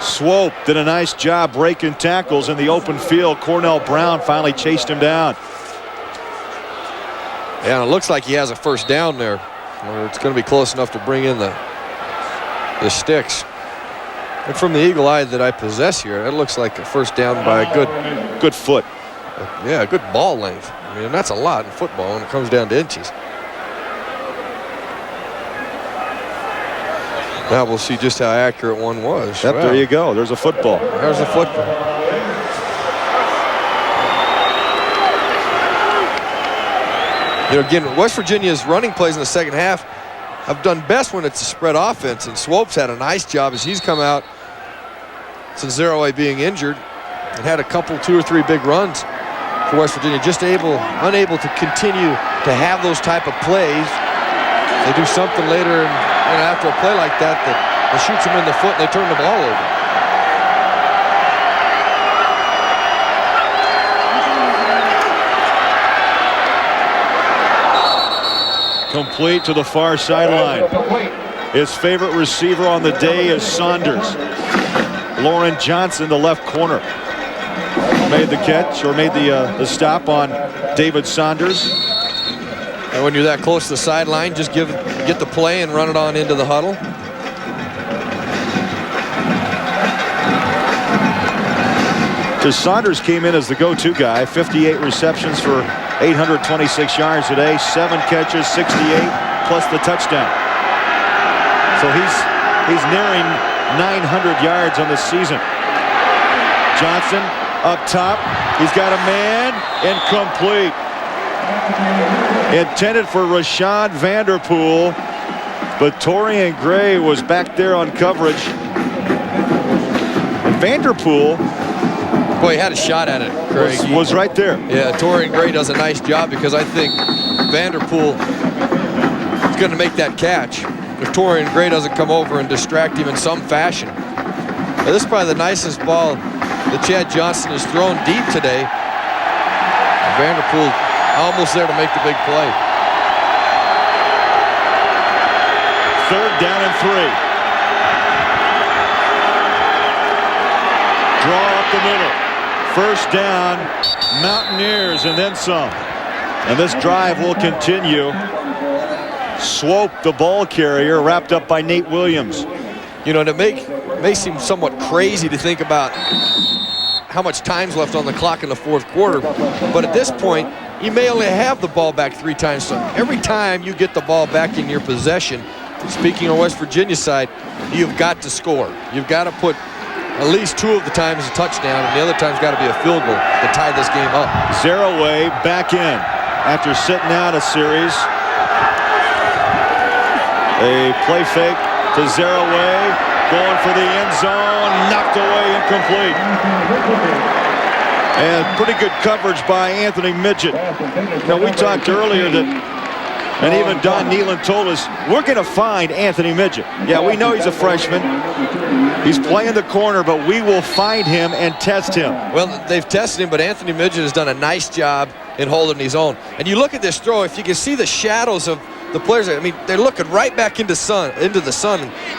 Swope did a nice job breaking tackles in the open field. Cornell Brown finally chased him down. Yeah, and it looks like he has a first down there. It's going to be close enough to bring in the sticks. And from the eagle eye that I possess here, it looks like a first down by a good foot. Yeah, a good ball length. I mean, that's a lot in football when it comes down to inches. Now we'll see just how accurate one was. Yep, there you go. There's a football. There's a football. You know, again, West Virginia's running plays in the second half have done best when it's a spread offense, and Swope's had a nice job as he's come out since Zeroy being injured and had a couple, 2 or 3 big runs for West Virginia, just unable to continue to have those type of plays. They do something later and after a play like that shoots them in the foot and they turn the ball over. Complete to the far sideline. His favorite receiver on the day is Saunders. Lauren Johnson, the left corner, made the catch, or made the stop on David Saunders. And when you're that close to the sideline, just get the play and run it on into the huddle. Saunders came in as the go-to guy. 58 receptions for 826 yards today. 7 catches, 68, plus the touchdown. So he's nearing 900 yards on the season. Johnson up top. He's got a man. Incomplete. Intended for Rashawn Vanderpool, but Torian Gray was back there on coverage. And Vanderpool, boy, he had a shot at it, Craig. Was right there. Yeah, Torian Gray does a nice job, because I think Vanderpool is going to make that catch if Torian Gray doesn't come over and distract him in some fashion. Now, this is probably the nicest ball that Chad Johnson has thrown deep today. Vanderpool almost there to make the big play. 3rd down and 3. Draw up the middle. 1st down, Mountaineers, and then some. And this drive will continue. Swope, the ball carrier, wrapped up by Nate Williams. You know, and it may seem somewhat crazy to think about how much time's left on the clock in the 4th quarter, but at this point, you may only have the ball back 3 times. So every time you get the ball back in your possession, speaking on West Virginia's side, you've got to score. You've got to put at least 2 of the times a touchdown, and the other time's got to be a field goal to tie this game up. Zaraway back in after sitting out a series. A play fake to Zaraway, going for the end zone, knocked away, incomplete. And pretty good coverage by Anthony Midget. Now, we talked earlier that, and even Don Nehlen told us, we're going to find Anthony Midget. Yeah, we know he's a freshman. He's playing the corner, but we will find him and test him. Well, they've tested him, but Anthony Midget has done a nice job in holding his own. And you look at this throw, if you can see the shadows of the players, I mean, they're looking right back into the sun. And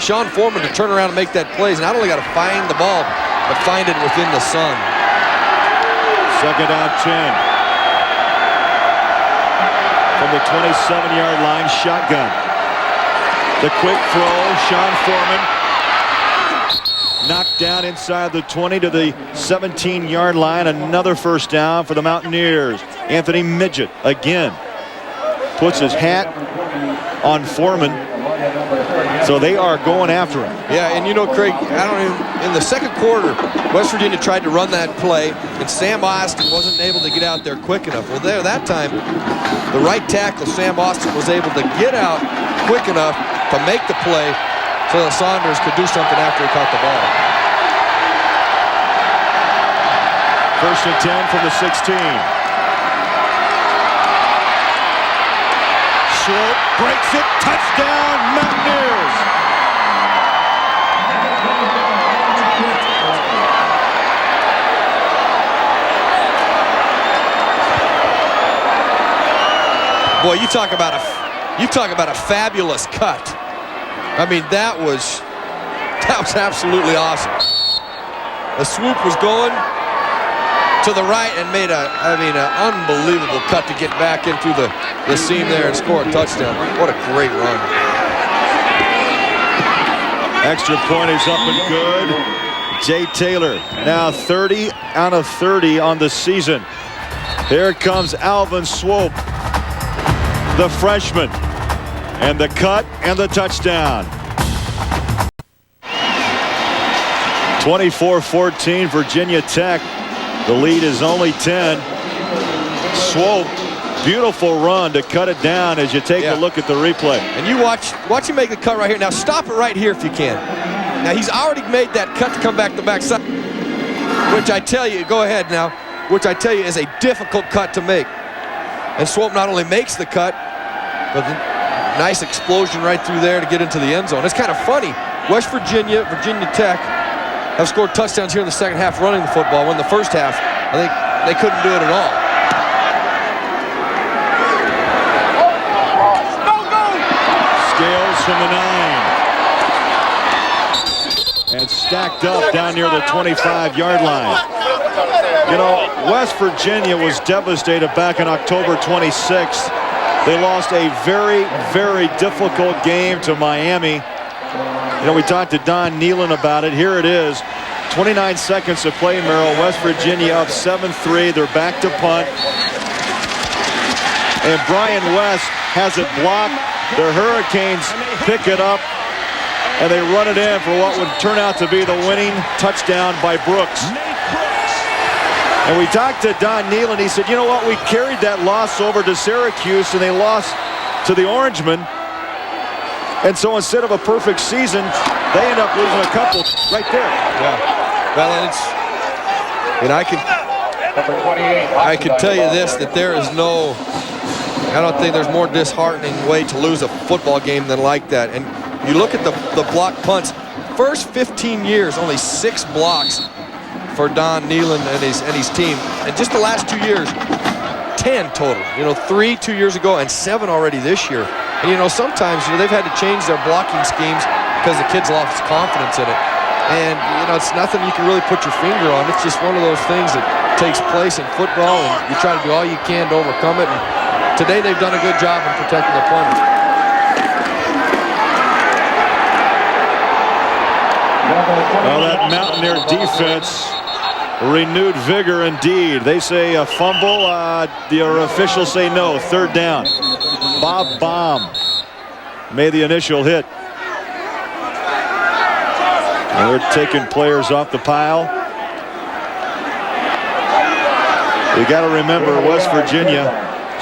Sean Foreman to turn around and make that play, and not only got to find the ball, but find it within the sun. 2nd down 10. From the 27-yard line, shotgun. The quick throw, Sean Foreman. Knocked down inside the 20 to the 17-yard line. Another 1st down for the Mountaineers. Anthony Midget again puts his hat on Foreman. So they are going after him. Yeah, and you know, Craig, in the 2nd quarter, West Virginia tried to run that play, and Sam Austin wasn't able to get out there quick enough. Well, that time, the right tackle, Sam Austin, was able to get out quick enough to make the play so that Saunders could do something after he caught the ball. 1st and 10 from the 16. Swope breaks it, touchdown, Mountaineers. Boy, you talk about a fabulous cut. I mean, that was absolutely awesome. The swoop was going to the right and made an unbelievable cut to get back into the seam there and score a touchdown. What a great run. Extra point is up and good. Jay Taylor now 30 out of 30 on the season. Here comes Alvin Swope, the freshman, and the cut and the touchdown. 24-14 Virginia Tech. The lead is only 10. Swope, beautiful run to cut it down as you take a look at the replay. And you watch him make the cut right here. Now stop it right here if you can. Now he's already made that cut to come back the backside, which I tell you, go ahead now, which I tell you is a difficult cut to make. And Swope not only makes the cut, but the nice explosion right through there to get into the end zone. It's kind of funny. West Virginia, Virginia Tech have scored touchdowns here in the 2nd half running the football, when the 1st half, I think they couldn't do it at all. from the 9. And stacked up down near the 25-yard line. You know, West Virginia was devastated back in October 26th. They lost a very, very difficult game to Miami. You know, we talked to Don Nehlen about it. Here it is. 29 seconds to play, Merrill. West Virginia up 7-3. They're back to punt. And Brian West has it blocked. The Hurricanes pick it up, and they run it in for what would turn out to be the winning touchdown by Brooks. And we talked to Don Nehlen. He said, you know what, we carried that loss over to Syracuse, and they lost to the Orangemen. And so instead of a perfect season, they end up losing a couple right there. Yeah. Well, and it's, and I can tell you this, that there is no, I don't think there's more disheartening way to lose a football game than like that. And you look at the block punts, first 15 years, only 6 blocks for Don Nehlen and his team. And just the last 2 years, 10 total. You know, 3 2 years ago and 7 already this year. And, you know, sometimes, you know, they've had to change their blocking schemes because the kids lost confidence in it. And, you know, it's nothing you can really put your finger on. It's just one of those things that takes place in football, and you try to do all you can to overcome it. And today they've done a good job in protecting the punter. Well, that Mountaineer defense, renewed vigor indeed. They say a fumble. The officials say no. Third down. Bob Baum made the initial hit. And they're taking players off the pile. You got to remember, West Virginia,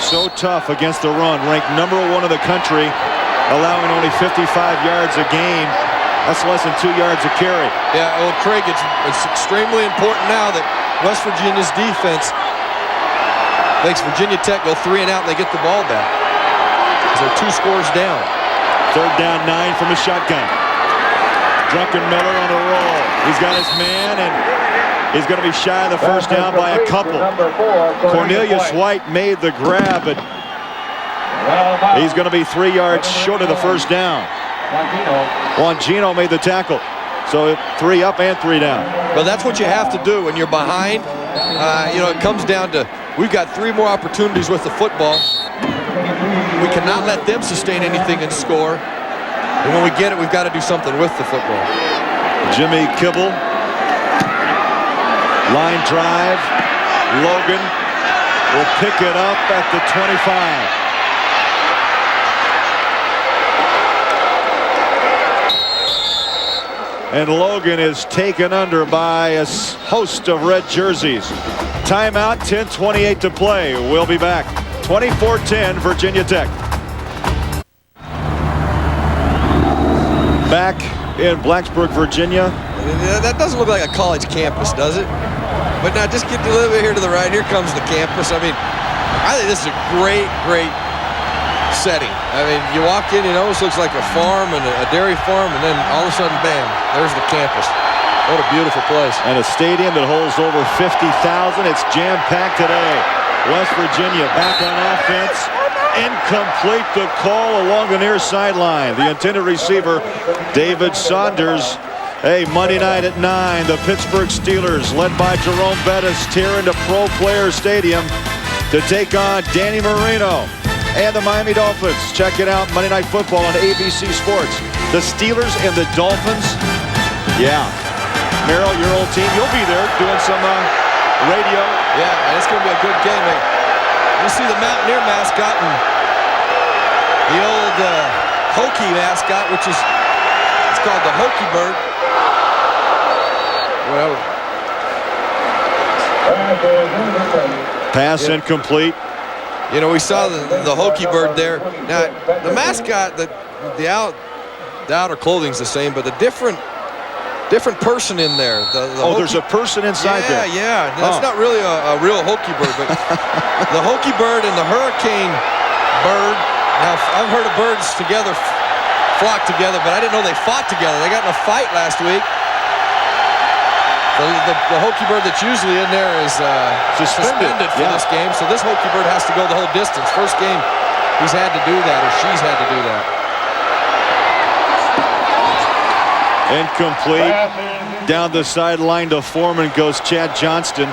so tough against the run, ranked #1 in the country, allowing only 55 yards a game. That's less than 2 yards a carry. Yeah, well, Craig, it's extremely important now that West Virginia's defense makes Virginia Tech go 3 and out, and they get the ball back. They're 2 scores down. Third down, 9 from the shotgun. Druckenmiller on a roll. He's got his man, and he's going to be shy of the first down by a couple. Cornelius White made the grab, but he's going to be 3 yards short of the first down. Wangino made the tackle. So 3 up and 3 down. Well, that's what you have to do when you're behind. You know, it comes down to, we've got 3 more opportunities with the football. We cannot let them sustain anything and score. And when we get it, we've got to do something with the football. Jimmy Kibble. Line drive. Logan will pick it up at the 25. And Logan is taken under by a host of red jerseys. Timeout, 10:28 to play. We'll be back. 24-10, Virginia Tech. Back in Blacksburg, Virginia. That doesn't look like a college campus, does it? But now just get a little bit here to the right. Here comes the campus. I mean, I think this is a great, great setting. I mean, you walk in, it almost looks like a farm and a dairy farm, and then all of a sudden, bam, there's the campus. What a beautiful place. And a stadium that holds over 50,000. It's jam-packed today. West Virginia back on offense. Incomplete, the call along the near sideline. The intended receiver, David Saunders. Hey, Monday night at 9, the Pittsburgh Steelers, led by Jerome Bettis, tear into Pro Player Stadium to take on Danny Marino and the Miami Dolphins. Check it out, Monday Night Football on ABC Sports. The Steelers and the Dolphins. Yeah. Merrill, your old team, you'll be there doing some radio. Yeah, it's going to be a good game. You see the Mountaineer mascot and the old Hokie mascot, which is, it's called the Hokie bird. Well, pass incomplete. You know, we saw the Hokie bird there. Now, the mascot, the outer clothing's the same, but the different person in there. There's a person inside there. Yeah. That's not really a real Hokie bird, but the Hokie bird and the Hurricane bird. Now, I've heard of birds together flock together, but I didn't know they fought together. They got in a fight last week. The Hokie bird that's usually in there is suspended for this game, so this Hokie bird has to go the whole distance. First game, he's had to do that, or she's had to do that. Incomplete. Down the sideline to Foreman goes Chad Johnston.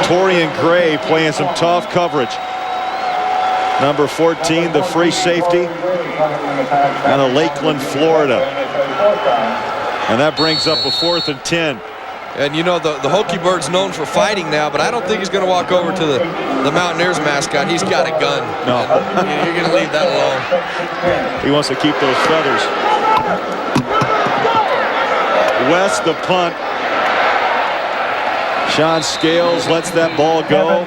Torian Gray playing some tough coverage. Number 14, the free safety out of Lakeland, Florida. And that brings up a 4th and 10. And you know, the Hokie Bird's known for fighting now, but I don't think he's going to walk over to the Mountaineers mascot. He's got a gun. No. You're going to leave that alone. He wants to keep those feathers. West, the punt. Sean Scales lets that ball go.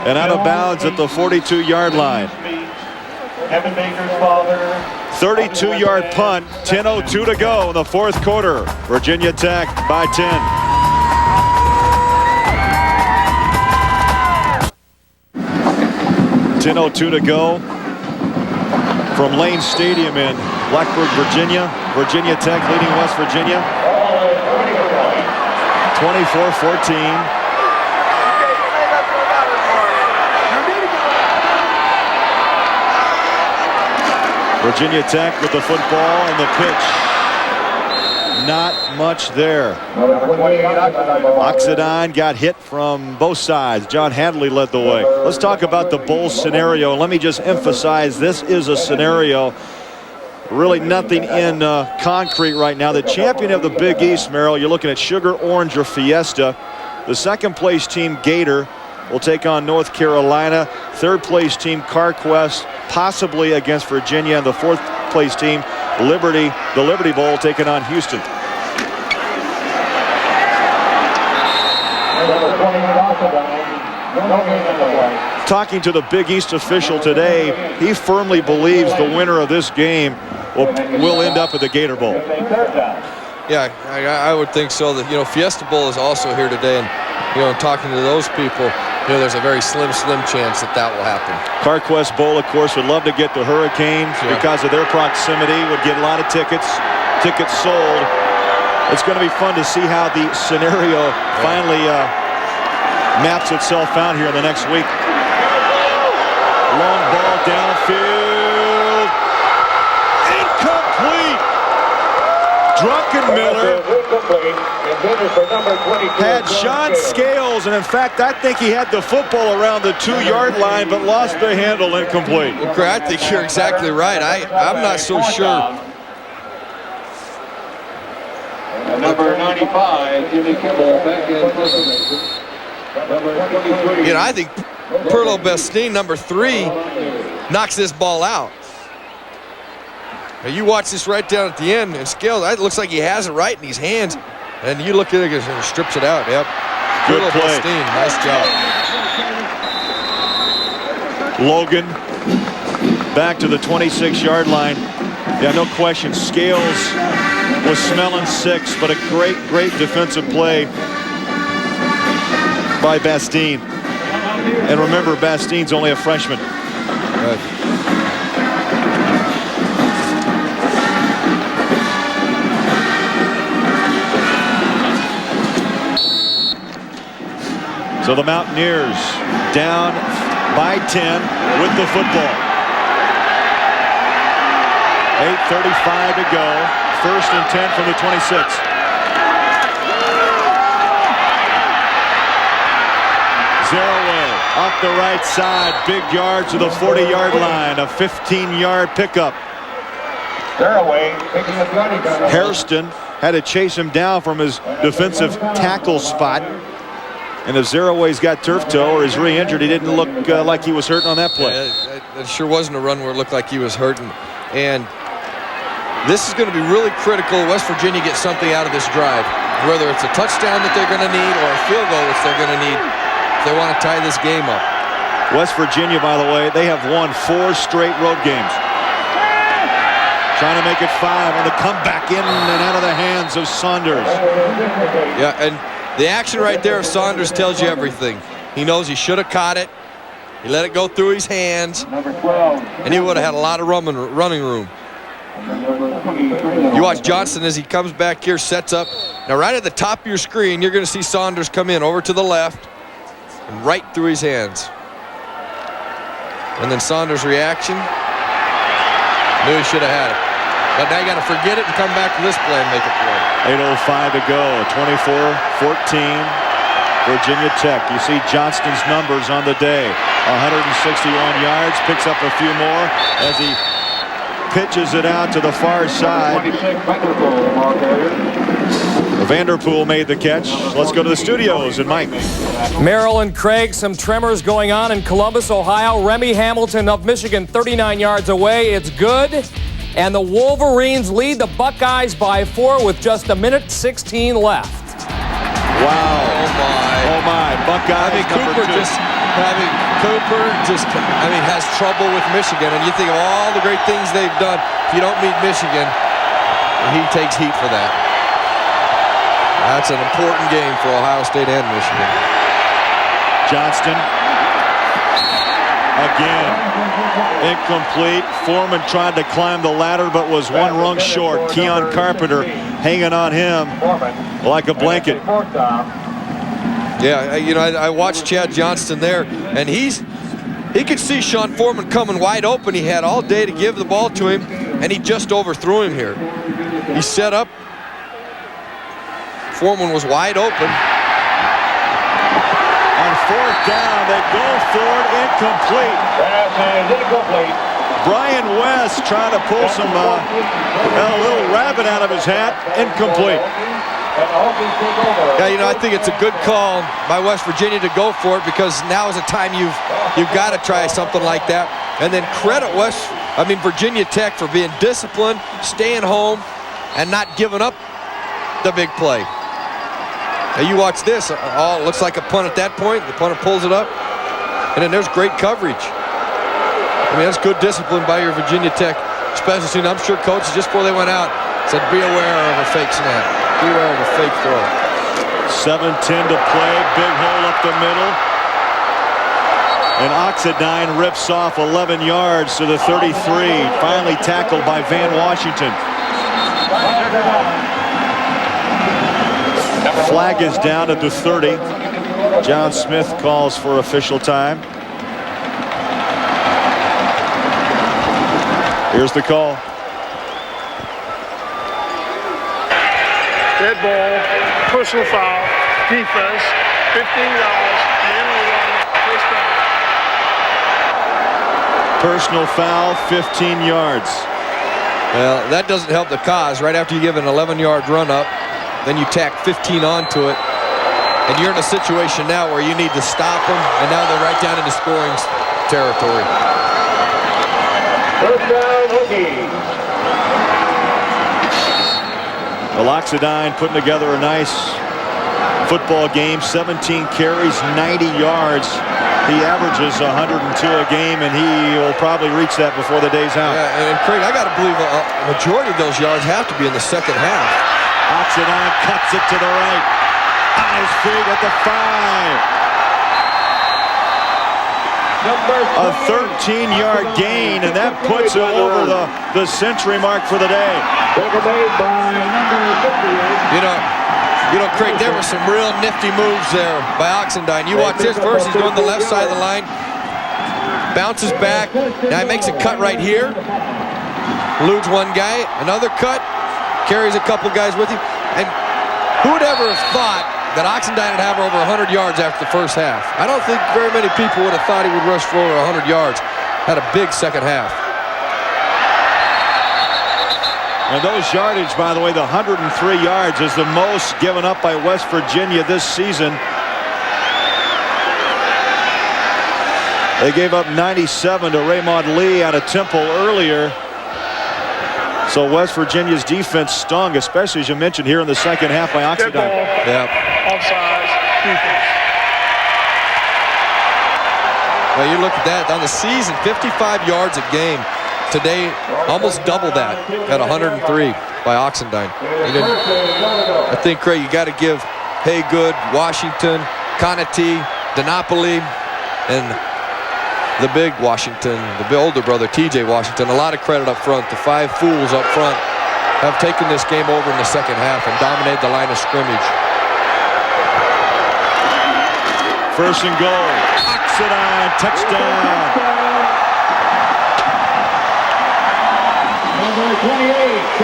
And out of bounds at the 42-yard line. 32-yard punt, 10:02 to go in the 4th quarter. Virginia Tech by 10. .10:02 to go from Lane Stadium in Blacksburg, Virginia. Virginia Tech leading West Virginia 24-14. Virginia Tech with the football and the pitch. Not much there. Oxidine got hit from both sides. John Hadley led the way. Let's talk about the bowl scenario. Let me just emphasize this is a scenario. Really nothing in concrete right now. The champion of the Big East, Merrill, you're looking at Sugar, Orange, or Fiesta. The 2nd place team, Gator, will take on North Carolina. 3rd place team, CarQuest, possibly against Virginia. And the 4th place team, Liberty, the Liberty Bowl, taking on Houston. Talking to the Big East official today, he firmly believes the winner of this game will end up at the Gator Bowl. Yeah, I would think so. That, you know, Fiesta Bowl is also here today, and you know, talking to those people, you know, there's a very slim chance that will happen. CarQuest Bowl, of course, would love to get the Hurricanes because of their proximity. Would get a lot of tickets sold. It's going to be fun to see how the scenario finally maps itself out here in the next week. Long ball downfield. Incomplete. Druckenmiller had Sean Scales, and in fact, I think he had the football around the 2-yard line, but lost the handle. Incomplete. Well, I think you're exactly right. I'm not so sure. Number 95, Jimmy Kimball, back in position. You know, I think Perlo Bestine, number 3, knocks this ball out. Now you watch this right down at the end, and Scales, it looks like he has it right in his hands, and you look at it and strips it out. Yep. Good Perlo play. Bestine, nice job. Logan back to the 26-yard line. Yeah, no question. Scales was smelling 6, but a great defensive play by Bastine. And remember, Bastine's only a freshman. Right. So the Mountaineers down by 10 with the football. 8:35 to go. 1st and 10 from the 26. Zeraway off the right side. Big yard to the 40-yard line. A 15-yard pickup. Zeraway picking up yardage. Hairston had to chase him down from his defensive tackle spot. And if Zeraway's got turf toe or is re-injured, he didn't look like he was hurting on that play. Yeah, it sure wasn't a run where it looked like he was hurting. And this is going to be really critical. West Virginia gets something out of this drive, whether it's a touchdown that they're going to need or a field goal which they're going to need if they want to tie this game up. West Virginia, by the way, they have won 4 straight road games. Trying to make it 5 on the comeback in and out of the hands of Saunders. Yeah, and the action right there of Saunders tells you everything. He knows he should have caught it. He let it go through his hands, and he would have had a lot of running room. You watch Johnson as he comes back here, sets up. Now right at the top of your screen, you're going to see Saunders come in over to the left and right through his hands. And then Saunders' reaction, knew he should have had it. But now you got to forget it and come back to this play and make a play. 8:05 to go. 24-14. Virginia Tech. You see Johnston's numbers on the day. 161 yards. Picks up a few more as he pitches it out to the far side. Vanderpool made the catch. Let's go to the studios and Mike. Merrill and Craig, some tremors going on in Columbus, Ohio. Remy Hamilton of Michigan, 39 yards away. It's good. And the Wolverines lead the Buckeyes by 4 with just 1:16 left. Wow. Oh my. Buckeyes Cooper has trouble with Michigan. And you think of all the great things they've done. If you don't meet Michigan, he takes heat for that. That's an important game for Ohio State and Michigan. Johnston. Again. Incomplete. Foreman tried to climb the ladder but was one rung short. Keon Carpenter hanging on him like a blanket. Yeah, you know, I watched Chad Johnston there, and he could see Sean Foreman coming wide open. He had all day to give the ball to him, and he just overthrew him here. He set up. Foreman was wide open. On 4th down, they go for it, incomplete. Brian West trying to pull some, got a little rabbit out of his hat, incomplete. Yeah, you know, I think it's a good call by West Virginia to go for it because now is a time you've got to try something like that. And then credit Virginia Tech for being disciplined, staying home, and not giving up the big play. Now you watch this. It looks like a punt at that point. The punter pulls it up, and then there's great coverage. I mean, that's good discipline by your Virginia Tech special team. I'm sure coaches, just before they went out, said, be aware of a fake snap. Be aware of a fake throw. 7:10 to play. Big hole up the middle. And Oxidine rips off 11 yards to the 33. Finally tackled by Van Washington. Flag is down at the 30. John Smith calls for official time. Here's the call. Dead ball, personal foul, defense, 15 yards, man on the run, first down. Personal foul, 15 yards. Well, that doesn't help the cause. Right after you give an 11-yard run up, then you tack 15 onto it, and you're in a situation now where you need to stop them, and now they're right down into scoring territory. First down, Hokies. Oxidine putting together a nice football game. 17 carries, 90 yards. He averages 102 a game, and he will probably reach that before the day's out. Yeah, and Craig, I got to believe a majority of those yards have to be in the second half. Oxidine cuts it to the right. On his feet at the 5. A 13-yard gain, and that puts him over the century mark for the day. You know, Craig, there were some real nifty moves there by Oxendine. You watch this first, he's going to the left side of the line, bounces back, now he makes a cut right here, eludes one guy, another cut, carries a couple guys with him, and who would ever have thought that Oxendine would have over 100 yards after the first half? I don't think very many people would have thought he would rush for over 100 yards. Had a big second half. And those yardage, by the way, the 103 yards is the most given up by West Virginia this season. They gave up 97 to Raymond Lee out of Temple earlier. So West Virginia's defense stung, especially as you mentioned here in the second half by Oxidine. Yeah. Offsides, defense. Well, you look at that on the season, 55 yards a game. Today, almost double that at 103 by Oxendine. I think, Craig, you got to give Haygood, Washington, Conatee, DiNapoli, and the big Washington, the older brother, TJ Washington, a lot of credit up front. The 5 fools up front have taken this game over in the second half and dominated the line of scrimmage. First and goal. Oxidine, touchdown. Number 28.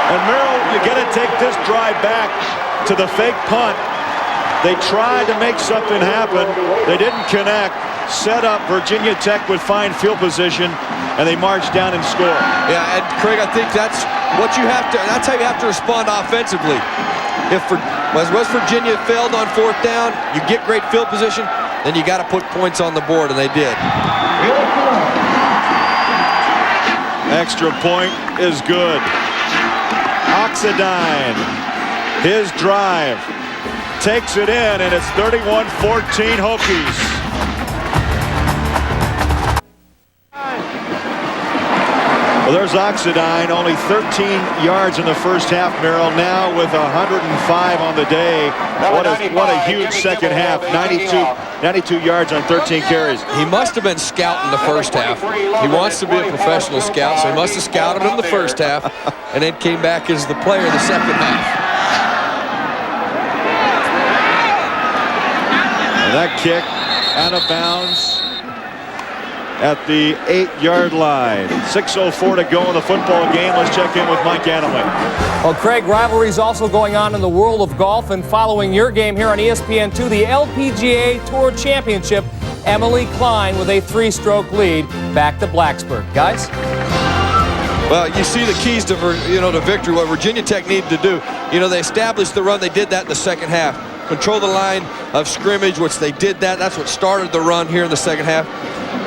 And Merrill, you got to take this drive back to the fake punt. They tried to make something happen. They didn't connect. Set up. Virginia Tech would find field position, and they marched down and scored. Yeah, and Craig, I think that's what you have to. That's how you have to respond offensively. If West Virginia failed on 4th down, you get great field position, then you got to put points on the board, and they did. Extra point is good. Oxidine, his drive, takes it in, and it's 31-14 Hokies. Well, there's Oxidine, only 13 yards in the first half, Merrill, now with 105 on the day. What a huge second half, 92 yards on 13 carries. He must have been scouting the first half. He wants to be a professional scout, so he must have scouted him the first half and then came back as the player in the second half. And that kick out of bounds at the 8-yard line. 6:04 to go in the football game. Let's check in with Mike Annoway. Well, Craig, rivalries also going on in the world of golf, and following your game here on ESPN2, the LPGA Tour Championship, Emily Klein with a 3-stroke lead back to Blacksburg. Guys? Well, you see the keys to victory, what Virginia Tech needed to do. They established the run. They did that in the second half. Control the line of scrimmage, which they did that. That's what started the run here in the second half.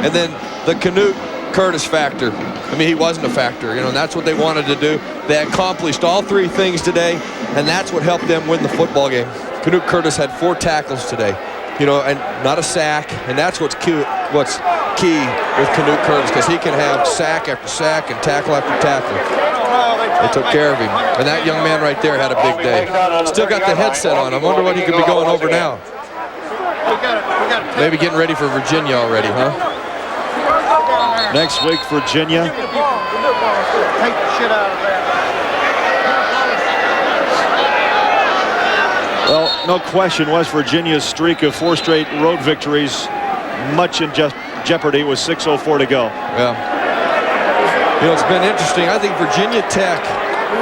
And then the Canute Curtis factor. I mean, he wasn't a factor, and that's what they wanted to do. They accomplished all 3 things today, and that's what helped them win the football game. Canute Curtis had 4 tackles today, and not a sack, and that's what's key with Canute Curtis, because he can have sack after sack and tackle after tackle. They took care of him, and that young man right there had a big day. Still got the headset on. I wonder what he could be going over now. Maybe getting ready for Virginia already, huh? Next week, Virginia. Take the shit out of that. Well, no question, West Virginia's streak of 4 straight road victories much in jeopardy with 6:04 to go. Yeah. It's been interesting. I think Virginia Tech,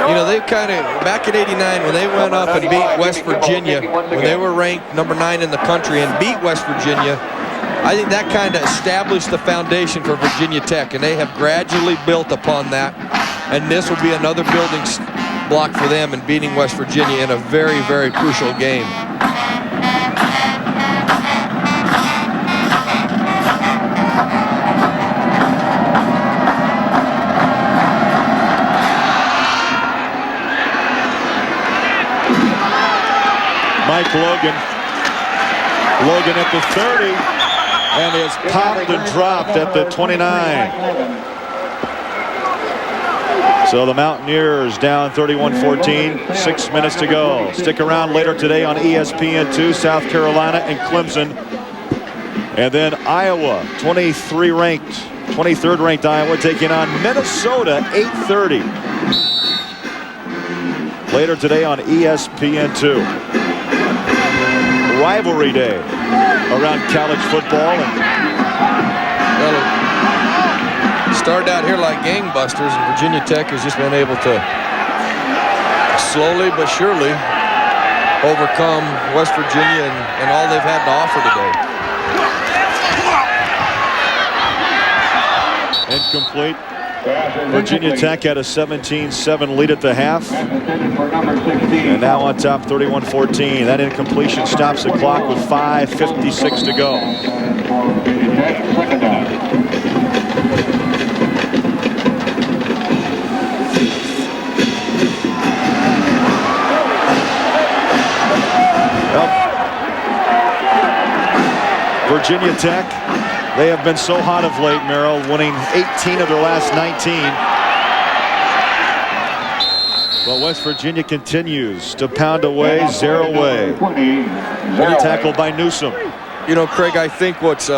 they kind of, back in '89 when they went up and beat West Virginia, when they were ranked number 9 in the country and beat West Virginia, I think that kind of established the foundation for Virginia Tech, and they have gradually built upon that. And this will be another building block for them in beating West Virginia in a very, very crucial game. Mike Logan at the 30, and is popped and dropped at the 29. So the Mountaineers down 31-14, 6 minutes to go. Stick around later today on ESPN2, South Carolina and Clemson. And then Iowa, 23rd ranked Iowa taking on Minnesota, 8:30. Later today on ESPN2. Rivalry day around college football. And well, it started out here like gangbusters, and Virginia Tech has just been able to slowly but surely overcome West Virginia and all they've had to offer today. Incomplete. Virginia Tech had a 17-7 lead at the half, and now on top 31-14. That incompletion stops the clock with 5:56 to go. Well, Virginia Tech, they have been so hot of late, Merrill, winning 18 of their last 19. Well, West Virginia continues to pound away, 0 away. Good tackle by Newsom. Craig, I think what's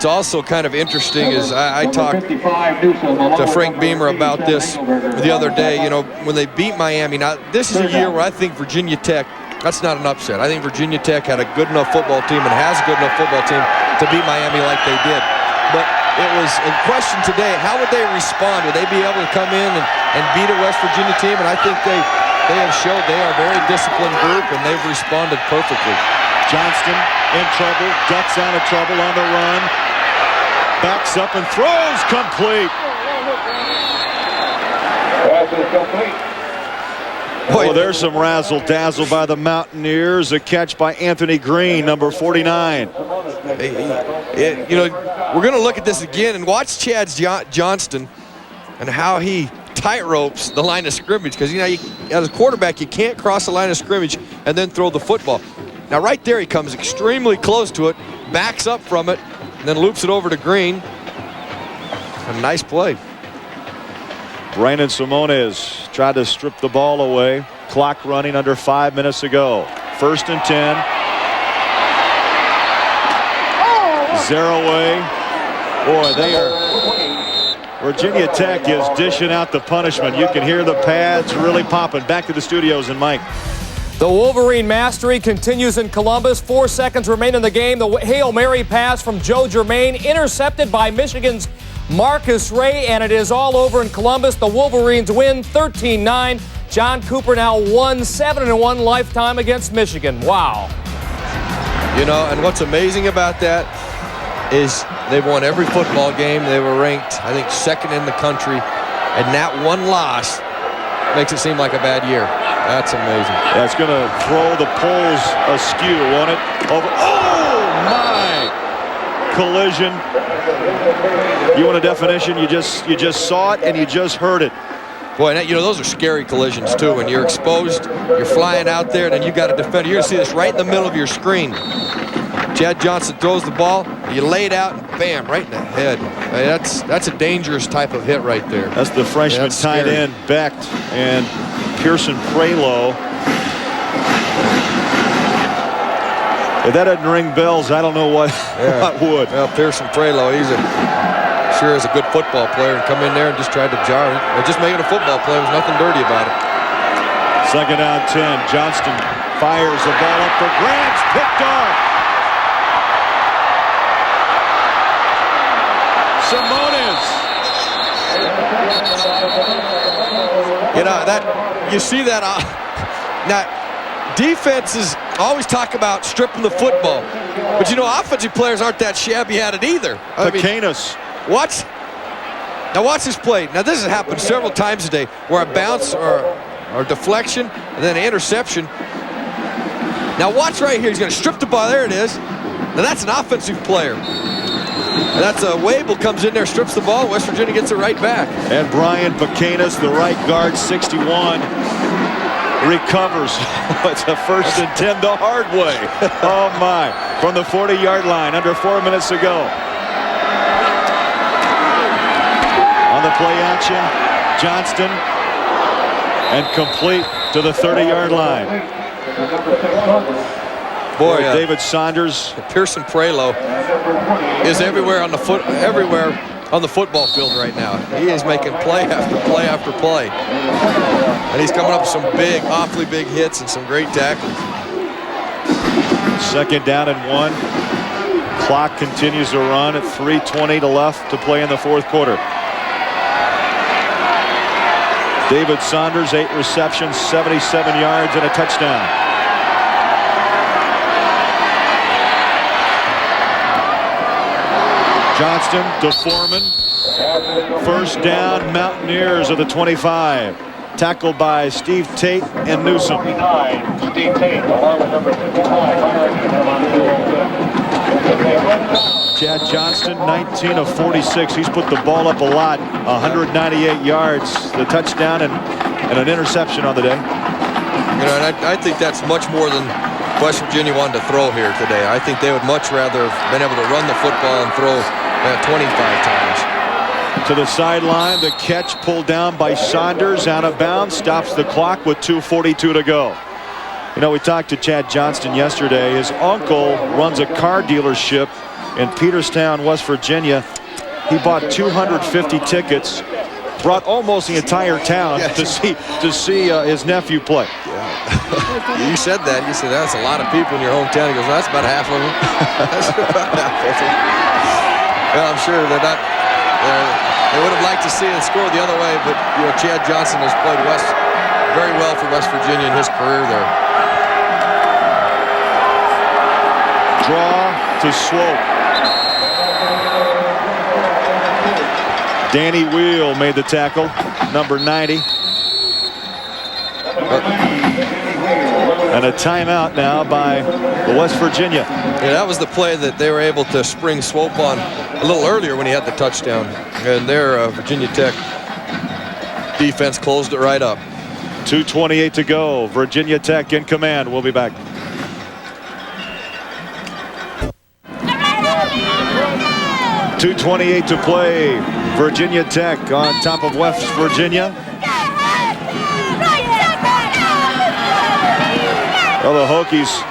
also kind of interesting is I talked to Frank Beamer about this the other day. When they beat Miami. Now, this is a year where I think Virginia Tech, that's not an upset. I think Virginia Tech had a good enough football team and has a good enough football team to beat Miami like they did. But it was a question today, how would they respond? Would they be able to come in and beat a West Virginia team? And I think they have showed they are a very disciplined group, and they've responded perfectly. Johnston in trouble, ducks out of trouble on the run. Backs up and throws complete. Pass is complete. Oh, there's some razzle-dazzle by the Mountaineers. A catch by Anthony Green, number 49. You know, we're going to look at this again and watch Chad Johnston and how he tightropes the line of scrimmage, because, you know, as a quarterback, you can't cross the line of scrimmage and then throw the football. Now, right there, he comes extremely close to it, backs up from it, and then loops it over to Green. A nice play. Brandon Simones tried to strip the ball away. Clock running under 5 minutes to go. 1st and 10. Zaraway. Boy, they are. Virginia Tech is dishing out the punishment. You can hear the pads really popping. Back to the studios and Mike. The Wolverine mastery continues in Columbus. 4 seconds remain in the game. The Hail Mary pass from Joe Germain intercepted by Michigan's Marcus Ray, and it is all over in Columbus. The Wolverines win 13-9. John Cooper now 7-1 lifetime against Michigan. Wow. You know, and what's amazing about that is they've won every football game. They were ranked, I think, 2nd in the country, and that one loss makes it seem like a bad year. That's amazing. That's going to throw the polls askew, won't it? Over. Oh, my! Collision. You want a definition? You just saw it and you just heard it. Boy, you know, those are scary collisions, too. When you're exposed, you're flying out there, and then you got to defend. You're going to see this right in the middle of your screen. Chad Johnston throws the ball, you lay it out, and bam, right in the head. That's a dangerous type of hit right there. That's the freshman tight end, Becht, and Pearson Prelo. If that doesn't ring bells, I don't know what would. Well, Pearson Prelo, sure is a good football player, and come in there and just tried to jar it. Just making a football play. There was nothing dirty about it. 2nd down 10. Johnston fires the ball up for grabs, picked off. Simones. You know, you see that. Now, defenses always talk about stripping the football, but you know, offensive players aren't that shabby at it either. Pecanis. Watch this play. Now, this has happened several times today, where a bounce or deflection and then an interception. Now, watch right here. He's going to strip the ball. There it is. Now, that's an offensive player. And that's Wabel comes in there, strips the ball. West Virginia gets it right back. And Brian Pecanis, the right guard, 61, recovers. It's a 1st and 10 the hard way. Oh, my. From the 40-yard line, under 4 minutes to go. On the play action, Johnston, and complete to the 30-yard line. Boy, David Saunders. Pearson Prelo is everywhere on the football field right now. He is making play after play after play. And he's coming up with some awfully big hits and some great tackles. 2nd down and 1. Clock continues to run at 3:20 to left to play in the 4th quarter. David Saunders, 8 receptions, 77 yards, and a touchdown. Johnston to Foreman. 1st down, Mountaineers of the 25. Tackled by Steve Tate and Newsom. Steve Tate, along with number 55. Chad Johnston, 19 of 46. He's put the ball up a lot. 198 yards, the touchdown, and an interception on the day. You know, and I think that's much more than West Virginia wanted to throw here today. I think they would much rather have been able to run the football and throw 25 times. To the sideline, the catch pulled down by Saunders, out of bounds, stops the clock with 2:42 to go. You know, we talked to Chad Johnston yesterday. His uncle runs a car dealership in Peterstown, West Virginia. He bought 250 tickets, brought almost the entire town to see his nephew play. Yeah. You said that. You said that's a lot of people in your hometown. He goes, that's about half of them. That's about half of them. Well, I'm sure they're not. They would have liked to see it score the other way, but Chad Johnson has played very well for West Virginia in his career there. Draw to Swope. Danny Wheel made the tackle, number 90. And a timeout now by West Virginia. Yeah, that was the play that they were able to spring Swope on a little earlier when he had the touchdown. And their Virginia Tech defense closed it right up. 2:28 to go. Virginia Tech in command. We'll be back. .228 to play. Virginia Tech on top of West Virginia. Well, the Hokies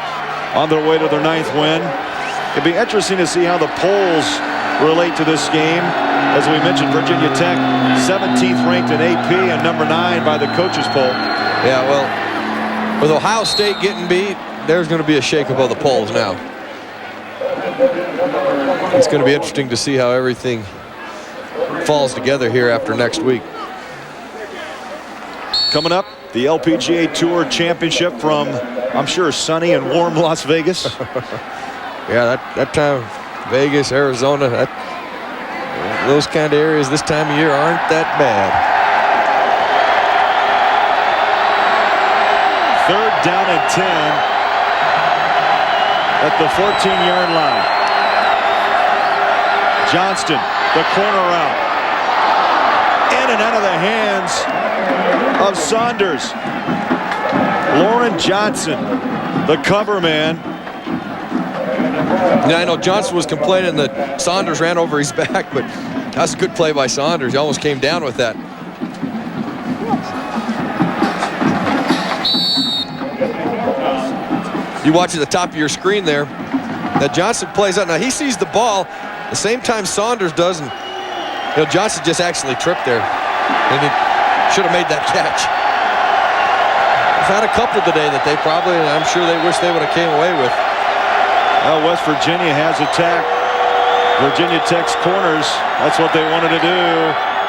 on their way to their 9th win. It'd be interesting to see how the polls relate to this game. As we mentioned, Virginia Tech 17th ranked in AP and number 9 by the coaches poll. Yeah, well, with Ohio State getting beat, there's going to be a shakeup of the polls now. It's going to be interesting to see how everything falls together here after next week. Coming up, the LPGA Tour Championship from, I'm sure, sunny and warm Las Vegas. Yeah, that time, Vegas, Arizona, those kind of areas this time of year aren't that bad. 3rd down and 10 at the 14-yard line. Johnston, the corner route. In and out of the hands of Saunders. Lauren Johnson, the cover man. Yeah, I know Johnson was complaining that Saunders ran over his back, but that's a good play by Saunders. He almost came down with that. You watch at the top of your screen there, that Johnson plays out. Now he sees the ball the same time Saunders does, and Johnson just actually tripped there, and he should have made that catch. I've had a couple today that they probably, I'm sure they wish they would have came away with. Well, West Virginia has attacked Virginia Tech's corners. That's what they wanted to do.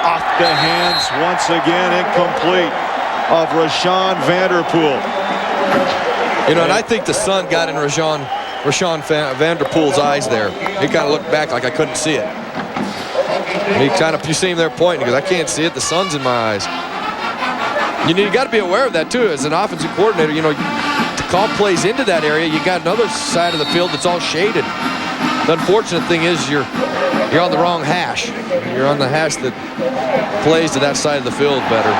Off the hands once again, incomplete, of Rashawn Vanderpool. And I think the sun got in Rashawn Vanderpool's eyes there. He kind of looked back like I couldn't see it. And you see him there pointing, because I can't see it. The sun's in my eyes. You got to be aware of that too as an offensive coordinator. To call plays into that area, you got another side of the field that's all shaded. The unfortunate thing is you're on the wrong hash. You're on the hash that plays to that side of the field better.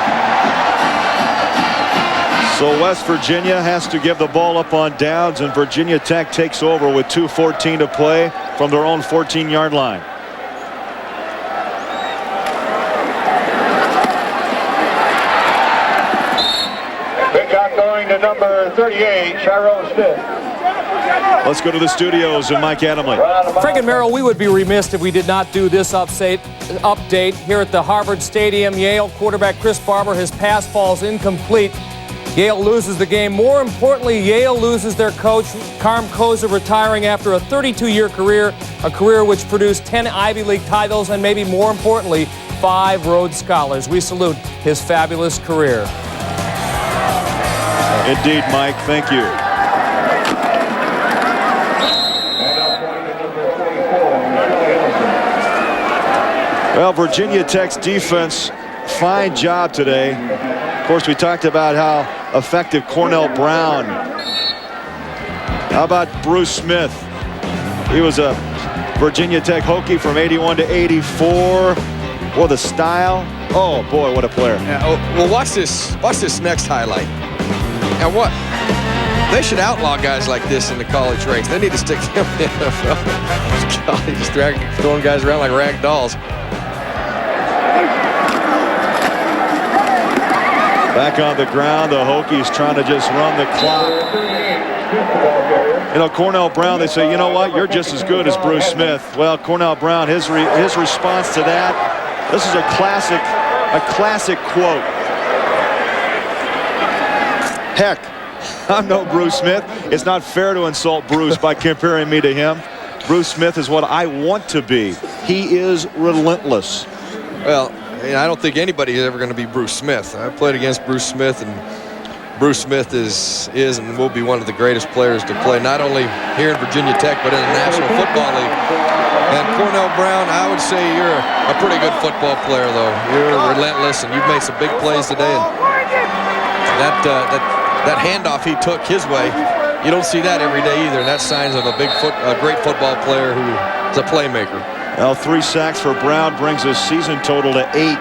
So West Virginia has to give the ball up on downs, and Virginia Tech takes over with 2:14 to play from their own 14-yard line. Pickoff going to number 38, Sharon Smith. Let's go to the studios and Mike Adamley. Frank and Merrill, we would be remiss if we did not do this update here at the Harvard Stadium. Yale quarterback Chris Barber, his pass falls incomplete. Yale loses the game. More importantly, Yale loses their coach, Carm Koza, retiring after a 32-year career, a career which produced 10 Ivy League titles and maybe more importantly, 5 Rhodes Scholars. We salute his fabulous career. Indeed, Mike. Thank you. Well, Virginia Tech's defense, fine job today. Of course, we talked about how effective Cornell Brown. How about Bruce Smith? He was a Virginia Tech Hokie from 81 to 84. Boy, the style. Oh, boy, what a player. Yeah, well, watch this next highlight. And what? They should outlaw guys like this in the college ranks. They need to stick them in the NFL. God, he's just throwing guys around like rag dolls. Back on the ground, the Hokies trying to just run the clock. Cornell Brown, they say, you know what, you're just as good as Bruce Smith. Well, Cornell Brown, his response to that, this is a classic quote. Heck, I'm no Bruce Smith. It's not fair to insult Bruce by comparing me to him. Bruce Smith is what I want to be. He is relentless. Well, I don't think anybody is ever going to be Bruce Smith. I played against Bruce Smith, and Bruce Smith is and will be one of the greatest players to play, not only here in Virginia Tech, but in the National Football League. And Cornell Brown, I would say you're a pretty good football player, though. You're relentless, and you've made some big plays today. And that handoff he took his way, you don't see that every day either. And that's signs of a great football player who is a playmaker. Well, 3 sacks for Brown brings his season total to 8.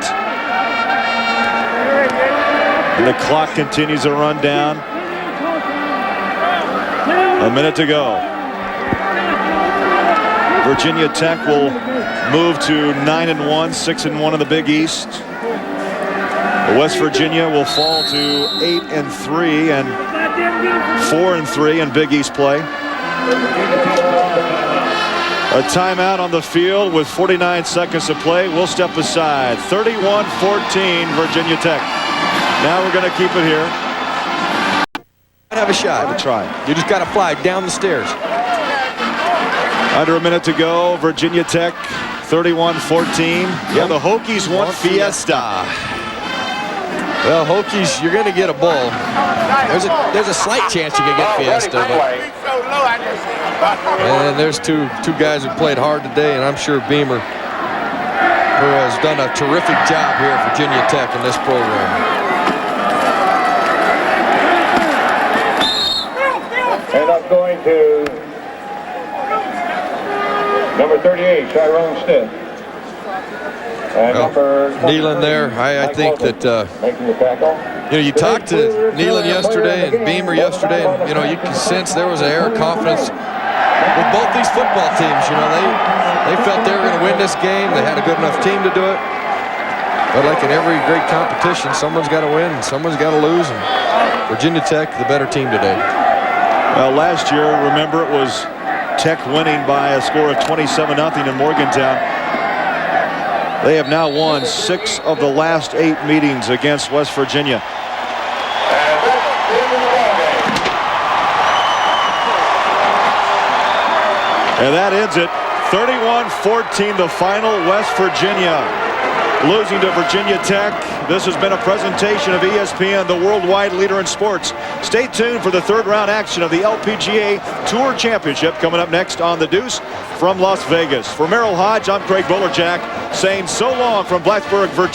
And the clock continues to run down. A minute to go. Virginia Tech will move to 9-1, 6-1 in the Big East. West Virginia will fall to 8-3 and 4-3 in Big East play. A timeout on the field with 49 seconds to play. We'll step aside. 31-14 Virginia Tech. Now we're going to keep it here. Have a shot. To try. You just got to fly down the stairs. Under a minute to go. Virginia Tech 31-14. Yeah, the Hokies want Fiesta. Well, Hokies, you're going to get a bowl. There's a slight chance you can get Fiesta. And there's two guys who played hard today, and I'm sure Beamer, who has done a terrific job here at Virginia Tech in this program. And up going to number 38, Tyrone Smith. And Nehlen there, I think that, making the tackle. you talked to Nehlen yesterday and Beamer yesterday, and, you can sense there was an air of confidence with both these football teams. They felt they were going to win this game. They had a good enough team to do it. But like in every great competition, someone's got to win and someone's got to lose. And Virginia Tech, the better team today. Well, last year, remember, it was Tech winning by a score of 27-0 in Morgantown. They have now won 6 of the last 8 meetings against West Virginia. And that ends it. 31-14, the final. West Virginia losing to Virginia Tech. This has been a presentation of ESPN, the worldwide leader in sports. Stay tuned for the 3rd round action of the LPGA Tour Championship coming up next on The Deuce from Las Vegas. For Merrill Hodge, I'm Craig Bolerjack saying so long from Blacksburg, Virginia.